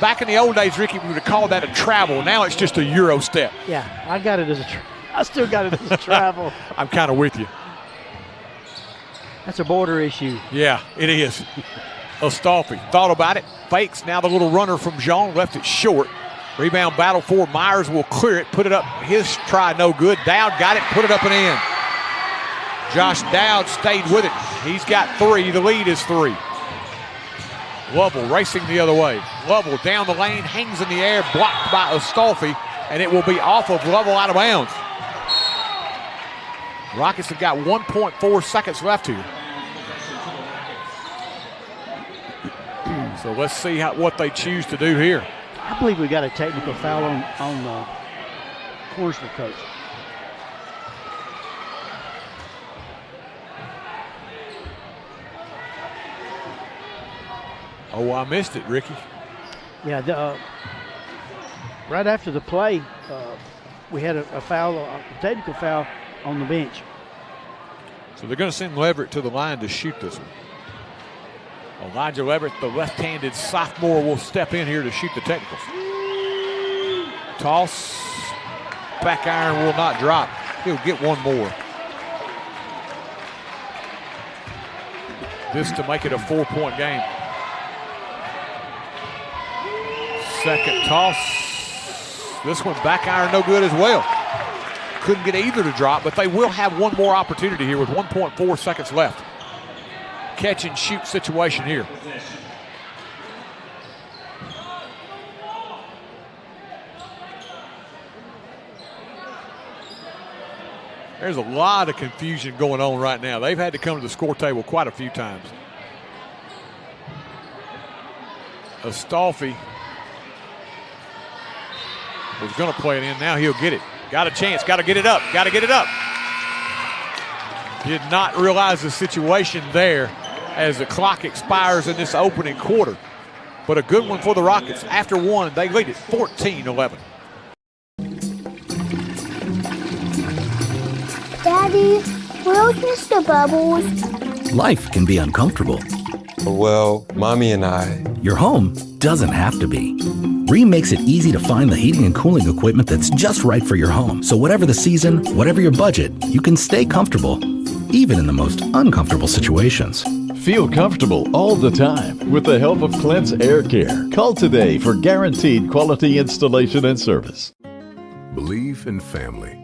Back in the old days, Ricky, we would have called that a travel. Now it's just a Euro step. Yeah, I got it as I still got it as a travel. I'm kind of with you. That's a border issue. Yeah, it is. Astolfi thought about it, fakes. Now the little runner from Jean left it short. Rebound battle for Myers will clear it, put it up. His try no good. Dowd got it, put it up and in. Josh Dowd stayed with it. He's got 3. The lead is 3. Lovell racing the other way. Lovell down the lane, hangs in the air, blocked by Astolfi, and it will be off of Lovell out of bounds. Rockets have got 1.4 seconds left here. So let's see what they choose to do here. I believe we got a technical foul on Cornersville coach. Oh, I missed it, Ricky. Yeah, right after the play, we had a foul, a technical foul on the bench. So they're going to send Leverett to the line to shoot this one. Elijah Leverett, the left-handed sophomore, will step in here to shoot the technicals. Toss. Back iron will not drop. He'll get one more. This to make it a 4-point game. Second toss. This one back iron no good as well. Couldn't get either to drop, but they will have one more opportunity here with 1.4 seconds left. Catch and shoot situation here. There's a lot of confusion going on right now. They've had to come to the score table quite a few times. Astolfi was going to play it in. Now he'll get it. Got a chance. Got to get it up. Got to get it up. Did not realize the situation there as the clock expires in this opening quarter. But a good one for the Rockets. After one, they lead it 14-11. Daddy, where's Mr. Bubbles? Life can be uncomfortable. Well, Mommy and I. Your home doesn't have to be. Rheem makes it easy to find the heating and cooling equipment that's just right for your home. So whatever the season, whatever your budget, you can stay comfortable, even in the most uncomfortable situations. Feel comfortable all the time with the help of Clint's Air Care. Call today for guaranteed quality installation and service. Believe in family.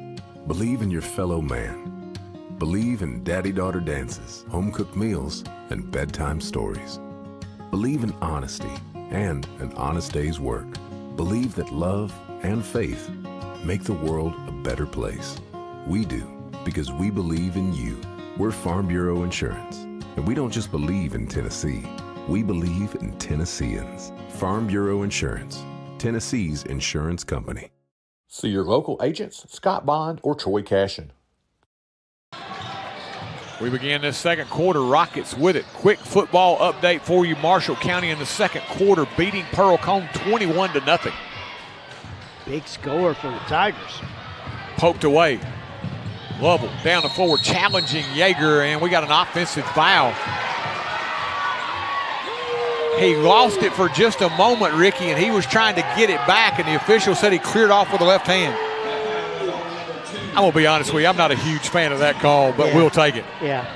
Believe in your fellow man. Believe in daddy-daughter dances, home-cooked meals, and bedtime stories. Believe in honesty and an honest day's work. Believe that love and faith make the world a better place. We do, because we believe in you. We're Farm Bureau Insurance, and we don't just believe in Tennessee. We believe in Tennesseans. Farm Bureau Insurance, Tennessee's insurance company. See your local agents, Scott Bond or Troy Cashin. We begin this second quarter. Rockets with it. Quick football update for you. Marshall County in the second quarter beating Pearl Cone 21-0. Big score for the Tigers. Poked away. Lovell down the floor challenging Yeager, and we got an offensive foul. He lost it for just a moment, Ricky, and he was trying to get it back, and the official said he cleared off with the left hand. I'm going to be honest with you, I'm not a huge fan of that call, but we'll take it. Yeah.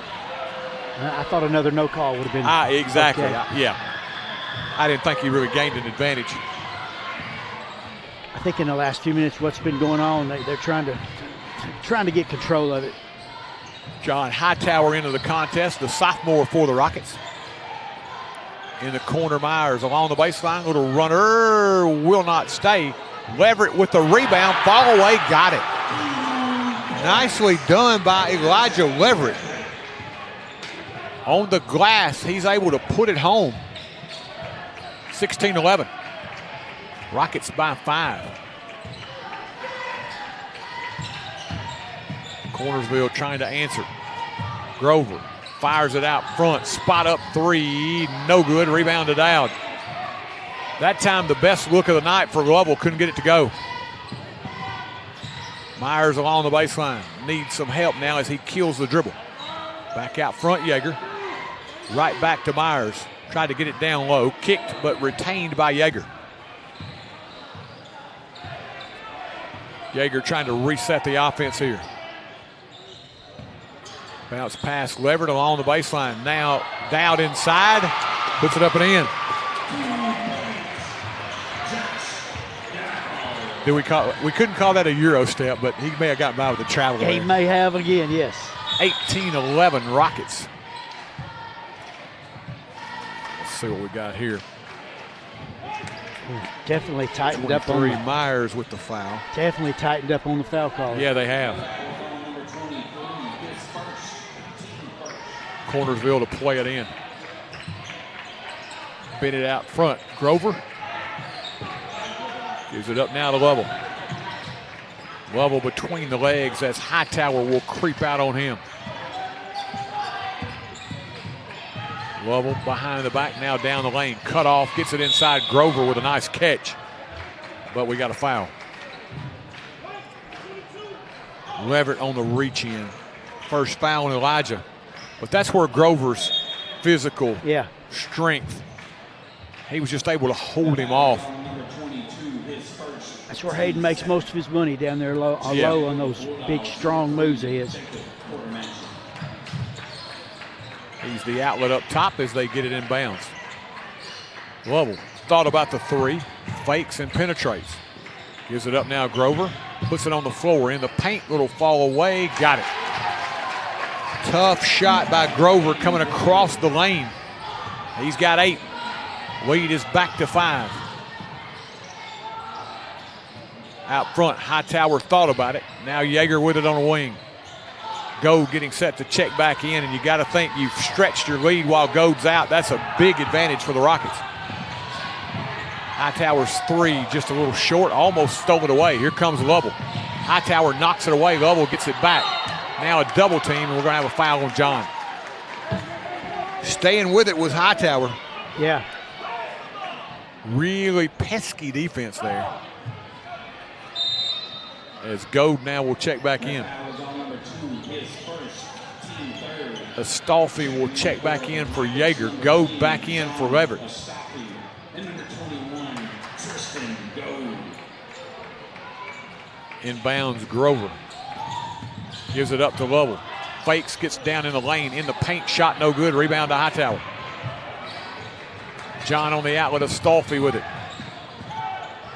I thought another no call would have been exactly. okay. Yeah. I didn't think he really gained an advantage. I think in the last few minutes what's been going on, they're trying to get control of it. John Hightower into the contest, the sophomore for the Rockets. In the corner, Myers along the baseline. Little runner will not stay. Leverett with the rebound. Fall away, got it. Nicely done by Elijah Leverett. On the glass, he's able to put it home. 16-11. Rockets by 5. Cornersville trying to answer. Grover fires it out front, spot up three, no good, rebounded out. That time the best look of the night for Lovell, couldn't get it to go. Myers along the baseline, needs some help now as he kills the dribble. Back out front, Yeager. Right back to Myers, tried to get it down low, kicked but retained by Yeager. Yeager trying to reset the offense here. Bounce pass Leverett along the baseline. Now Dowd inside, puts it up and in. We couldn't call that a Euro step, but he may have gotten by with a travel. He may have again, yes. 18-11 Rockets. Let's see what we got here. Definitely tightened up on Myers with the foul. Definitely tightened up on the foul call. Yeah, they have. Cornersville to play it in. Bit it out front. Grover gives it up now to Lovell. Lovell between the legs as Hightower will creep out on him. Lovell behind the back, now down the lane. Cut off, gets it inside. Grover with a nice catch. But we got a foul. Leverett on the reach in. First foul on Elijah. But that's where Grover's physical strength, he was just able to hold him off. That's where Hayden makes most of his money, down there low on those big, strong moves of his. He's the outlet up top as they get it in bounds. Lovell thought about the three, fakes and penetrates. Gives it up now, Grover. Puts it on the floor, in the paint, little fall away, got it. Tough shot by Grover coming across the lane. He's got 8. Lead is back to 5. Out front, Hightower thought about it. Now Yeager with it on the wing. Gold getting set to check back in, and you got to think you've stretched your lead while Gold's out. That's a big advantage for the Rockets. Hightower's 3 just a little short, almost stole it away. Here comes Lovell. Hightower knocks it away. Lovell gets it back. Now a double team, and we're going to have a foul on John. Staying with it was Hightower. Yeah. Really pesky defense there. As Gold now will check back in. Astolfi will check back in for Yeager. Gold back in for Leverett. Inbounds Grover. Gives it up to Lovell. Fakes, gets down in the lane, in the paint, shot no good. Rebound to Hightower. John on the outlet, Astolfi with it.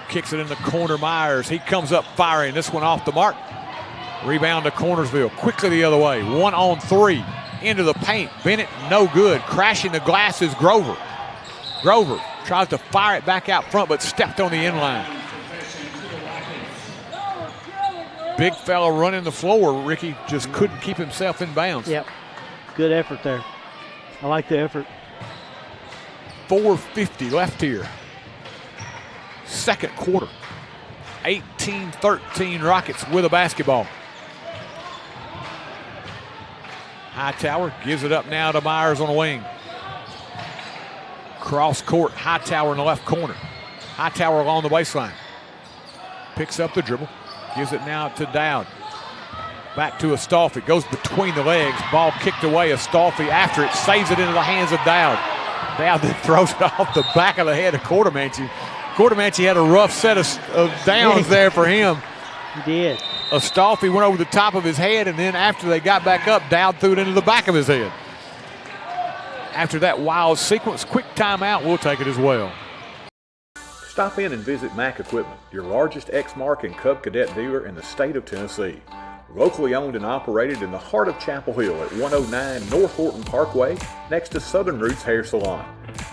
Kicks it in the corner, Myers. He comes up firing. This one off the mark. Rebound to Cornersville. Quickly the other way. 1 on 3. Into the paint. Bennett, no good. Crashing the glass is Grover. Grover tries to fire it back out front, but stepped on the inline. Big fella running the floor. Ricky just couldn't keep himself in bounds. Yep. Good effort there. I like the effort. 4:50 left here. Second quarter. 18-13 Rockets with a basketball. Hightower gives it up now to Myers on the wing. Cross court, Hightower in the left corner. Hightower along the baseline. Picks up the dribble. Gives it now to Dowd. Back to Astolfi. Goes between the legs. Ball kicked away. Astolfi after it. Saves it into the hands of Dowd. Dowd then throws it off the back of the head of Quartermanchi. Quartermanchi had a rough set of downs there for him. He did. Astolfi went over the top of his head, and then after they got back up, Dowd threw it into the back of his head. After that wild sequence, quick timeout, we'll take it as well. Stop in and visit Mack Equipment, your largest Exmark and Cub Cadet dealer in the state of Tennessee. Locally owned and operated in the heart of Chapel Hill at 109 North Horton Parkway, next to Southern Roots Hair Salon.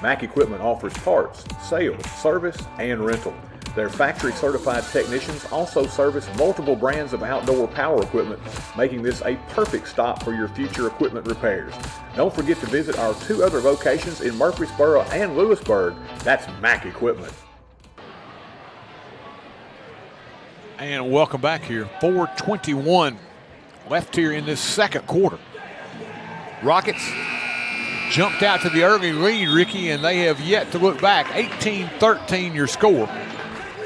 Mack Equipment offers parts, sales, service, and rental. Their factory-certified technicians also service multiple brands of outdoor power equipment, making this a perfect stop for your future equipment repairs. Don't forget to visit our 2 other locations in Murfreesboro and Lewisburg. That's Mack Equipment. And welcome back here. 4:21 left here in this second quarter. Rockets jumped out to the early lead, Ricky, and they have yet to look back. 18-13 your score.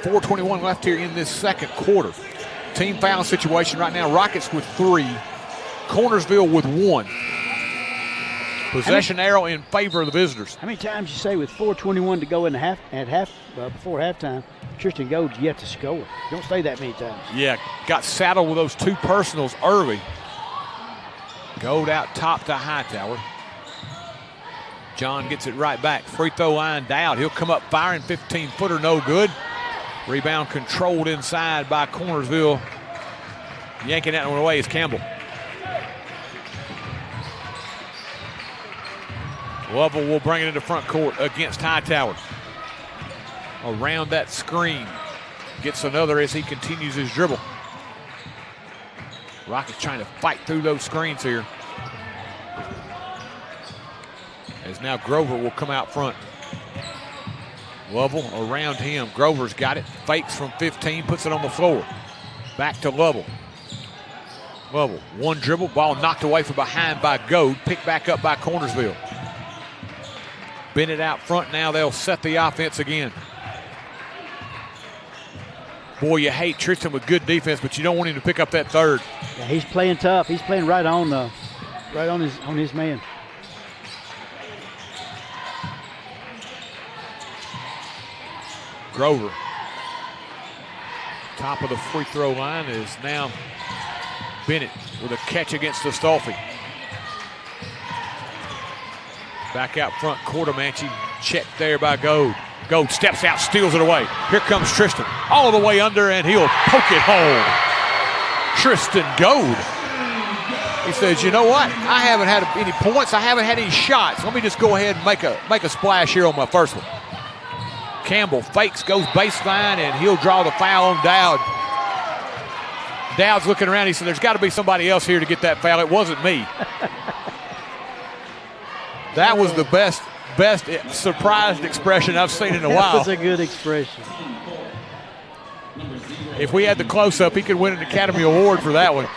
4:21 left here in this second quarter. Team foul situation right now. Rockets with 3. Cornersville with 1. Possession arrow in favor of the visitors. How many times you say with 4:21 to go in the before halftime, Tristan Gold's yet to score? You don't say that many times. Yeah, got saddled with those 2 personals early. Gold out top to Hightower. John gets it right back. Free throw line Dowd. He'll come up firing. 15-footer, no good. Rebound controlled inside by Cornersville. Yanking that one away is Campbell. Lovell will bring it into front court against Hightower. Around that screen. Gets another as he continues his dribble. Rockets trying to fight through those screens here. As now Grover will come out front. Lovell around him. Grover's got it. Fakes from 15, puts it on the floor. Back to Lovell. Lovell, 1 dribble. Ball knocked away from behind by Goad. Picked back up by Cornersville. Bennett out front now. They'll set the offense again. Boy, you hate Tristan with good defense, but you don't want him to pick up that third. Yeah, he's playing tough. He's playing right on his man. Grover. Top of the free throw line is now Bennett with a catch against Astolfi. Back out front, Cordomanchi, checked there by Gold. Gold steps out, steals it away. Here comes Tristan, all the way under, and he'll poke it home. Tristan Gold. He says, you know what? I haven't had any points. I haven't had any shots. Let me just go ahead and make a splash here on my first one. Campbell fakes, goes baseline, and he'll draw the foul on Dowd. Dowd's looking around. He said, there's got to be somebody else here to get that foul. It wasn't me. That was the best surprised expression I've seen in a while. That was a good expression. If we had the close-up, he could win an Academy Award for that one.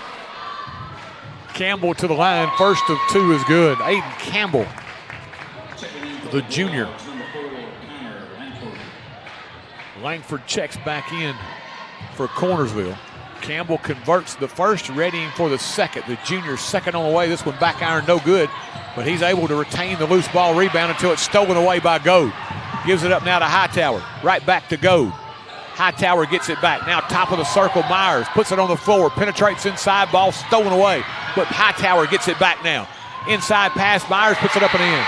Campbell to the line. First of two is good. Aiden Campbell, the junior. Langford checks back in for Cornersville. Campbell converts the first, readying for the second. The junior's second on the way. This one back iron, no good. But he's able to retain the loose ball rebound until it's stolen away by Goad. Gives it up now to Hightower. Right back to Goad. Hightower gets it back. Now top of the circle, Myers puts it on the floor. Penetrates inside, ball stolen away. But Hightower gets it back now. Inside pass, Myers puts it up and in.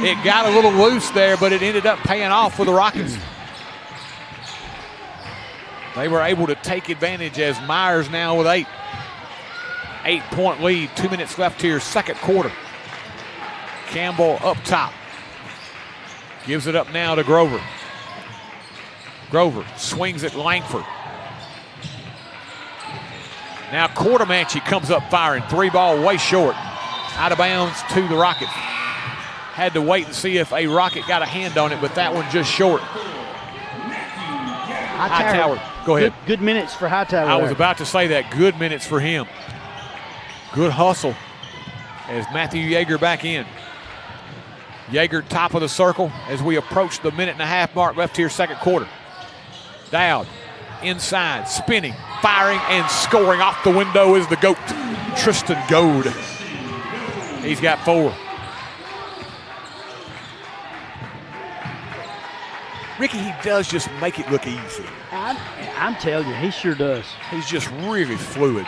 It got a little loose there, but it ended up paying off for the Rockets. They were able to take advantage as Myers now with 8. 8-point lead, 2 minutes left here, second quarter. Campbell up top. Gives it up now to Grover. Grover swings at Langford. Now Cordomanchi comes up firing. 3-ball way short. Out of bounds to the Rockets. Had to wait and see if a Rocket got a hand on it, but that one just short. Hightower. Go ahead. Good minutes for Hightower. I was about to say that. Good minutes for him. Good hustle as Matthew Yeager back in. Yeager top of the circle as we approach the minute-and-a-half mark left here, second quarter. Dowd inside, spinning, firing, and scoring. Off the window is the GOAT, Tristan Goad. He's got 4. Ricky, he does just make it look easy. I'm telling you, he sure does. He's just really fluid.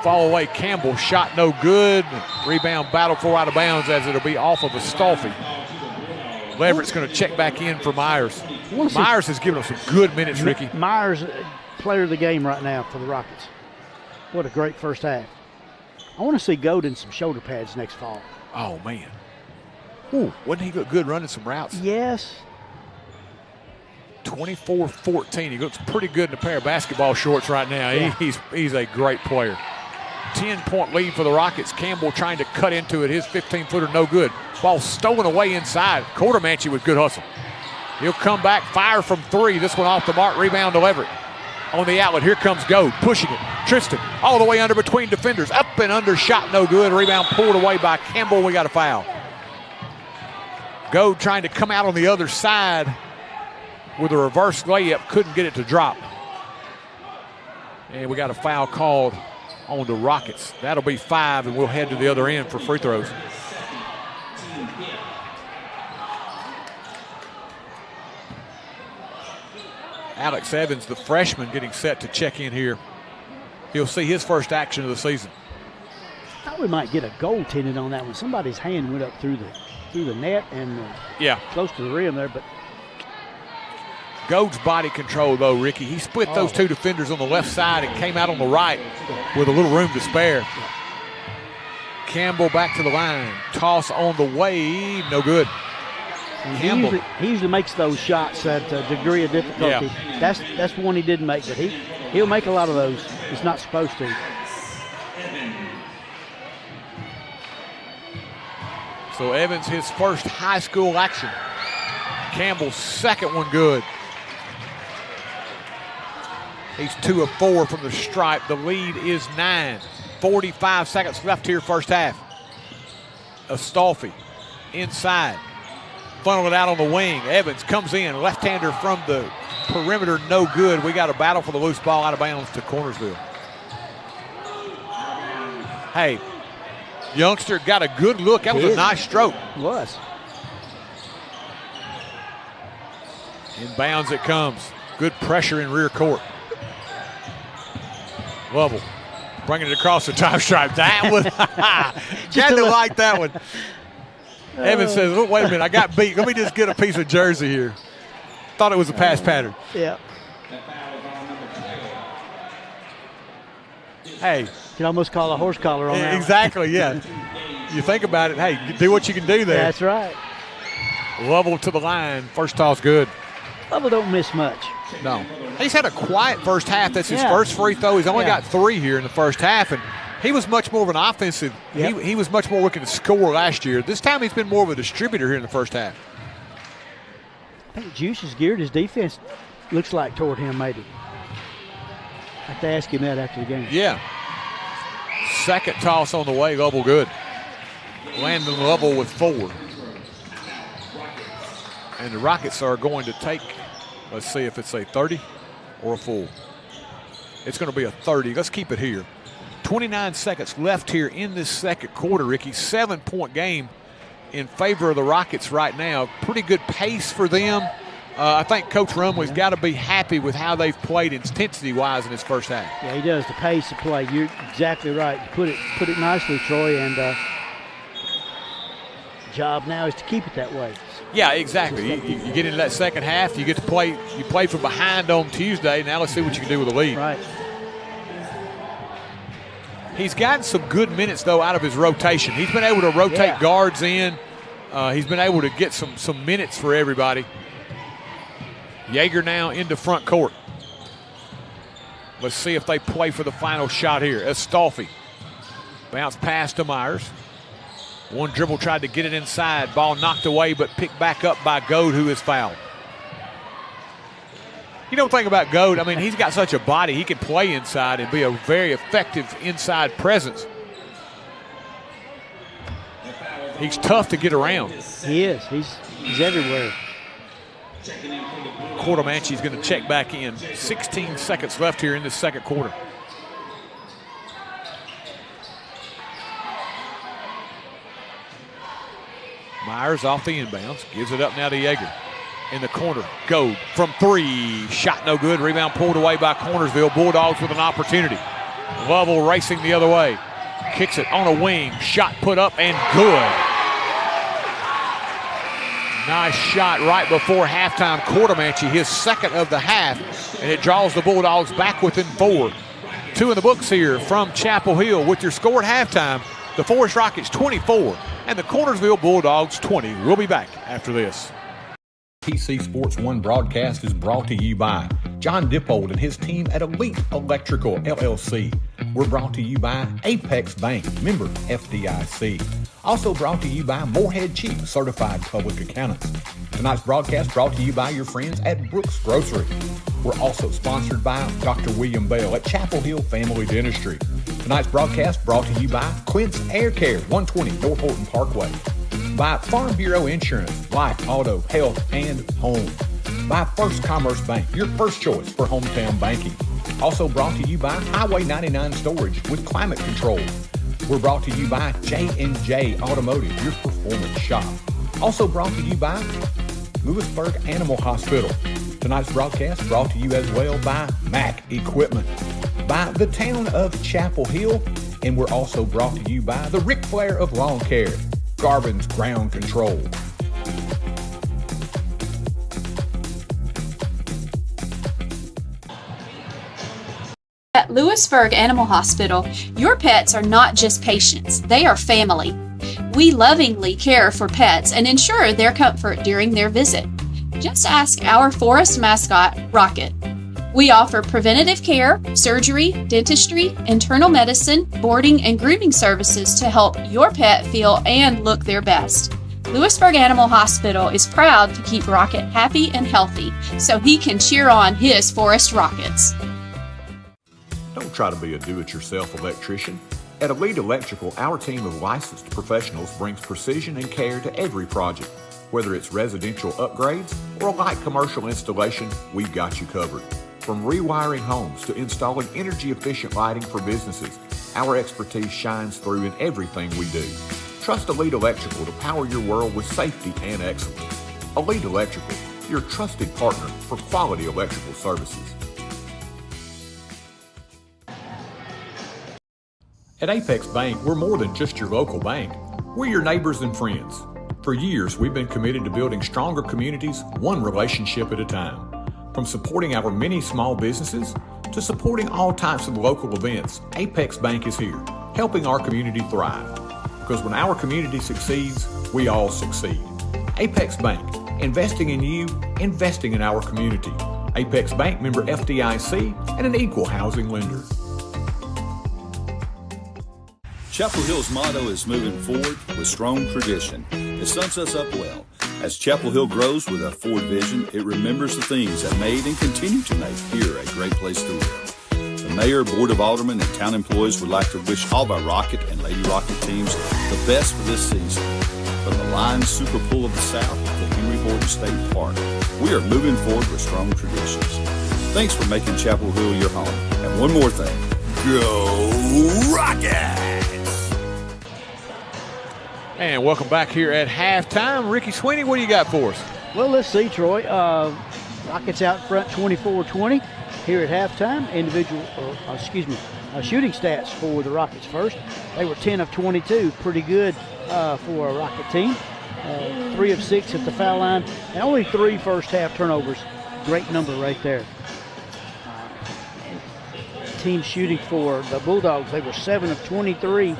Fall away, Campbell, shot no good. Rebound battle for out of bounds as it'll be off of Astolfi. Leverett's going to check back in for Myers. Myers has given us some good minutes, Ricky. Myers, player of the game right now for the Rockets. What a great first half. I want to see Goad in some shoulder pads next fall. Oh, man. Ooh, wouldn't he look good running some routes? Yes. 24-14. He looks pretty good in a pair of basketball shorts right now. Yeah. He's a great player. 10-point lead for the Rockets. Campbell trying to cut into it. His 15-footer no good. Ball stolen away inside. Cordomanchi with good hustle. He'll come back, fire from 3. This one off the mark. Rebound to Leverett. On the outlet, here comes Goad, pushing it. Tristan all the way under between defenders. Up and under, shot no good. Rebound pulled away by Campbell. We got a foul. Goad trying to come out on the other side with a reverse layup. Couldn't get it to drop. And we got a foul called on the Rockets. That'll be 5, and we'll head to the other end for free throws. Alex Evans, the freshman, getting set to check in here. He'll see his first action of the season. I thought we might get a goaltending on that one. Somebody's hand went up through the net and close to the rim there, but Goad's body control, though, Ricky. He split those 2 defenders on the left side and came out on the right with a little room to spare. Campbell back to the line. Toss on the way, no good. He usually makes those shots at a degree of difficulty. Yeah. That's the one he didn't make, but he'll make a lot of those. He's not supposed to. So Evans, his first high school action. Campbell's second one good. He's 2 of 4 from the stripe. The lead is 9. 45 seconds left here first half. Astolfi inside. funnel it out on the wing. Evans comes in, left-hander from the perimeter, no good. We got a battle for the loose ball out of bounds to Cornersville. Hey, youngster got a good look. That was a nice stroke. It was. Inbounds it comes. Good pressure in rear court. Lovell bringing it across the top stripe. That was, had to like that one. Evans says, oh, wait a minute, I got beat. Let me just get a piece of jersey here. Thought it was a pass pattern. Yeah. Hey. You can almost call a horse collar on that. Exactly, yeah. You think about it, hey, do what you can do there. That's right. Lovell to the line. First toss good. Lovell don't miss much. No. He's had a quiet first half. That's his first free throw. He's only got 3 here in the first half, and he was much more of an offensive. Yep. He was much more looking to score last year. This time he's been more of a distributor here in the first half. I think Juice has geared his defense, looks like, toward him maybe. I have to ask him that after the game. Yeah. Second toss on the way, Lovell good. Landon Lovell with 4. And the Rockets are going to take, let's see if it's a 30 or a full. It's going to be a 30. Let's keep it here. 29 seconds left here in this second quarter, Ricky. 7-point game in favor of the Rockets right now. Pretty good pace for them. I think Coach Rumley's got to be happy with how they've played intensity-wise in this first half. Yeah, he does. The pace of play. You're exactly right. You put it nicely, Troy, and job now is to keep it that way. Yeah, exactly. You get into that second half, you get to play. You played from behind on Tuesday. Now let's see what you can do with the lead. Right. He's gotten some good minutes, though, out of his rotation. He's been able to rotate guards in. He's been able to get some minutes for everybody. Yeager now into front court. Let's see if they play for the final shot here. Estolfi. Bounce pass to Myers. One dribble tried to get it inside. Ball knocked away, but picked back up by Goad, who is fouled. You don't think about Goad. I mean, he's got such a body. He can play inside and be a very effective inside presence. He's tough to get around. He is. He's everywhere. Cordomanchi's going to check back in. 16 seconds left here in this second quarter. Myers off the inbounds. Gives it up now to Yeager. In the corner. Goad from 3. Shot no good. Rebound pulled away by Cornersville. Bulldogs with an opportunity. Lovell racing the other way. Kicks it on a wing. Shot put up and good. Nice shot right before halftime. Cordomanchi, his second of the half, and it draws the Bulldogs back within 4. 2 in the books here from Chapel Hill. With your score at halftime, the Forrest Rockets 24 and the Cornersville Bulldogs 20. We'll be back after this. TC Sports 1 broadcast is brought to you by John Dippold and his team at Elite Electrical LLC. We're brought to you by Apex Bank, member FDIC. Also brought to you by Morehead Chief, certified public accountants. Tonight's broadcast brought to you by your friends at Brooks Grocery. We're also sponsored by Dr. William Bell at Chapel Hill Family Dentistry. Tonight's broadcast brought to you by Quince Air Care, 120 North Horton Parkway. By Farm Bureau Insurance, life, auto, health, and home. By First Commerce Bank, your first choice for hometown banking. Also brought to you by Highway 99 Storage with climate control. We're brought to you by J&J Automotive, your performance shop. Also brought to you by Lewisburg Animal Hospital. Tonight's broadcast brought to you as well by Mac Equipment, by the town of Chapel Hill, and we're also brought to you by the Ric Flair of Lawn Care, Garvin's Ground Control. At Lewisburg Animal Hospital, your pets are not just patients, they are family. We lovingly care for pets and ensure their comfort during their visit. Just ask our Forrest mascot, Rocket. We offer preventative care, surgery, dentistry, internal medicine, boarding, and grooming services to help your pet feel and look their best. Lewisburg Animal Hospital is proud to keep Rocket happy and healthy so he can cheer on his Forrest Rockets. Don't try to be a do-it-yourself electrician. At Elite Electrical, our team of licensed professionals brings precision and care to every project. Whether it's residential upgrades or a light commercial installation, we've got you covered. From rewiring homes to installing energy-efficient lighting for businesses, our expertise shines through in everything we do. Trust Elite Electrical to power your world with safety and excellence. Elite Electrical, your trusted partner for quality electrical services. At Apex Bank, we're more than just your local bank. We're your neighbors and friends. For years, we've been committed to building stronger communities, one relationship at a time. From supporting our many small businesses to supporting all types of local events, Apex Bank is here, helping our community thrive. Because when our community succeeds, we all succeed. Apex Bank, investing in you, investing in our community. Apex Bank, member FDIC, and an equal housing lender. Chapel Hill's motto is moving forward with strong tradition. It sums us up well. As Chapel Hill grows with a forward vision, it remembers the things that made and continue to make here a great place to live. The Mayor, Board of Aldermen, and town employees would like to wish all of our Rocket and Lady Rocket teams the best for this season. From the Lions Super Bowl of the South to Henry Horton State Park, we are moving forward with strong traditions. Thanks for making Chapel Hill your home. And one more thing, go Rockets! And welcome back here at halftime. Ricky Sweeney, what do you got for us? Well, let's see, Troy. Rockets out front 24-20 here at halftime. Shooting stats for the Rockets first. They were 10 of 22, pretty good for a Rocket team. 3 of 6 at the foul line, and only 3 first half turnovers. Great number right there. Team shooting for the Bulldogs, they were 7 of 23.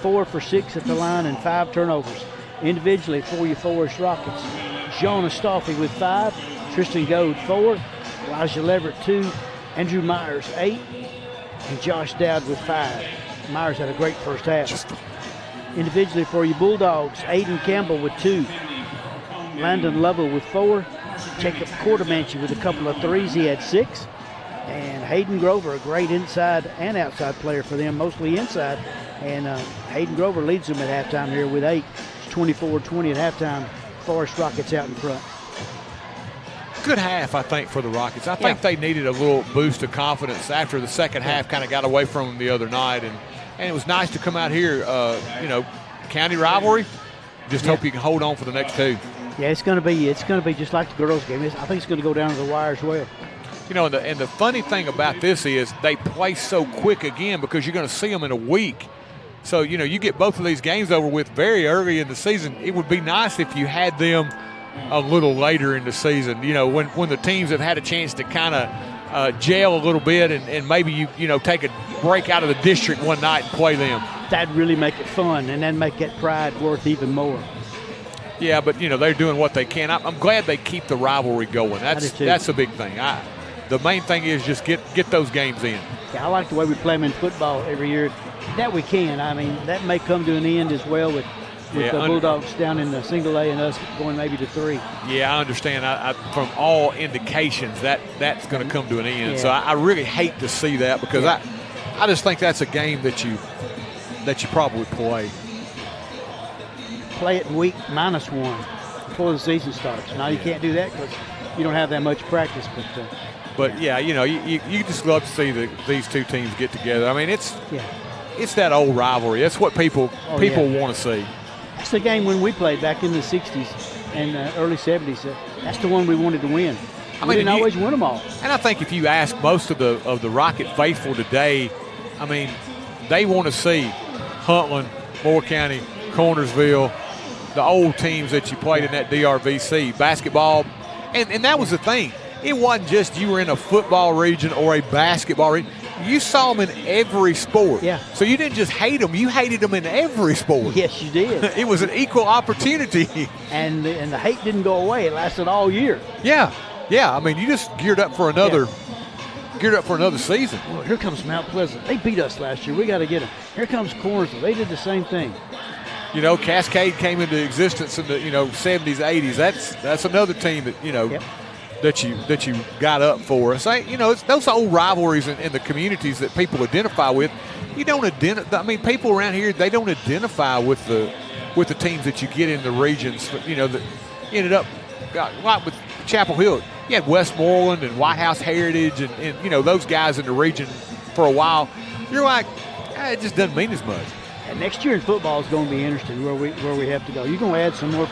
4 for 6 at the line and 5 turnovers. Individually for your Forrest Rockets, Jonah Staffy with 5, Tristan Goad 4, Elijah Leverett 2, Andrew Myers 8, and Josh Dowd with 5. Myers had a great first half. Individually for your Bulldogs, Aiden Campbell with 2, Landon Lovell with 4, Jacob Quartermanchi with a couple of threes, he had 6, and Hayden Grover, a great inside and outside player for them, mostly inside. And Hayden Grover leads them at halftime here with 8. It's 24-20 at halftime. Forrest Rockets out in front. Good half, I think, for the Rockets. I think they needed a little boost of confidence after the second half kind of got away from them the other night. And it was nice to come out here, county rivalry. Just hope you can hold on for the next 2. Yeah, it's going to be just like the girls' game. I think it's going to go down to the wire as well. You know, and the funny thing about this is they play so quick again because you're going to see them in a week. So, you get both of these games over with very early in the season. It would be nice if you had them a little later in the season, when the teams have had a chance to kind of gel a little bit and maybe you take a break out of the district one night and play them. That'd really make it fun, and then make that pride worth even more. Yeah, but, they're doing what they can. I'm glad they keep the rivalry going. That's a big thing. The main thing is just get those games in. Yeah, I like the way we play them in football every year. That we can. I mean, that may come to an end as well with the Bulldogs down in the single A and us going maybe to 3. Yeah, I understand. From all indications, that's going to come to an end. Yeah. So I really hate to see that because I just think that's a game that you probably play. Play it in week -1 before the season starts. Now you can't do that because you don't have that much practice. But yeah, you just love to see these two teams get together. I mean, it's that old rivalry. That's what people want to see. That's the game when we played back in the 60s and early 70s. That's the one we wanted to win. We didn't always win them all. And I think if you ask most of the Rocket faithful today, I mean, they want to see Huntland, Moore County, Cornersville, the old teams that you played in that DRVC basketball. And that was the thing. It wasn't just you were in a football region or a basketball region. You saw them in every sport. Yeah. So you didn't just hate them. You hated them in every sport. Yes, you did. It was an equal opportunity. And the hate didn't go away. It lasted all year. Yeah. I mean, you just geared up for another season. Well, here comes Mount Pleasant. They beat us last year. We got to get them. Here comes Cornersville. They did the same thing. Cascade came into existence in the 70s, 80s. That's another team that that you got up for. So, it's those old rivalries in the communities that people identify with. You don't identify. I mean, people around here, they don't identify with the teams that you get in the regions. ended up like with Chapel Hill. You had Westmoreland and White House Heritage and you know, those guys in the region for a while. You're like, it just doesn't mean as much. And next year in football is going to be interesting where we have to go. You're going to add some more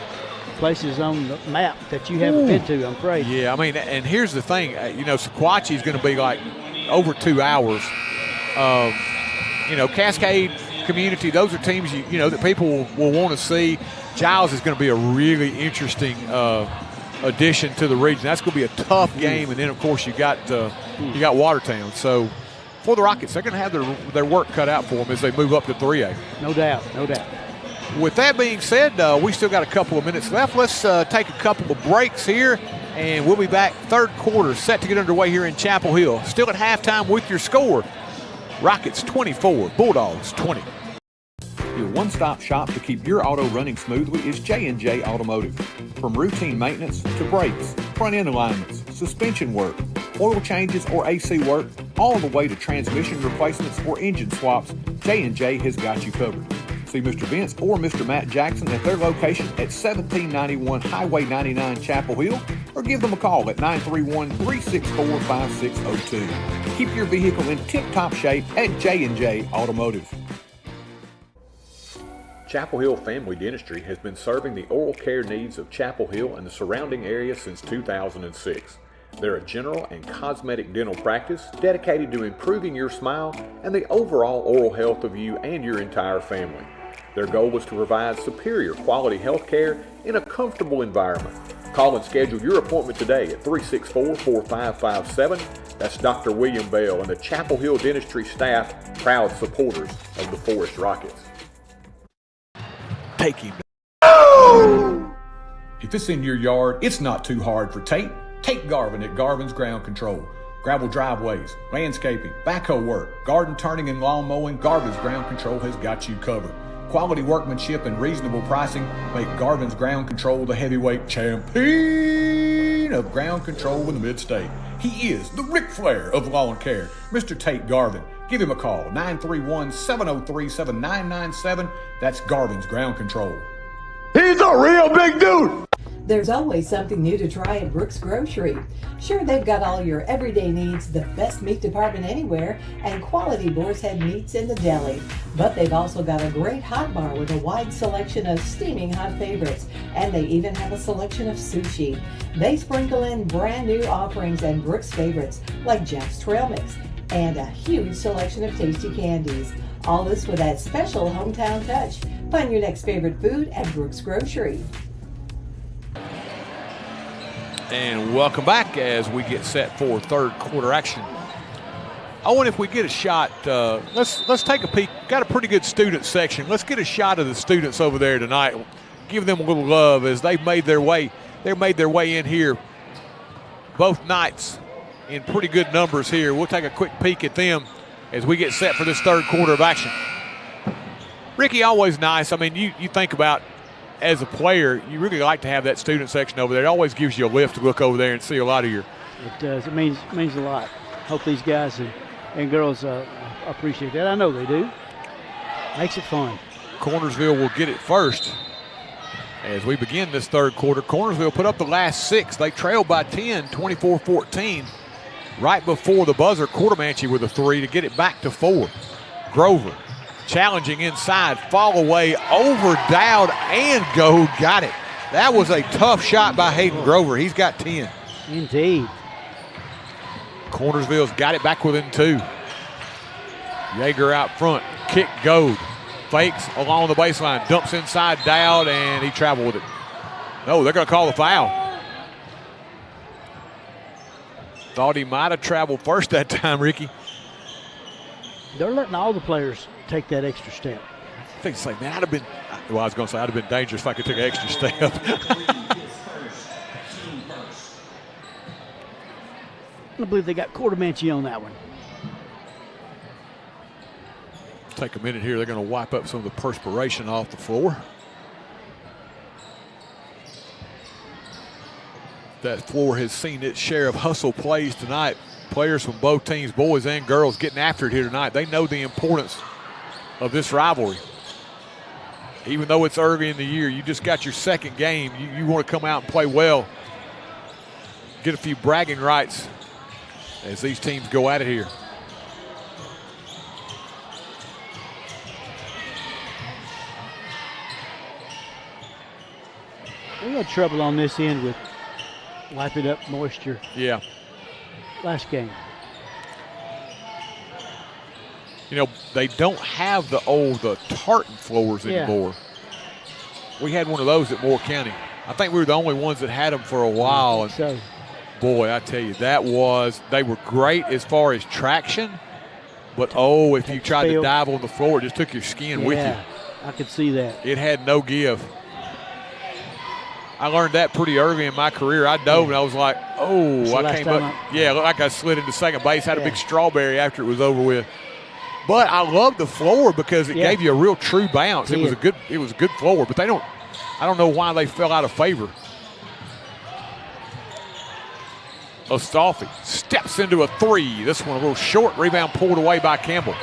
places on the map that you haven't been to, I'm afraid. Yeah, I mean, and here's the thing. You know, Sequatchie is going to be like over 2 hours. You know, Cascade, Community, those are teams, you know, that people will want to see. Giles is going to be a really interesting addition to the region. That's going to be a tough game. And then, of course, you got Watertown. So, for the Rockets, they're going to have their work cut out for them as they move up to 3A. No doubt, no doubt. With that being said, we still got a couple of minutes left. Let's take a couple of breaks here, and we'll be back. Third quarter set to get underway here in Chapel Hill. Still at halftime with your score. Rockets 24, Bulldogs 20. Your one-stop shop to keep your auto running smoothly is J&J Automotive. From routine maintenance to brakes, front-end alignments, suspension work, oil changes or AC work, all the way to transmission replacements or engine swaps, J&J has got you covered. See Mr. Vince or Mr. Matt Jackson at their location at 1791 Highway 99 Chapel Hill, or give them a call at 931-364-5602. Keep your vehicle in tip-top shape at J&J Automotive. Chapel Hill Family Dentistry has been serving the oral care needs of Chapel Hill and the surrounding area since 2006. They're a general and cosmetic dental practice dedicated to improving your smile and the overall oral health of you and your entire family. Their goal is to provide superior quality health care in a comfortable environment. Call and schedule your appointment today at 364-4557. That's Dr. William Bell and the Chapel Hill Dentistry staff, proud supporters of the Forrest Rockets. Take him. If it's in your yard, it's not too hard for Tate. Tate Garvin at Garvin's Ground Control. Gravel driveways, landscaping, backhoe work, garden turning and lawn mowing, Garvin's Ground Control has got you covered. Quality workmanship and reasonable pricing make Garvin's Ground Control the heavyweight champion of ground control in the mid-state. He is the Ric Flair of lawn care, Mr. Tate Garvin. Give him a call, 931-703-7997. That's Garvin's Ground Control. He's a real big dude. There's always something new to try at Brooks Grocery. Sure, they've got all your everyday needs, the best meat department anywhere, and quality boar's head meats in the deli. But they've also got a great hot bar with a wide selection of steaming hot favorites, and they even have a selection of sushi. They sprinkle in brand new offerings and Brooks favorites like Jack's Trail Mix and a huge selection of tasty candies. All this with that special hometown touch. Find your next favorite food at Brooks Grocery. And welcome back as we get set for third quarter action. I wonder if we get a shot. Let's take a peek. Got a pretty good student section. Let's get a shot of the students over there tonight. Give them a little love as they've made their way. They made their way in here both nights in pretty good numbers here. We'll take a quick peek at them as we get set for this third quarter of action. Ricky, always nice. I mean, you think about as a player, you really like to have that student section over there. It always gives you a lift to look over there and see a lot of your. It does. It means a lot. Hope these guys and girls appreciate that. I know they do. Makes it fun. Cornersville will get it first as we begin this third quarter. Cornersville put up the last 6. They trailed by 10, 24-14. Right before the buzzer, Quartermanche with a 3 to get it back to 4. Grover challenging inside, fall away over Dowd and Gold. Got it. That was a tough shot by Hayden Grover. He's got 10. Indeed. Cornersville's got it back within 2. Yeager out front, kick Gold. Fakes along the baseline, dumps inside Dowd, and he traveled with it. No, they're going to call the foul. Thought he might have traveled first that time, Ricky. They're letting all the players take that extra step. I think it's like, man, I'd have been dangerous if I could take an extra step. I believe they got Quartermanche on that one. Take a minute here. They're going to wipe up some of the perspiration off the floor. That floor has seen its share of hustle plays tonight. Players from both teams, boys and girls, getting after it here tonight. They know the importance of this rivalry. even though it's early in the year, you just got your second game. You want to come out and play well, get a few bragging rights as these teams go at it here. We had trouble on this end with wiping up moisture. Yeah. Last game. You know, they don't have the tartan floors anymore. We had one of those at Moore County. I think we were the only ones that had them for a while. And boy, I tell you, they were great as far as traction, but if you tried to dive on the floor, it just took your skin with you. I could see that. It had no give. I learned that pretty early in my career. I dove and I was like, I came up. It looked like I slid into second base, had a big strawberry after it was over with. But I loved the floor because it gave you a real true bounce. It was a good floor, but I don't know why they fell out of favor. Astolfi steps into a three. This one a little short. Rebound pulled away by Campbell.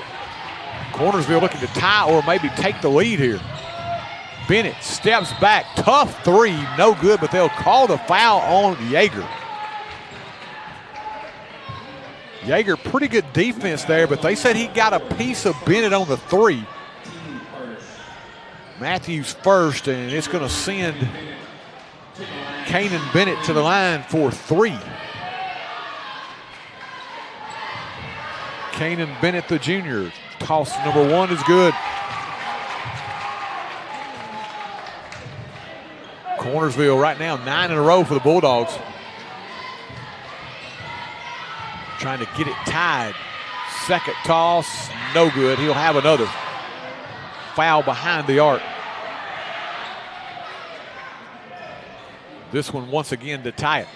Cornersville looking to tie or maybe take the lead here. Bennett steps back. Tough three. No good, but they'll call the foul on Yeager. Yeager, pretty good defense there, but they said he got a piece of Bennett on the three. Matthews first, and it's going to send Kanan Bennett to the line for three. Kanan Bennett, the junior. Toss number one is good. Cornersville right now 9 in a row for the Bulldogs. Trying to get it tied. Second toss, no good. He'll have another. Foul behind the arc. This one once again to tie it.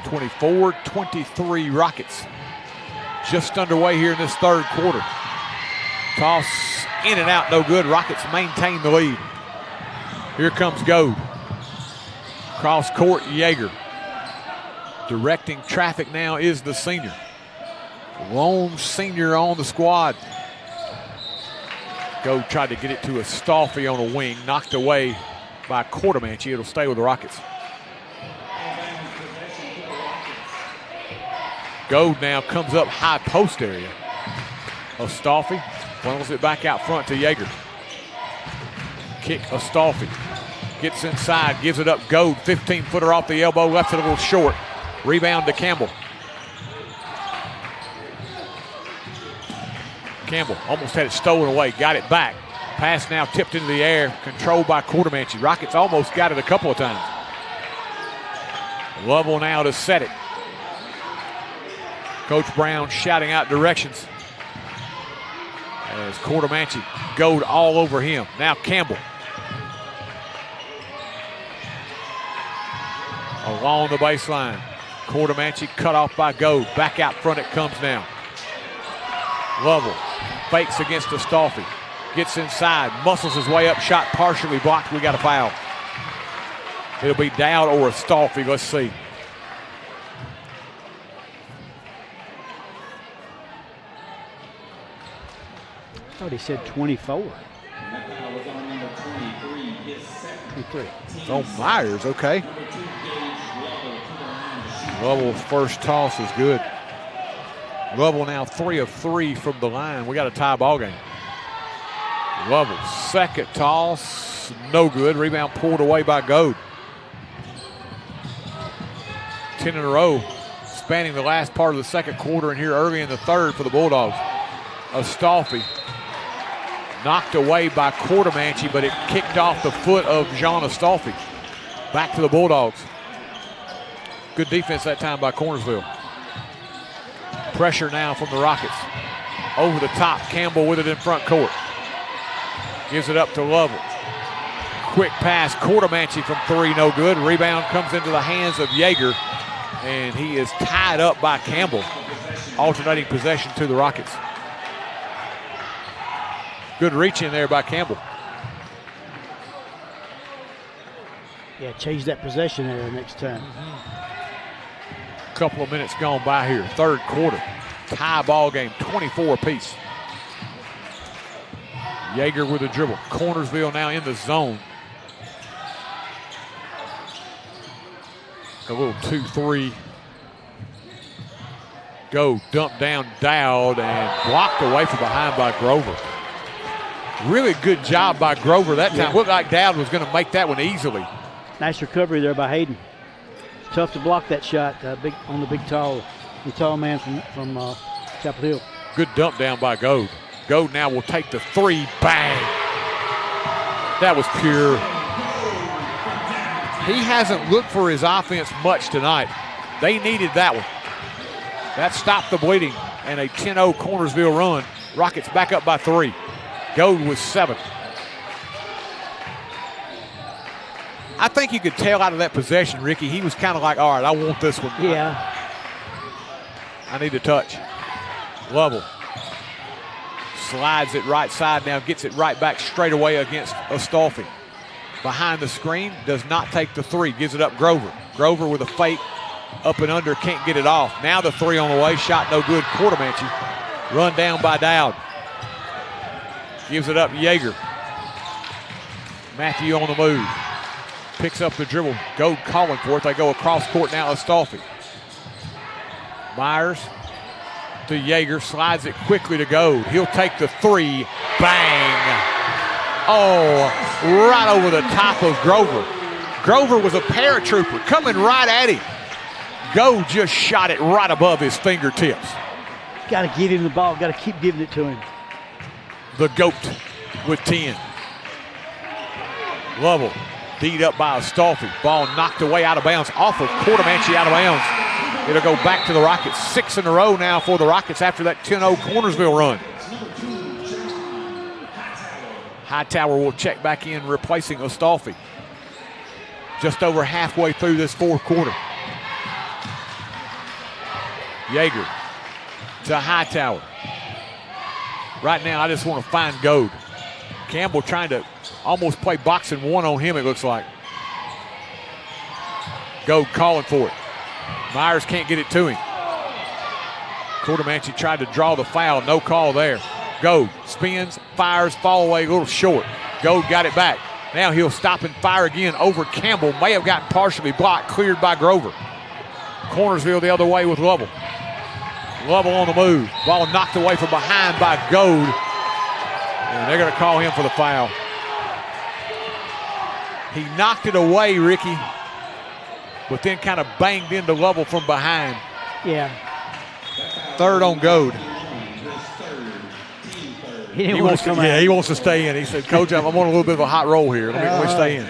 24-23 Rockets. Just underway here in this third quarter. Toss in and out, no good. Rockets maintain the lead. Here comes Goad. Cross court, Yeager. Directing traffic now is the senior. Lone senior on the squad. Goad tried to get it to Astolfi on a wing, knocked away by Cordemanchi. It'll stay with the Rockets. Goad now comes up high post area. Astolfi funnels it back out front to Yeager. Kick Astolfi. Gets inside, gives it up. Goad, 15-footer off the elbow, left it a little short. Rebound to Campbell. Campbell almost had it stolen away, got it back. Pass now tipped into the air, controlled by Cordemanchi. Rockets almost got it a couple of times. Lovell now to set it. Coach Brown shouting out directions as Cordemanchi Goad all over him. Now Campbell. Along the baseline. Cordemanchi cut off by Goad. Back out front it comes now. Lovell fakes against Astolfi. Gets inside, muscles his way up, shot partially blocked. We got a foul. It'll be Dowd or Astolfi. Let's see. I thought he said 24. 23. Oh, Myers, okay. Lovell's first toss is good. Lovell now 3 of 3 from the line. We got a tie ball game. Lovell, second toss, no good. Rebound pulled away by Goad. 10 in a row, spanning the last part of the second quarter and here early in the third for the Bulldogs. Astolfi knocked away by Cordemanchi, but it kicked off the foot of John Astolfi. Back to the Bulldogs. Good defense that time by Cornersville. Pressure now from the Rockets. Over the top, Campbell with it in front court. Gives it up to Lovell. Quick pass, Cordemanchi from 3, no good. Rebound comes into the hands of Yeager, and he is tied up by Campbell. Alternating possession to the Rockets. Good reach in there by Campbell. Yeah, change that possession there next time. Couple of minutes gone by here. Third quarter. Tie ball game, 24 apiece. Yeager with a dribble. Cornersville now in the zone. A little 2-3. Go, dump down Dowd, and blocked away from behind by Grover. Really good job by Grover that time. Looked like Dowd was going to make that one easily. Nice recovery there by Hayden. It's tough to block that shot on the tall man from Chapel Hill. Good dump down by Goad. Goad now will take the three. Bang! That was pure. He hasn't looked for his offense much tonight. They needed that one. That stopped the bleeding and a 10-0 Cornersville run. Rockets back up by 3. Goad with 7. I think you could tell out of that possession, Ricky, he was kind of like, all right, I want this one. Yeah. I need a touch. Lovell slides it right side now, gets it right back straight away against Astolfi. Behind the screen, does not take the 3, gives it up Grover. Grover with a fake, up and under, can't get it off. Now the 3 on the way, shot no good. Quartermanchi, run down by Dowd. Gives it up Yeager. Matthew on the move. Picks up the dribble. Goad calling for it. They go across court now. Astolfi. Myers to Yeager. Slides it quickly to Goad. He'll take the 3. Bang! Oh, right over the top of Grover. Grover was a paratrooper coming right at him. Goad just shot it right above his fingertips. Got to give him the ball. Got to keep giving it to him. The GOAT with 10. Lovell beat up by Astolfi. Ball knocked away out of bounds off of Quartermanchi out of bounds. It'll go back to the Rockets. 6 in a row now for the Rockets after that 10-0 Cornersville run. Hightower will check back in, replacing Astolfi. Just over halfway through this fourth quarter. Yeager to Hightower. Right now, I just want to find Goad. Campbell trying to almost play boxing one on him, it looks like. Goad calling for it. Myers can't get it to him. Quartermanchi tried to draw the foul, no call there. Goad spins, fires, fall away, a little short. Goad got it back. Now he'll stop and fire again over Campbell. May have gotten partially blocked, cleared by Grover. Cornersville the other way with Lovell. Lovell on the move. Ball knocked away from behind by Goad. And they're going to call him for the foul. He knocked it away, Ricky, but then kind of banged into Lovell from behind. Yeah. 3rd on Goad. He wants to come out. He wants to stay in. He said, Coach, I'm on a little bit of a hot roll here. Let me stay in.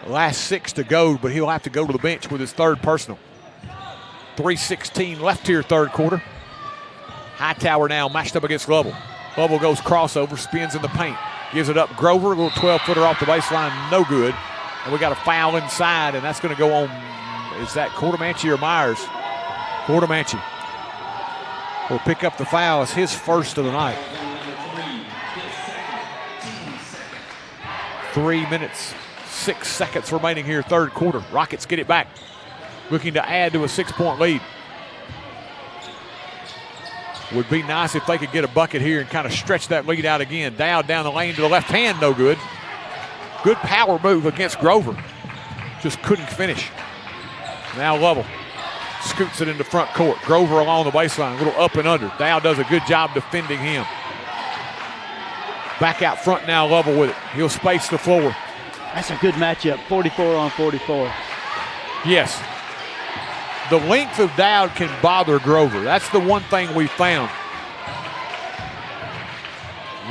Last 6 to Goad, but he'll have to go to the bench with his 3rd personal. 3:16 left here, 3rd quarter. Hightower now matched up against Lovell. Lovell goes crossover, spins in the paint. Gives it up Grover, a little 12-footer off the baseline, no good. And we got a foul inside, and that's going to go on, is that Quartermanchi or Myers? Quartermanchi will pick up the foul. It's his 1st of the night. 3 minutes, 6 seconds remaining here, 3rd quarter. Rockets get it back, looking to add to a 6-point lead. Would be nice if they could get a bucket here and kind of stretch that lead out again. Dowd down the lane to the left hand, no good. Good power move against Grover. Just couldn't finish. Now Lovell scoots it into front court. Grover along the baseline, a little up and under. Dowd does a good job defending him. Back out front now, Lovell with it. He'll space the floor. That's a good matchup, 44 on 44. Yes. The length of Dowd can bother Grover. That's the one thing we found.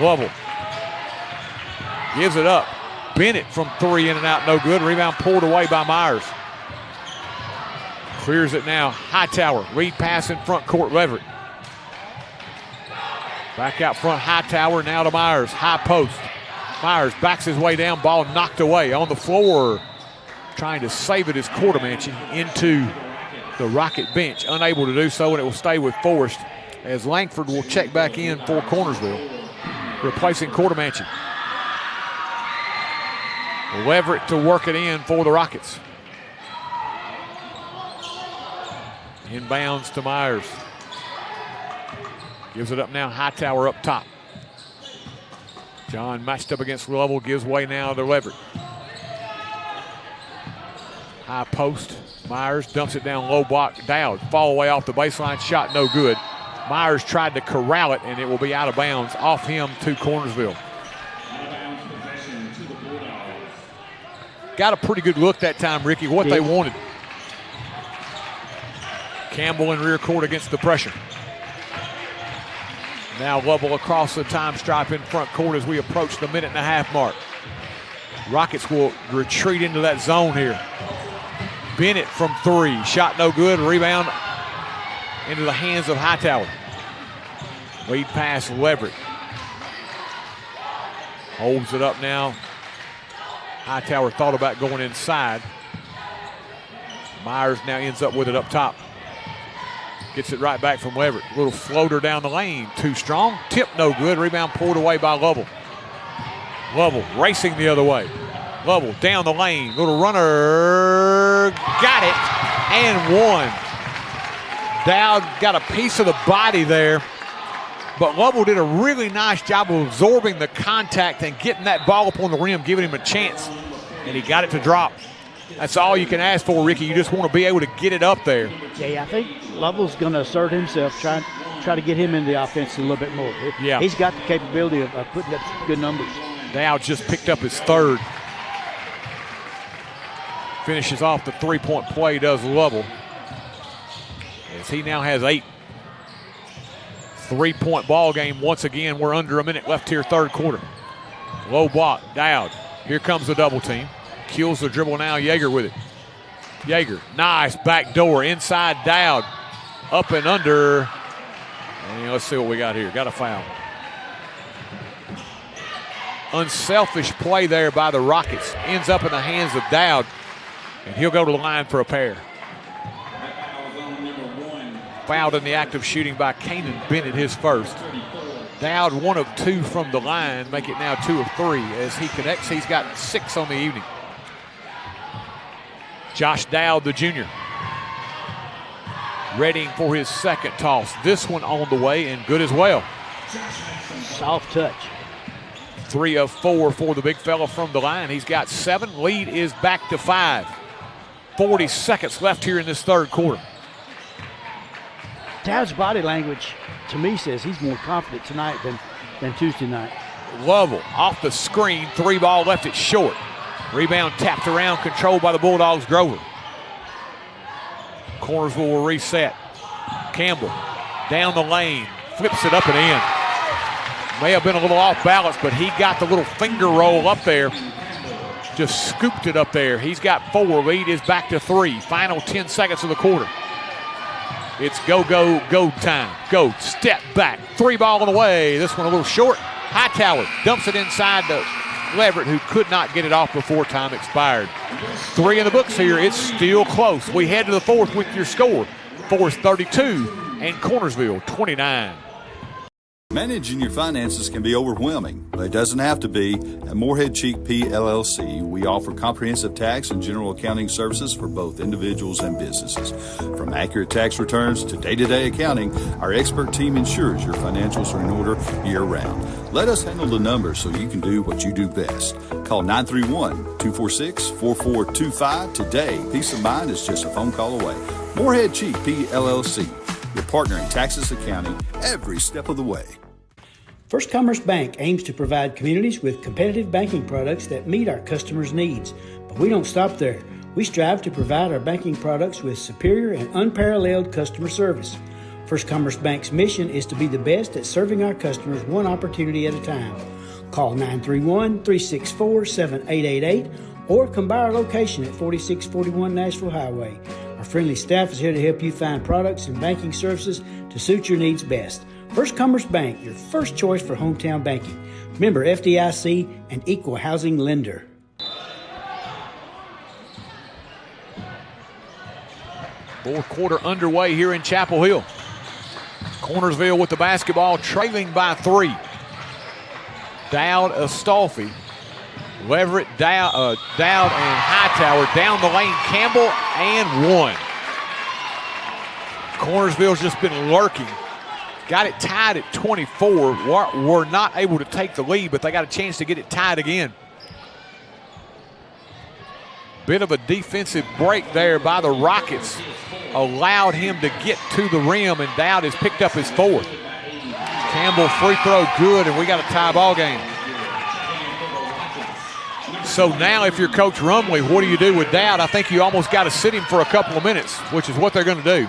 Lovell gives it up. Bennett from 3 in and out, no good. Rebound pulled away by Myers. Clears it now. Hightower, lead pass in front court, Leverett. Back out front, Hightower now to Myers. High post. Myers backs his way down, ball knocked away. On the floor, trying to save it is Quartermanchi into the Rocket bench. Unable to do so, and it will stay with Forrest as Langford will check back in for Cornersville, replacing Quartermanchi. Leverett to work it in for the Rockets. Inbounds to Myers. Gives it up now, Hightower up top. John matched up against Lovell, gives way now to Leverett. High post. Myers dumps it down low block. Dowd fall away off the baseline. Shot no good. Myers tried to corral it, and it will be out of bounds off him to Cornersville. Got a pretty good look that time, Ricky, what they wanted. Campbell in rear court against the pressure. Now Lovell across the time stripe in front court as we approach the 1.5-minute mark. Rockets will retreat into that zone here. Bennett from 3, shot no good, rebound into the hands of Hightower. Lead pass Leverett. Holds it up now. Hightower thought about going inside. Myers now ends up with it up top. Gets it right back from Leverett. Little floater down the lane, too strong. Tip no good, rebound pulled away by Lovell. Lovell racing the other way. Lovell down the lane, little runner, got it, and one. Dowd got a piece of the body there, but Lovell did a really nice job of absorbing the contact and getting that ball up on the rim, giving him a chance, and he got it to drop. That's all you can ask for, Ricky. You just want to be able to get it up there. Yeah, I think Lovell's going to assert himself, try to get him in the offense a little bit more. Yeah. He's got the capability of putting up good numbers. Dowd just picked up his 3rd. Finishes off the 3-point play, does Lovell, as he now has 8. 3-point ball game once again. We're under a minute left here, 3rd quarter. Low block, Dowd. Here comes the double team. Kills the dribble now, Yeager with it. Yeager, nice back door, inside Dowd. Up and under. And let's see what we got here. Got a foul. Unselfish play there by the Rockets. Ends up in the hands of Dowd. And he'll go to the line for a pair. Fouled in the act of shooting by Kanan Bennett, his 1st. Dowd 1 of 2 from the line, make it now 2 of 3. As he connects, he's got 6 on the evening. Josh Dowd, the junior. Readying for his 2nd toss. This one on the way and good as well. Soft touch. 3 of 4 for the big fella from the line. He's got 7. Lead is back to 5. 40 seconds left here in this 3rd quarter. Dowd's body language, to me, says he's more confident tonight than Tuesday night. Lovell off the screen. 3 ball left it short. Rebound tapped around, controlled by the Bulldogs. Grover. Cornersville will reset. Campbell down the lane. Flips it up and in. May have been a little off balance, but he got the little finger roll up there. Just scooped it up there. He's got 4. Lead is back to 3. Final 10 seconds of the quarter. It's go, go, go time. Go, step back. 3 ball on the way. This one a little short. Hightower dumps it inside to Leverett, who could not get it off before time expired. 3 in the books here. It's still close. We head to the 4th with your score. Forrest 32 and Cornersville 29. Managing your finances can be overwhelming, but it doesn't have to be. At Morehead Cheek P. LLC, we offer comprehensive tax and general accounting services for both individuals and businesses. From accurate tax returns to day-to-day accounting, our expert team ensures your financials are in order year-round. Let us handle the numbers so you can do what you do best. Call 931-246-4425 today. Peace of mind is just a phone call away. Morehead Cheek P. LLC, your partner in taxes accounting every step of the way. First Commerce Bank aims to provide communities with competitive banking products that meet our customers' needs. But we don't stop there. We strive to provide our banking products with superior and unparalleled customer service. First Commerce Bank's mission is to be the best at serving our customers one opportunity at a time. Call 931-364-7888 or come by our location at 4641 Nashville Highway. Our friendly staff is here to help you find products and banking services to suit your needs best. First Commerce Bank, your first choice for hometown banking. Member FDIC and equal housing lender. Fourth quarter underway here in Chapel Hill. Cornersville with the basketball, trailing by 3. Dowd, Astolfi, Leverett, Dowd and Hightower down the lane. Campbell and 1. Cornersville's just been lurking. got it tied at 24. Were not able to take the lead, but they got a chance to get it tied again. Bit of a defensive break there by the Rockets. Allowed him to get to the rim, and Dowd has picked up his fourth. Campbell free throw good, and we got a tie ball game. So now if you're Coach Rumley, what do you do with Dowd? I think you almost got to sit him for a couple of minutes, which is what they're going to do.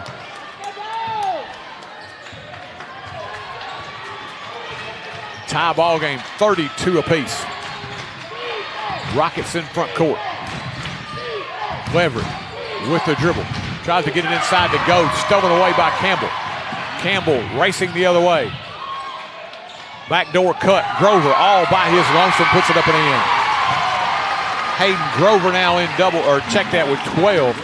Tie ball game, 32 apiece. Rockets in front court. Leverett with the dribble. Tries to get it inside to go. Stolen away by Campbell. Campbell racing the other way. Backdoor cut. Grover all by his lonesome puts it up and in. Hayden Grover now in check that with 12.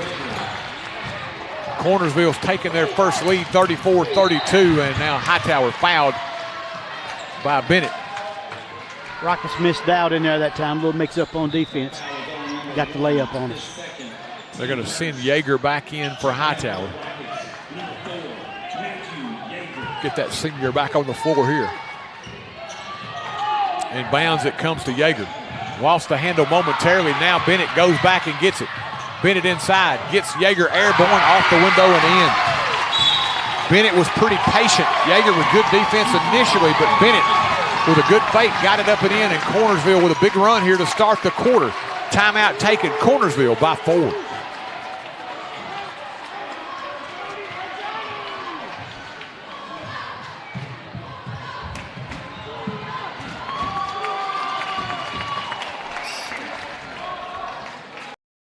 Cornersville's taking their first lead, 34-32, and now Hightower fouled by Bennett. Rockets missed Dowd in there that time. A little mix-up on defense. Got the layup on us. They're going to send Yeager back in for Hightower. Get that senior back on the floor here. In bounds it comes to Yeager. Lost the handle momentarily. Now Bennett goes back and gets it. Bennett inside. Gets Yeager airborne off the window and in. Bennett was pretty patient. Yeager with good defense initially, but Bennett with a good fake got it up and in, and Cornersville with a big run here to start the quarter. Timeout taken, Cornersville by 4.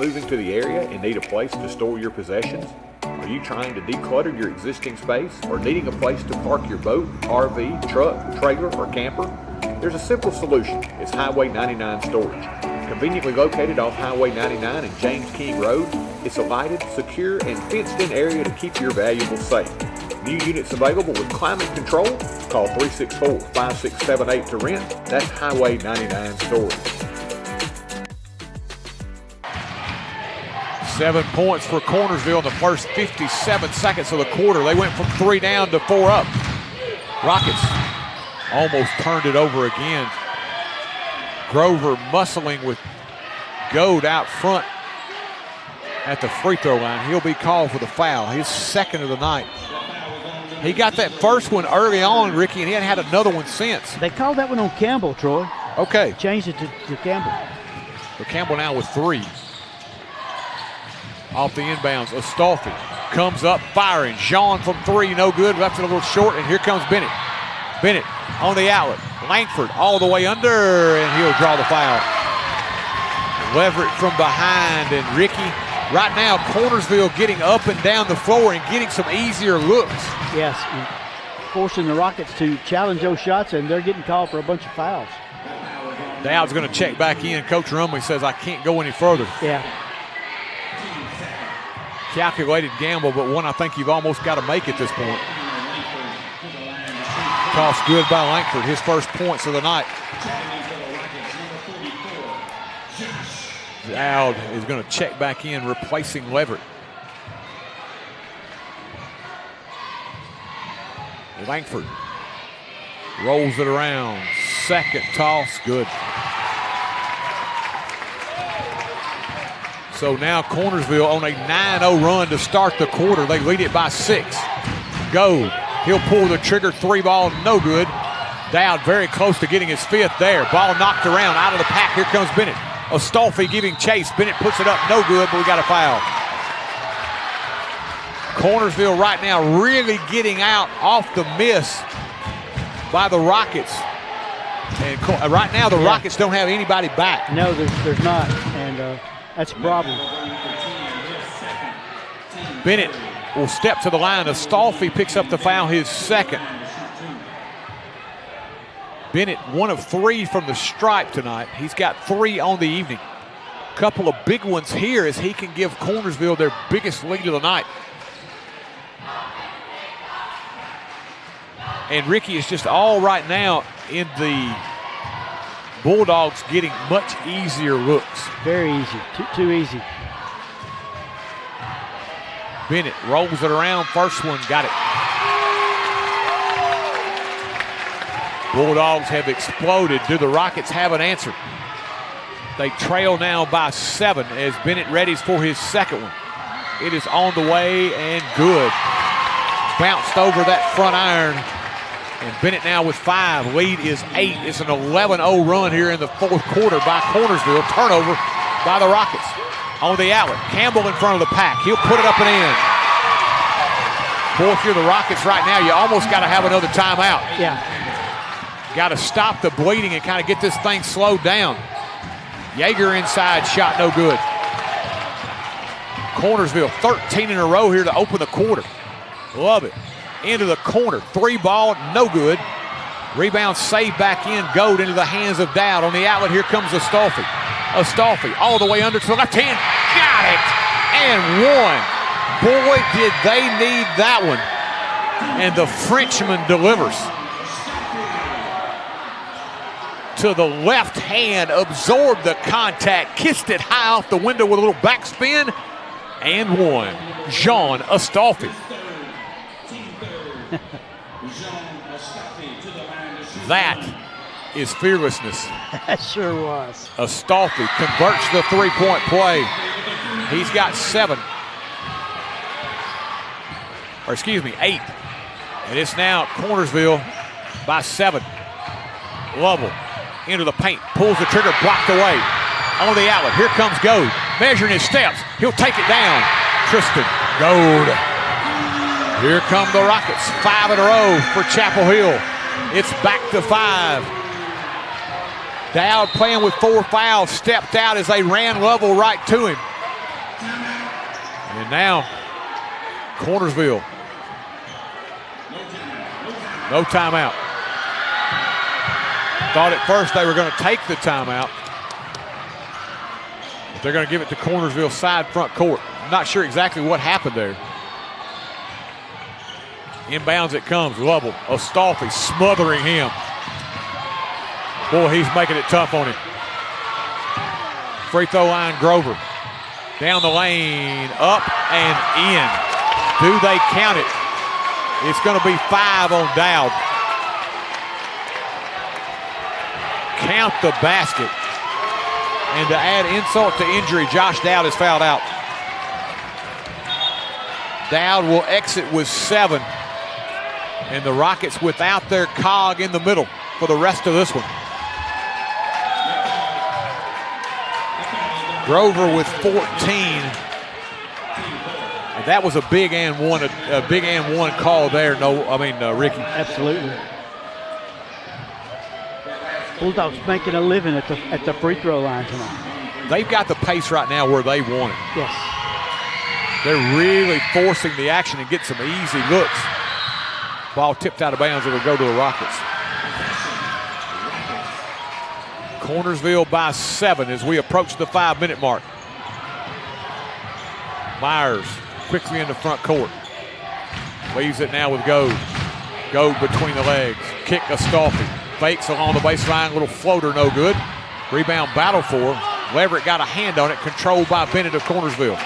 Moving to the area and need a place to store your possessions? Are you trying to declutter your existing space or needing a place to park your boat, RV, truck, trailer, or camper? There's a simple solution. It's Highway 99 Storage. Conveniently located off Highway 99 and James King Road, it's a lighted, secure, and fenced-in area to keep your valuables safe. New units available with climate control. Call 364-5678 to rent. That's Highway 99 Storage. 7 points for Cornersville in the first 57 seconds of the quarter. They went from 3 down to 4 up. Rockets almost turned it over again. Grover muscling with Goad out front at the free throw line. He'll be called for the foul, his second of the night. He got that first one early on, Ricky, and he hadn't had another one since. They called that one on Campbell, Troy. Okay. Changed it to Campbell. So Campbell now with 3. Off the inbounds, Astolfi comes up firing. Jean from 3, no good, left it a little short, and here comes Bennett. Bennett on the outlet. Langford all the way under, and he'll draw the foul. Leverett from behind, and Ricky, right now, Cornersville getting up and down the floor and getting some easier looks. Yes, forcing the Rockets to challenge those shots, and they're getting called for a bunch of fouls. Dowd's going to check back in. Coach Rumley says, I can't go any further. Yeah. Calculated gamble, but one I think you've almost got to make at this point. Toss good by Langford, his first points of the night. Dowd is going to check back in, replacing Leverett. Langford rolls it around. Second toss, good. So now Cornersville on a 9-0 run to start the quarter. They lead it by 6. Goad, he'll pull the trigger, 3 ball, no good. Dowd very close to getting his 5th there. Ball knocked around, out of the pack. Here comes Bennett. Astolfi giving chase. Bennett puts it up, no good, but we got a foul. Cornersville right now really getting out off the miss by the Rockets. And right now the Rockets don't have anybody back. No, there's not, and that's a problem. Bennett will step to the line. Astolfi picks up the foul, his second. Bennett, 1 of 3 from the stripe tonight. He's got 3 on the evening. Couple of big ones here as he can give Cornersville their biggest lead of the night. And Ricky is just all right now in the Bulldogs getting much easier looks. Very easy, too easy. Bennett rolls it around, first one, got it. Bulldogs have exploded. Do the Rockets have an answer? They trail now by 7 as Bennett readies for his second one. It is on the way and good. Bounced over that front iron. And Bennett now with 5. Lead is 8. It's an 11-0 run here in the fourth quarter by Cornersville. Turnover by the Rockets. On the outlet. Campbell in front of the pack. He'll put it up and in. Boy, if you're the Rockets right now, you almost got to have another timeout. Yeah. Got to stop the bleeding and kind of get this thing slowed down. Yeager inside, shot no good. Cornersville 13 in a row here to open the quarter. Love it. Into the corner. 3 ball, no good. Rebound saved back in. Goad into the hands of Dowd. On the outlet, here comes Astolfi. Astolfi all the way under to the left hand. Got it. And one. Boy, did they need that one. And the Frenchman delivers. To the left hand, absorbed the contact, kissed it high off the window with a little backspin, and one. Jean Astolfi. That is fearlessness. That sure was. Astolfi converts the three-point play. He's got 7. Or excuse me, 8. And it's now Cornersville by 7. Lovell into the paint, pulls the trigger, blocked away. On the outlet, here comes Goad. Measuring his steps, he'll take it down. Tristan Goad. Here come the Rockets, 5 in a row for Chapel Hill. It's back to 5. Dowd playing with 4 fouls, stepped out as they ran Lovell right to him. And now, Cornersville. No timeout. Thought at first they were going to take the timeout. But they're going to give it to Cornersville side front court. I'm not sure exactly what happened there. Inbounds it comes. Lovell, Astolfi smothering him. Boy, he's making it tough on him. Free throw line, Grover. Down the lane, up and in. Do they count it? It's going to be 5 on Dowd. Count the basket. And to add insult to injury, Josh Dowd is fouled out. Dowd will exit with 7. And the Rockets without their cog in the middle for the rest of this one. Grover with 14. And that was a big and one call there. Ricky. Absolutely. Bulldogs making a living at the free throw line tonight. They've got the pace right now where they want it. Yes. They're really forcing the action and get some easy looks. Ball tipped out of bounds. It'll go to the Rockets. Cornersville by 7 as we approach the 5-minute mark. Myers quickly in the front court. Leaves it now with Goad. Goad between the legs. Kick Astolfi. Fakes along the baseline. Little floater, no good. Rebound battle for. Leverett got a hand on it. Controlled by Bennett of Cornersville.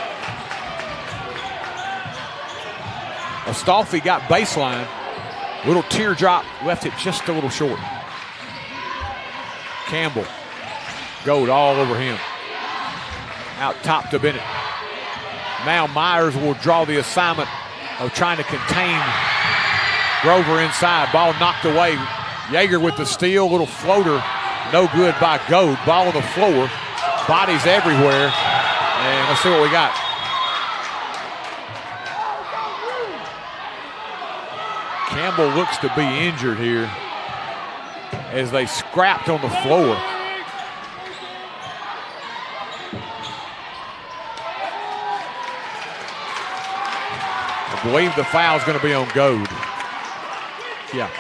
Astolfi got baseline. Little teardrop. Left it just a little short. Campbell. Goad all over him. Out top to Bennett. Now Myers will draw the assignment of trying to contain Grover inside. Ball knocked away. Yeager with the steal. Little floater. No good by Goad. Ball on the floor. Bodies everywhere. And let's see what we got. Campbell looks to be injured here as they scrapped on the floor. I believe the foul's going to be on Goad. Yeah.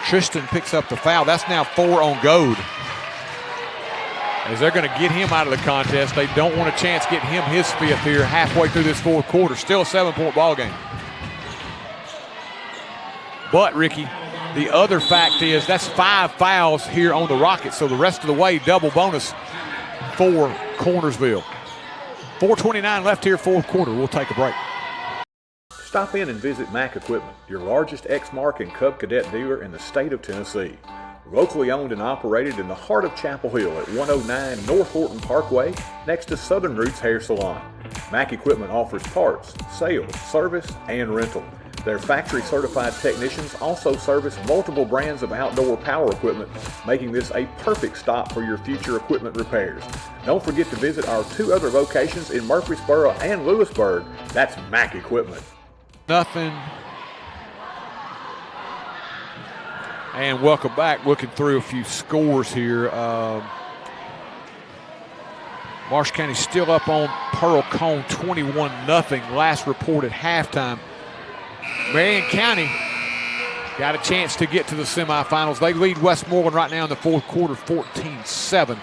Tristan picks up the foul. That's now 4 on Goad. As they're going to get him out of the contest. They don't want a chance getting him his 5th here halfway through this fourth quarter. Still a 7-point ball game. But, Ricky, the other fact is that's 5 fouls here on the Rockets. So the rest of the way, double bonus for Cornersville. 4:29 left here, fourth quarter. We'll take a break. Stop in and visit Mack Equipment, your largest Exmark and Cub Cadet dealer in the state of Tennessee. Locally owned and operated in the heart of Chapel Hill at 109 North Horton Parkway, next to Southern Roots Hair Salon. Mac Equipment offers parts, sales, service, and rental. Their factory-certified technicians also service multiple brands of outdoor power equipment, making this a perfect stop for your future equipment repairs. Don't forget to visit our 2 other locations in Murfreesboro and Lewisburg. That's Mac Equipment. Nothing. And welcome back. Looking through a few scores here. Marshall County still up on Pearl Cone 21-0. Last report at halftime. Marion County got a chance to get to the semifinals. They lead Westmoreland right now in the fourth quarter 14-7.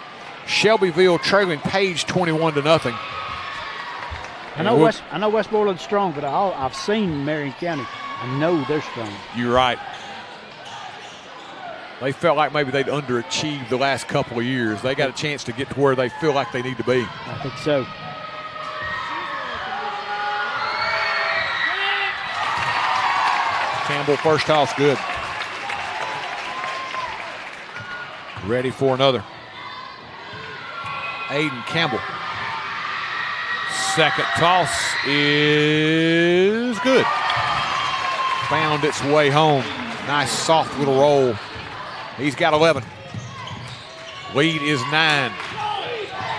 Shelbyville trailing Page 21-0. I know Westmoreland's strong, but I've seen Marion County. I know they're strong. You're right. They felt like maybe they'd underachieved the last couple of years. They got a chance to get to where they feel like they need to be. I think so. Campbell first toss, good. Ready for another. Aiden Campbell. Second toss is good. Found its way home. Nice soft little roll. He's got 11. Lead is 9.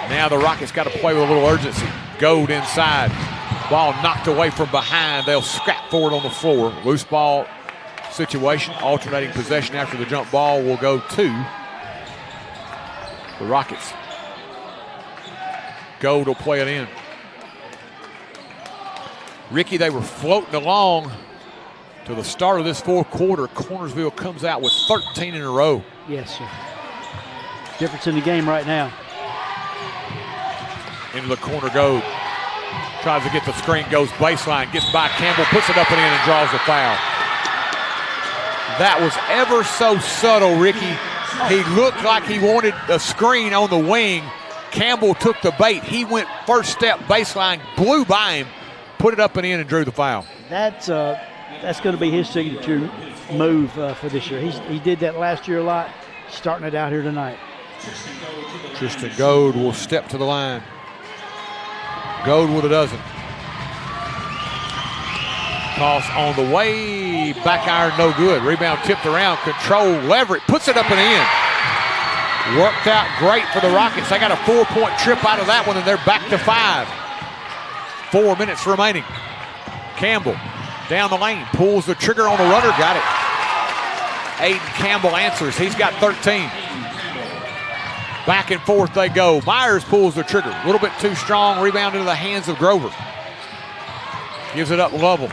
Now the Rockets got to play with a little urgency. Gold inside. Ball knocked away from behind. They'll scrap forward on the floor. Loose ball situation. Alternating possession after the jump ball will go to the Rockets. Gold will play it in. Ricky, they were floating along to the start of this fourth quarter. Cornersville comes out with 13 in a row. Yes, sir. Difference in the game right now. Into the corner goes. Tries to get the screen, goes baseline, gets by Campbell, puts it up and in and draws the foul. That was ever so subtle, Ricky. He looked like he wanted a screen on the wing. Campbell took the bait. He went first step baseline, blew by him, put it up and in and drew the foul. That's going to be his signature move for this year. He did that last year a lot, starting it out here tonight. Tristan Gold will step to the line. Gold with a dozen. Toss on the way. Back iron, no good. Rebound tipped around. Control. Leverett puts it up and in. Worked out great for the Rockets. They got a 4-point trip out of that one, and they're back to 5. 4 minutes remaining. Campbell down the lane. Pulls the trigger on the runner. Got it. Aiden Campbell answers. He's got 13. Back and forth they go. Myers pulls the trigger. A little bit too strong. Rebound into the hands of Grover. Gives it up Lovell.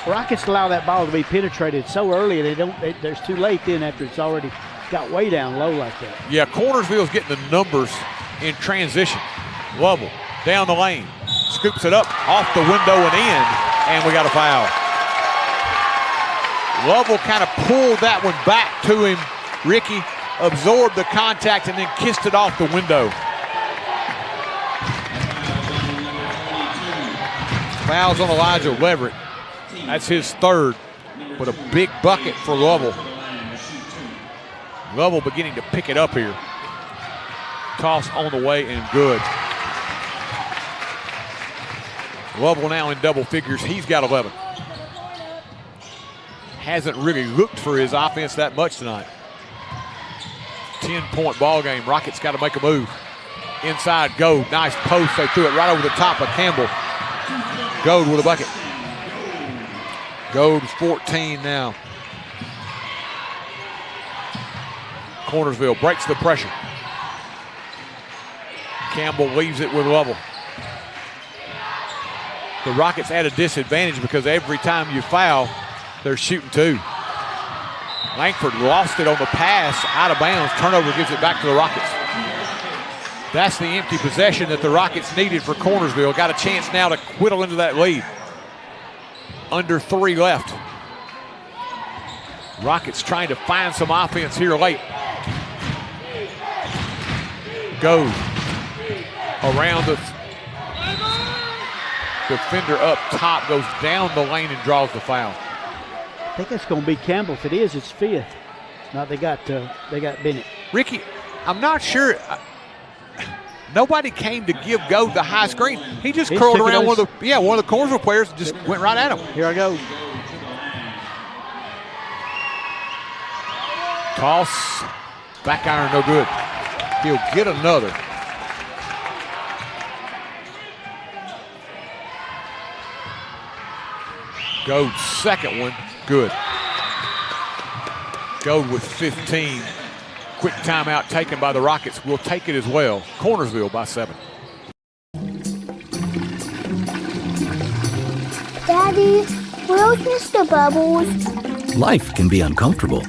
Rockets allow that ball to be penetrated so early. There's too late then after it's already got way down low like that. Yeah, Cornersville's getting the numbers in transition. Lovell down the lane. Scoops it up off the window and in. And we got a foul. Lovell kind of pulled that one back to him. Ricky absorbed the contact and then kissed it off the window. Fouls on Elijah Leverett. That's his third, but a big bucket for Lovell. Lovell beginning to pick it up here. Toss on the way and good. Lovell now in double figures. He's got 11. Hasn't really looked for his offense that much tonight. 10-point ball game. Rockets got to make a move. Inside, Gold. Nice post. They threw it right over the top of Campbell. Gold with a bucket. Gold's 14 now. Cornersville breaks the pressure. Campbell leaves it with Lovell. The Rockets at a disadvantage because every time you foul, they're shooting 2. Langford lost it on the pass, out of bounds. Turnover gives it back to the Rockets. That's the empty possession that the Rockets needed for Cornersville. Got a chance now to whittle into that lead. Under 3 left. Rockets trying to find some offense here late. Goes around the defender up top, goes down the lane and draws the foul. I think that's going to be Campbell. If it is, it's 5th. No, they got Bennett. Ricky, I'm not sure. Nobody came to give Goad the high screen. He just curled around one of the Cornersville players and just went right at him. Here I go. Toss. Back iron, no good. He'll get another. Goad's second one, good. Goad with 15. Quick timeout taken by the Rockets. Will take it as well. Cornersville by 7. Daddy, where's Mr. Bubbles? Life can be uncomfortable.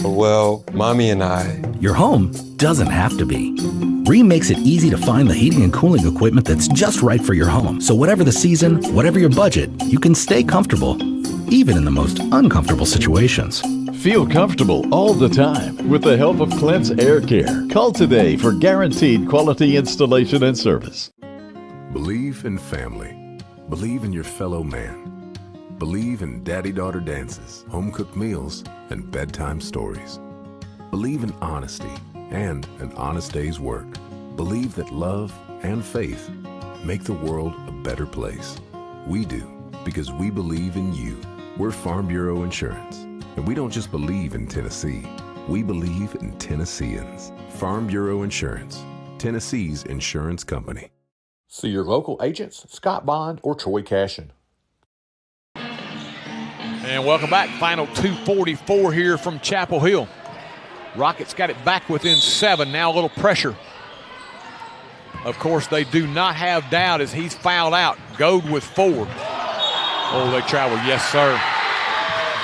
Well, Mommy and I. Your home doesn't have to be. Rheem makes it easy to find the heating and cooling equipment that's just right for your home. So whatever the season, whatever your budget, you can stay comfortable, even in the most uncomfortable situations. Feel comfortable all the time with the help of Clint's Air Care. Call today for guaranteed quality installation and service. Believe in family. Believe in your fellow man. Believe in daddy-daughter dances, home-cooked meals, and bedtime stories. Believe in honesty and an honest day's work. Believe that love and faith make the world a better place. We do, because we believe in you. We're Farm Bureau Insurance, and we don't just believe in Tennessee. We believe in Tennesseans. Farm Bureau Insurance, Tennessee's insurance company. See your local agents, Scott Bond or Troy Cashin. And welcome back. Final 2:44 here from Chapel Hill. Rockets got it back within 7. Now a little pressure. Of course, they do not have doubt as he's fouled out. Goad with 4. Oh, they travel. Yes, sir.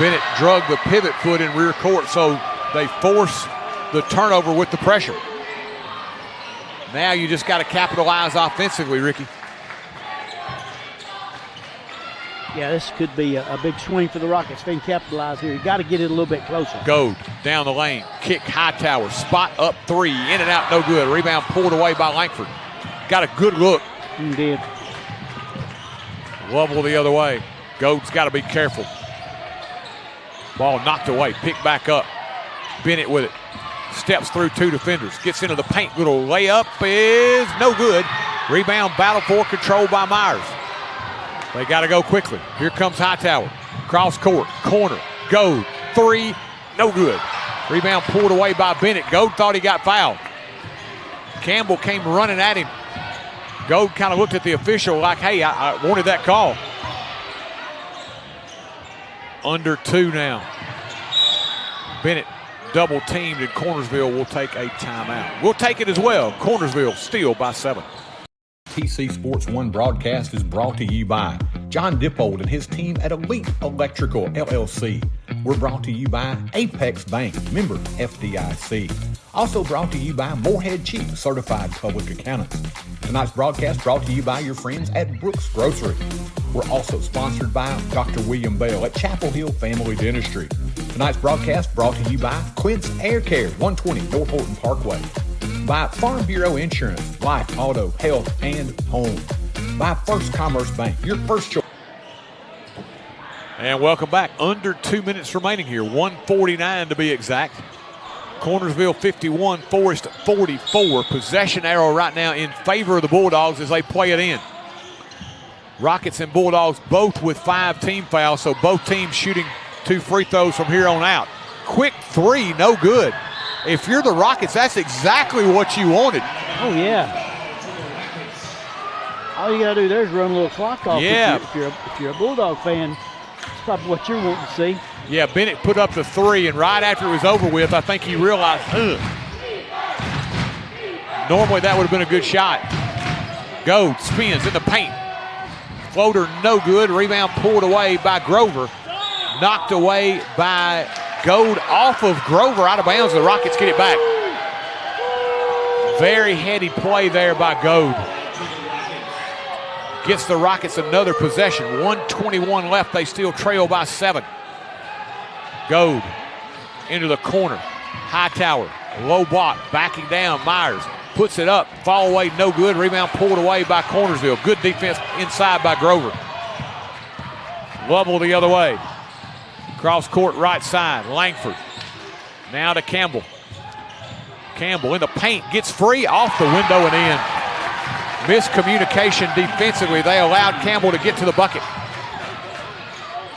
Bennett drug the pivot foot in rear court, so they force the turnover with the pressure. Now you just got to capitalize offensively, Ricky. Yeah, this could be a big swing for the Rockets. If they can capitalize here, you got to get it a little bit closer. Goad down the lane, kick Hightower, spot up 3, in and out, no good. Rebound pulled away by Langford. Got a good look. Indeed. Level the other way. Goad's got to be careful. Ball knocked away, picked back up. Bennett with it. Steps through 2 defenders, gets into the paint. Little layup is no good. Rebound battle for control by Myers. They got to go quickly. Here comes Hightower. Cross court, corner, Goad, 3, no good. Rebound pulled away by Bennett. Goad thought he got fouled. Campbell came running at him. Goad kind of looked at the official like, hey, I wanted that call. Under 2 now. Bennett double teamed and Cornersville will take a timeout. We'll take it as well. Cornersville still by 7. TC Sports 1 broadcast is brought to you by John Dippold and his team at Elite Electrical LLC. We're brought to you by Apex Bank, member FDIC. Also brought to you by Morehead Chief, certified public accountants. Tonight's broadcast brought to you by your friends at Brooks Grocery. We're also sponsored by Dr. William Bell at Chapel Hill Family Dentistry. Tonight's broadcast brought to you by Quint's Air Care, 120 North Horton Parkway. By Farm Bureau Insurance, life, auto, health, and home. By First Commerce Bank, your first choice. And welcome back. Under 2 minutes remaining here, 1:49 to be exact. Cornersville 51, Forrest 44. Possession arrow right now in favor of the Bulldogs as they play it in. Rockets and Bulldogs both with 5 team fouls, so both teams shooting 2 free throws from here on out. Quick 3, no good. If you're the Rockets, that's exactly what you wanted. Oh, yeah. All you got to do there is run a little clock off. Yeah. If you're a Bulldog fan, it's probably what you're wanting to see. Yeah, Bennett put up the 3, and right after it was over with, I think he realized, normally that would have been a good shot. Goad spins in the paint. Floater no good. Rebound pulled away by Grover. Knocked away by Goad off of Grover, out of bounds. The Rockets get it back. Very heady play there by Goad. Gets the Rockets another possession. 1:21 left. They still trail by 7. Goad into the corner. Hightower, low block, backing down. Myers puts it up. Fall away, no good. Rebound pulled away by Cornersville. Good defense inside by Grover. Level the other way. Cross court right side. Langford. Now to Campbell. Campbell in the paint, gets free, off the window and in. Miscommunication defensively. They allowed Campbell to get to the bucket.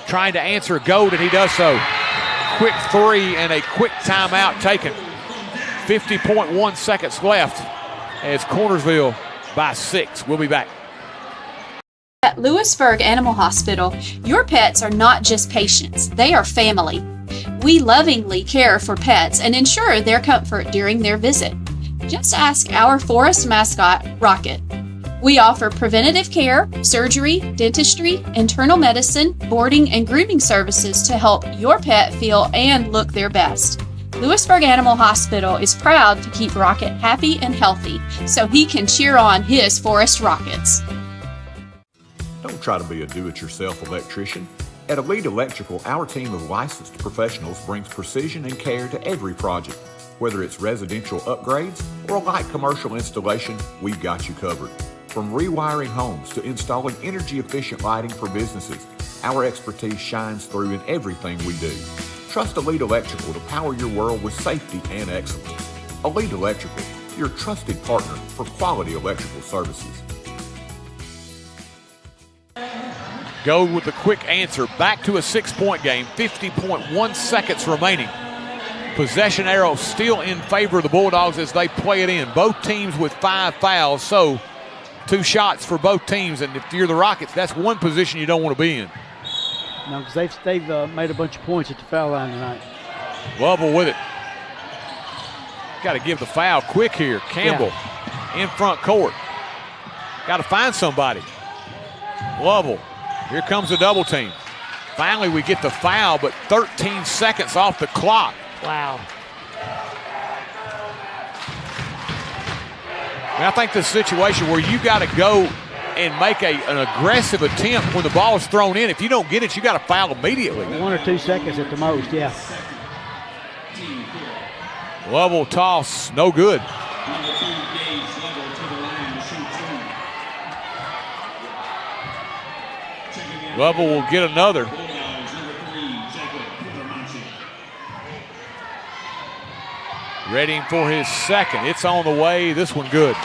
Trying to answer Gold, and he does so. Quick three and a quick timeout taken. 50.1 seconds left as Cornersville by 6. We'll be back. At Lewisburg Animal Hospital, your pets are not just patients, they are family. We lovingly care for pets and ensure their comfort during their visit. Just ask our Forrest mascot, Rocket. We offer preventative care, surgery, dentistry, internal medicine, boarding, and grooming services to help your pet feel and look their best. Lewisburg Animal Hospital is proud to keep Rocket happy and healthy so he can cheer on his Forrest Rockets. Don't try to be a do-it-yourself electrician. At Elite Electrical, our team of licensed professionals brings precision and care to every project. Whether it's residential upgrades or a light commercial installation, we've got you covered. From rewiring homes to installing energy-efficient lighting for businesses, our expertise shines through in everything we do. Trust Elite Electrical to power your world with safety and excellence. Elite Electrical, your trusted partner for quality electrical services. Gold with the quick answer. Back to a 6-point game. 50.1 seconds remaining. Possession arrow still in favor of the Bulldogs as they play it in. Both teams with 5 fouls, so 2 shots for both teams. And if you're the Rockets, that's one position you don't want to be in. No, because they've made a bunch of points at the foul line tonight. Lovell with it. Got to give the foul quick here. Campbell in front court. Got to find somebody. Lovell. Here comes the double team. Finally, we get the foul, but 13 seconds off the clock. Wow. I think this situation where you got to go and make an aggressive attempt when the ball is thrown in. If you don't get it, you got to foul immediately. 1 or 2 seconds at the most, yeah. Lovell toss, no good. Lovell will get another. Ready for his second. It's on the way. This one good.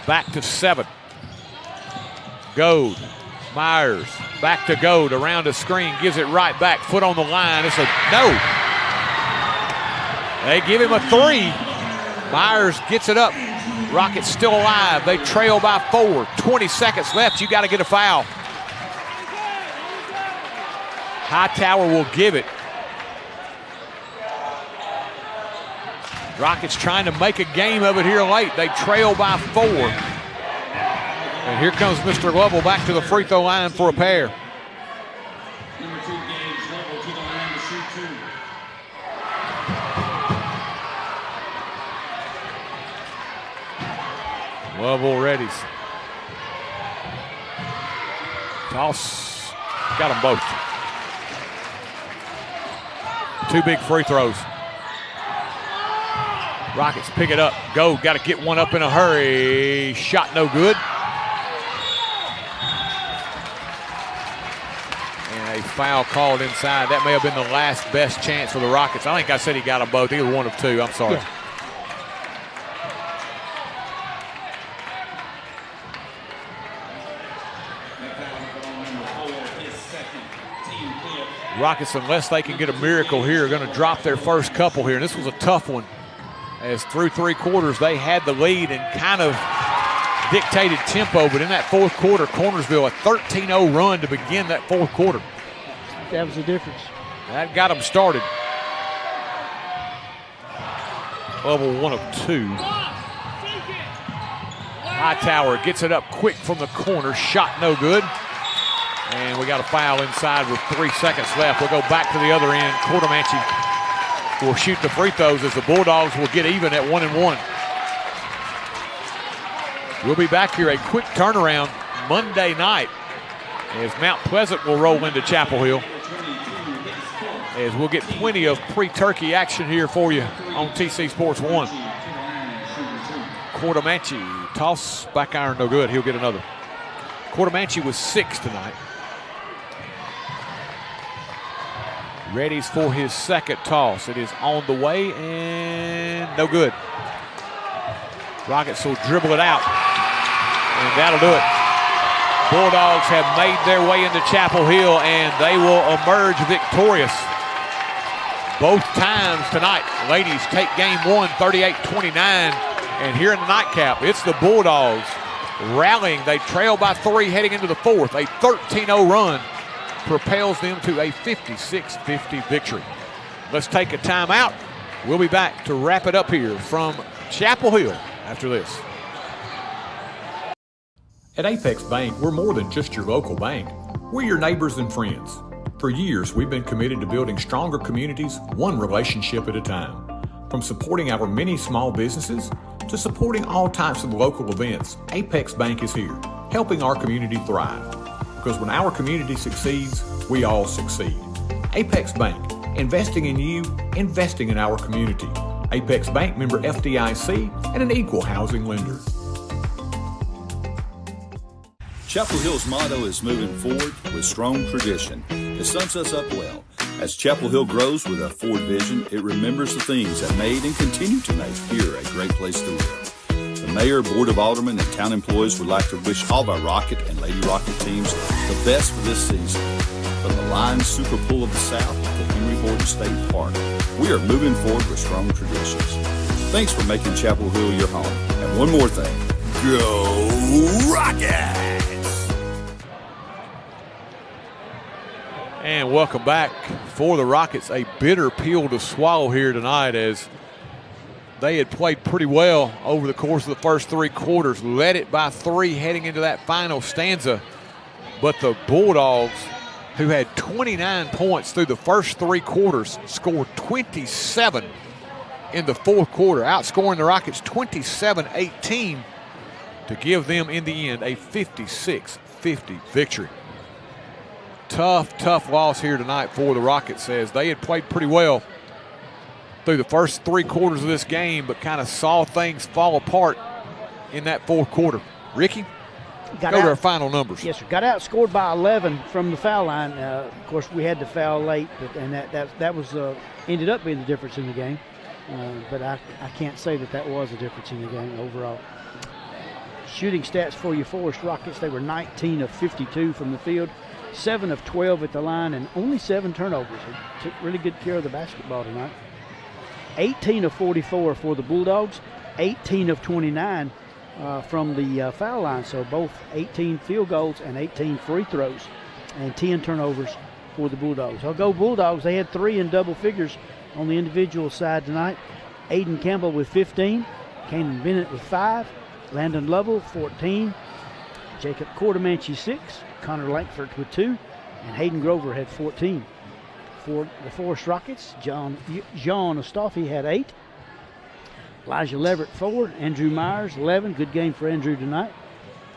Back to 7. Goad. Myers. Back to Goad. Around the screen. Gives it right back. Foot on the line. It's a no. They give him a 3. Myers gets it up. Rockets still alive. They trail by 4. 20 seconds left. You got to get a foul. Hightower will give it. Rockets trying to make a game of it here late. They trail by 4. And here comes Mr. Lovell back to the free throw line for a pair. Number 2 Gage Lovell to the line to shoot 2. Lovell readies. Toss. Got them both. 2 big free throws. Rockets pick it up. Go. Got to get one up in a hurry. Shot no good. And a foul called inside. That may have been the last best chance for the Rockets. I think I said he got them both. Either one of 2. I'm sorry. Yeah. Rockets, unless they can get a miracle here, are going to drop their first couple here. And this was a tough one, as through 3 quarters they had the lead and kind of dictated tempo. But in that 4th quarter, Cornersville, a 13-0 run to begin that 4th quarter. That was the difference. That got them started. Level 1 of 2. Hightower gets it up quick from the corner. Shot no good. And we got a foul inside with 3 seconds left. We'll go back to the other end. Cordomanchi will shoot the free throws as the Bulldogs will get even at 1-1. We'll be back here, a quick turnaround Monday night as Mount Pleasant will roll into Chapel Hill. As we'll get plenty of pre-turkey action here for you on TC Sports 1. Cordomanchi, toss, back iron, no good. He'll get another. Cordomanchi was 6 tonight. readies for his second toss. It is on the way and no good. Rockets will dribble it out, and that'll do it. Bulldogs have made their way into Chapel Hill, and they will emerge victorious both times tonight. Ladies take game one, 38-29, and here in the nightcap, it's the Bulldogs rallying. They trail by 3 heading into the fourth. A 13-0 run propels them to a 56-50 victory. Let's take a timeout. We'll be back to wrap it up here from Chapel Hill after this. At Apex Bank, we're more than just your local bank. We're your neighbors and friends. For years, we've been committed to building stronger communities, one relationship at a time. From supporting our many small businesses to supporting all types of local events, Apex Bank is here, helping our community thrive. Because when our community succeeds, we all succeed. Apex Bank, investing in you, investing in our community. Apex Bank, member FDIC, and an equal housing lender. Chapel Hill's motto is moving forward with strong tradition. It sums us up well. As Chapel Hill grows with a forward vision, it remembers the things that made and continue to make here a great place to live. The Mayor, Board of Aldermen, and town employees would like to wish all of our Rocket and Lady Rocket teams the best for this season. From the Lions Super Bowl of the South to Henry Horton State Park, we are moving forward with strong traditions. Thanks for making Chapel Hill your home. And one more thing, go Rockets! And welcome back for the Rockets. A bitter pill to swallow here tonight, as they had played pretty well over the course of the first 3 quarters, led it by 3 heading into that final stanza. But the Bulldogs, who had 29 points through the first 3 quarters, scored 27 in the fourth quarter, outscoring the Rockets 27-18 to give them in the end a 56-50 victory. Tough loss here tonight for the Rockets, as they had played pretty well through the first 3 quarters of this game, but kind of saw things fall apart in that fourth quarter. Ricky, go to our final numbers. Yes, sir. Got outscored by 11 from the foul line. Of course, we had to foul late, and that was ended up being the difference in the game. But I can't say that was a difference in the game overall. Shooting stats for you, Forrest Rockets, they were 19 of 52 from the field, 7 of 12 at the line, and only 7 turnovers. They took really good care of the basketball tonight. 18 of 44 for the Bulldogs, 18 of 29 from the foul line. So both 18 field goals and 18 free throws, and 10 turnovers for the Bulldogs. I'll go Bulldogs. They had 3 in double figures on the individual side tonight. Aiden Campbell with 15, Kanan Bennett with 5, Landon Lovell 14, Jacob Quartermanchi 6, Connor Lankford with 2, and Hayden Grover had 14. For the Forrest Rockets, John Ostaffi had 8, Elijah Leverett 4, Andrew Myers 11, good game for Andrew tonight.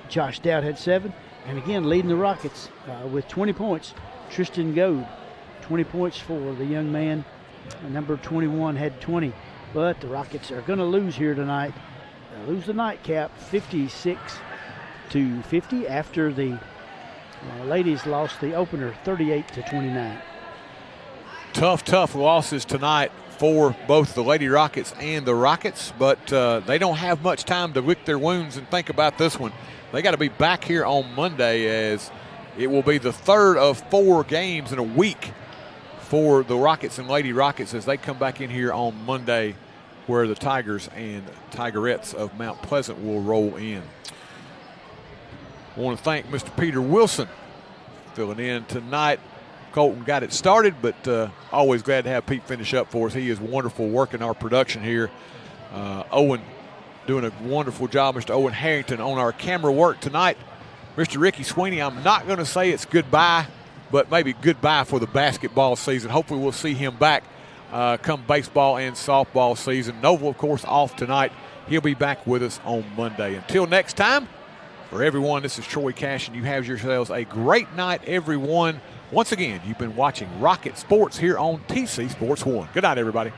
Josh Dowd had 7, and again leading the Rockets with 20 points, Tristan Goad. 20 points for the young man. Number 21 had 20, but the Rockets are going to lose here tonight. They'll lose the nightcap 56-50 after the ladies lost the opener 38-29. Tough losses tonight for both the Lady Rockets and the Rockets, but they don't have much time to lick their wounds and think about this one. They got to be back here on Monday, as it will be the third of 4 games in a week for the Rockets and Lady Rockets as they come back in here on Monday, where the Tigers and Tigerettes of Mount Pleasant will roll in. I want to thank Mr. Peter Wilson filling in tonight. Colton got it started, but always glad to have Pete finish up for us. He is wonderful working our production here. Owen doing a wonderful job, Mr. Owen Harrington, on our camera work tonight. Mr. Ricky Sweeney, I'm not going to say it's goodbye, but maybe goodbye for the basketball season. Hopefully we'll see him back come baseball and softball season. Nova, of course, off tonight. He'll be back with us on Monday. Until next time, for everyone, this is Troy Cash, and you have yourselves a great night, everyone. Once again, you've been watching Rocket Sports here on TC Sports 1. Good night, everybody.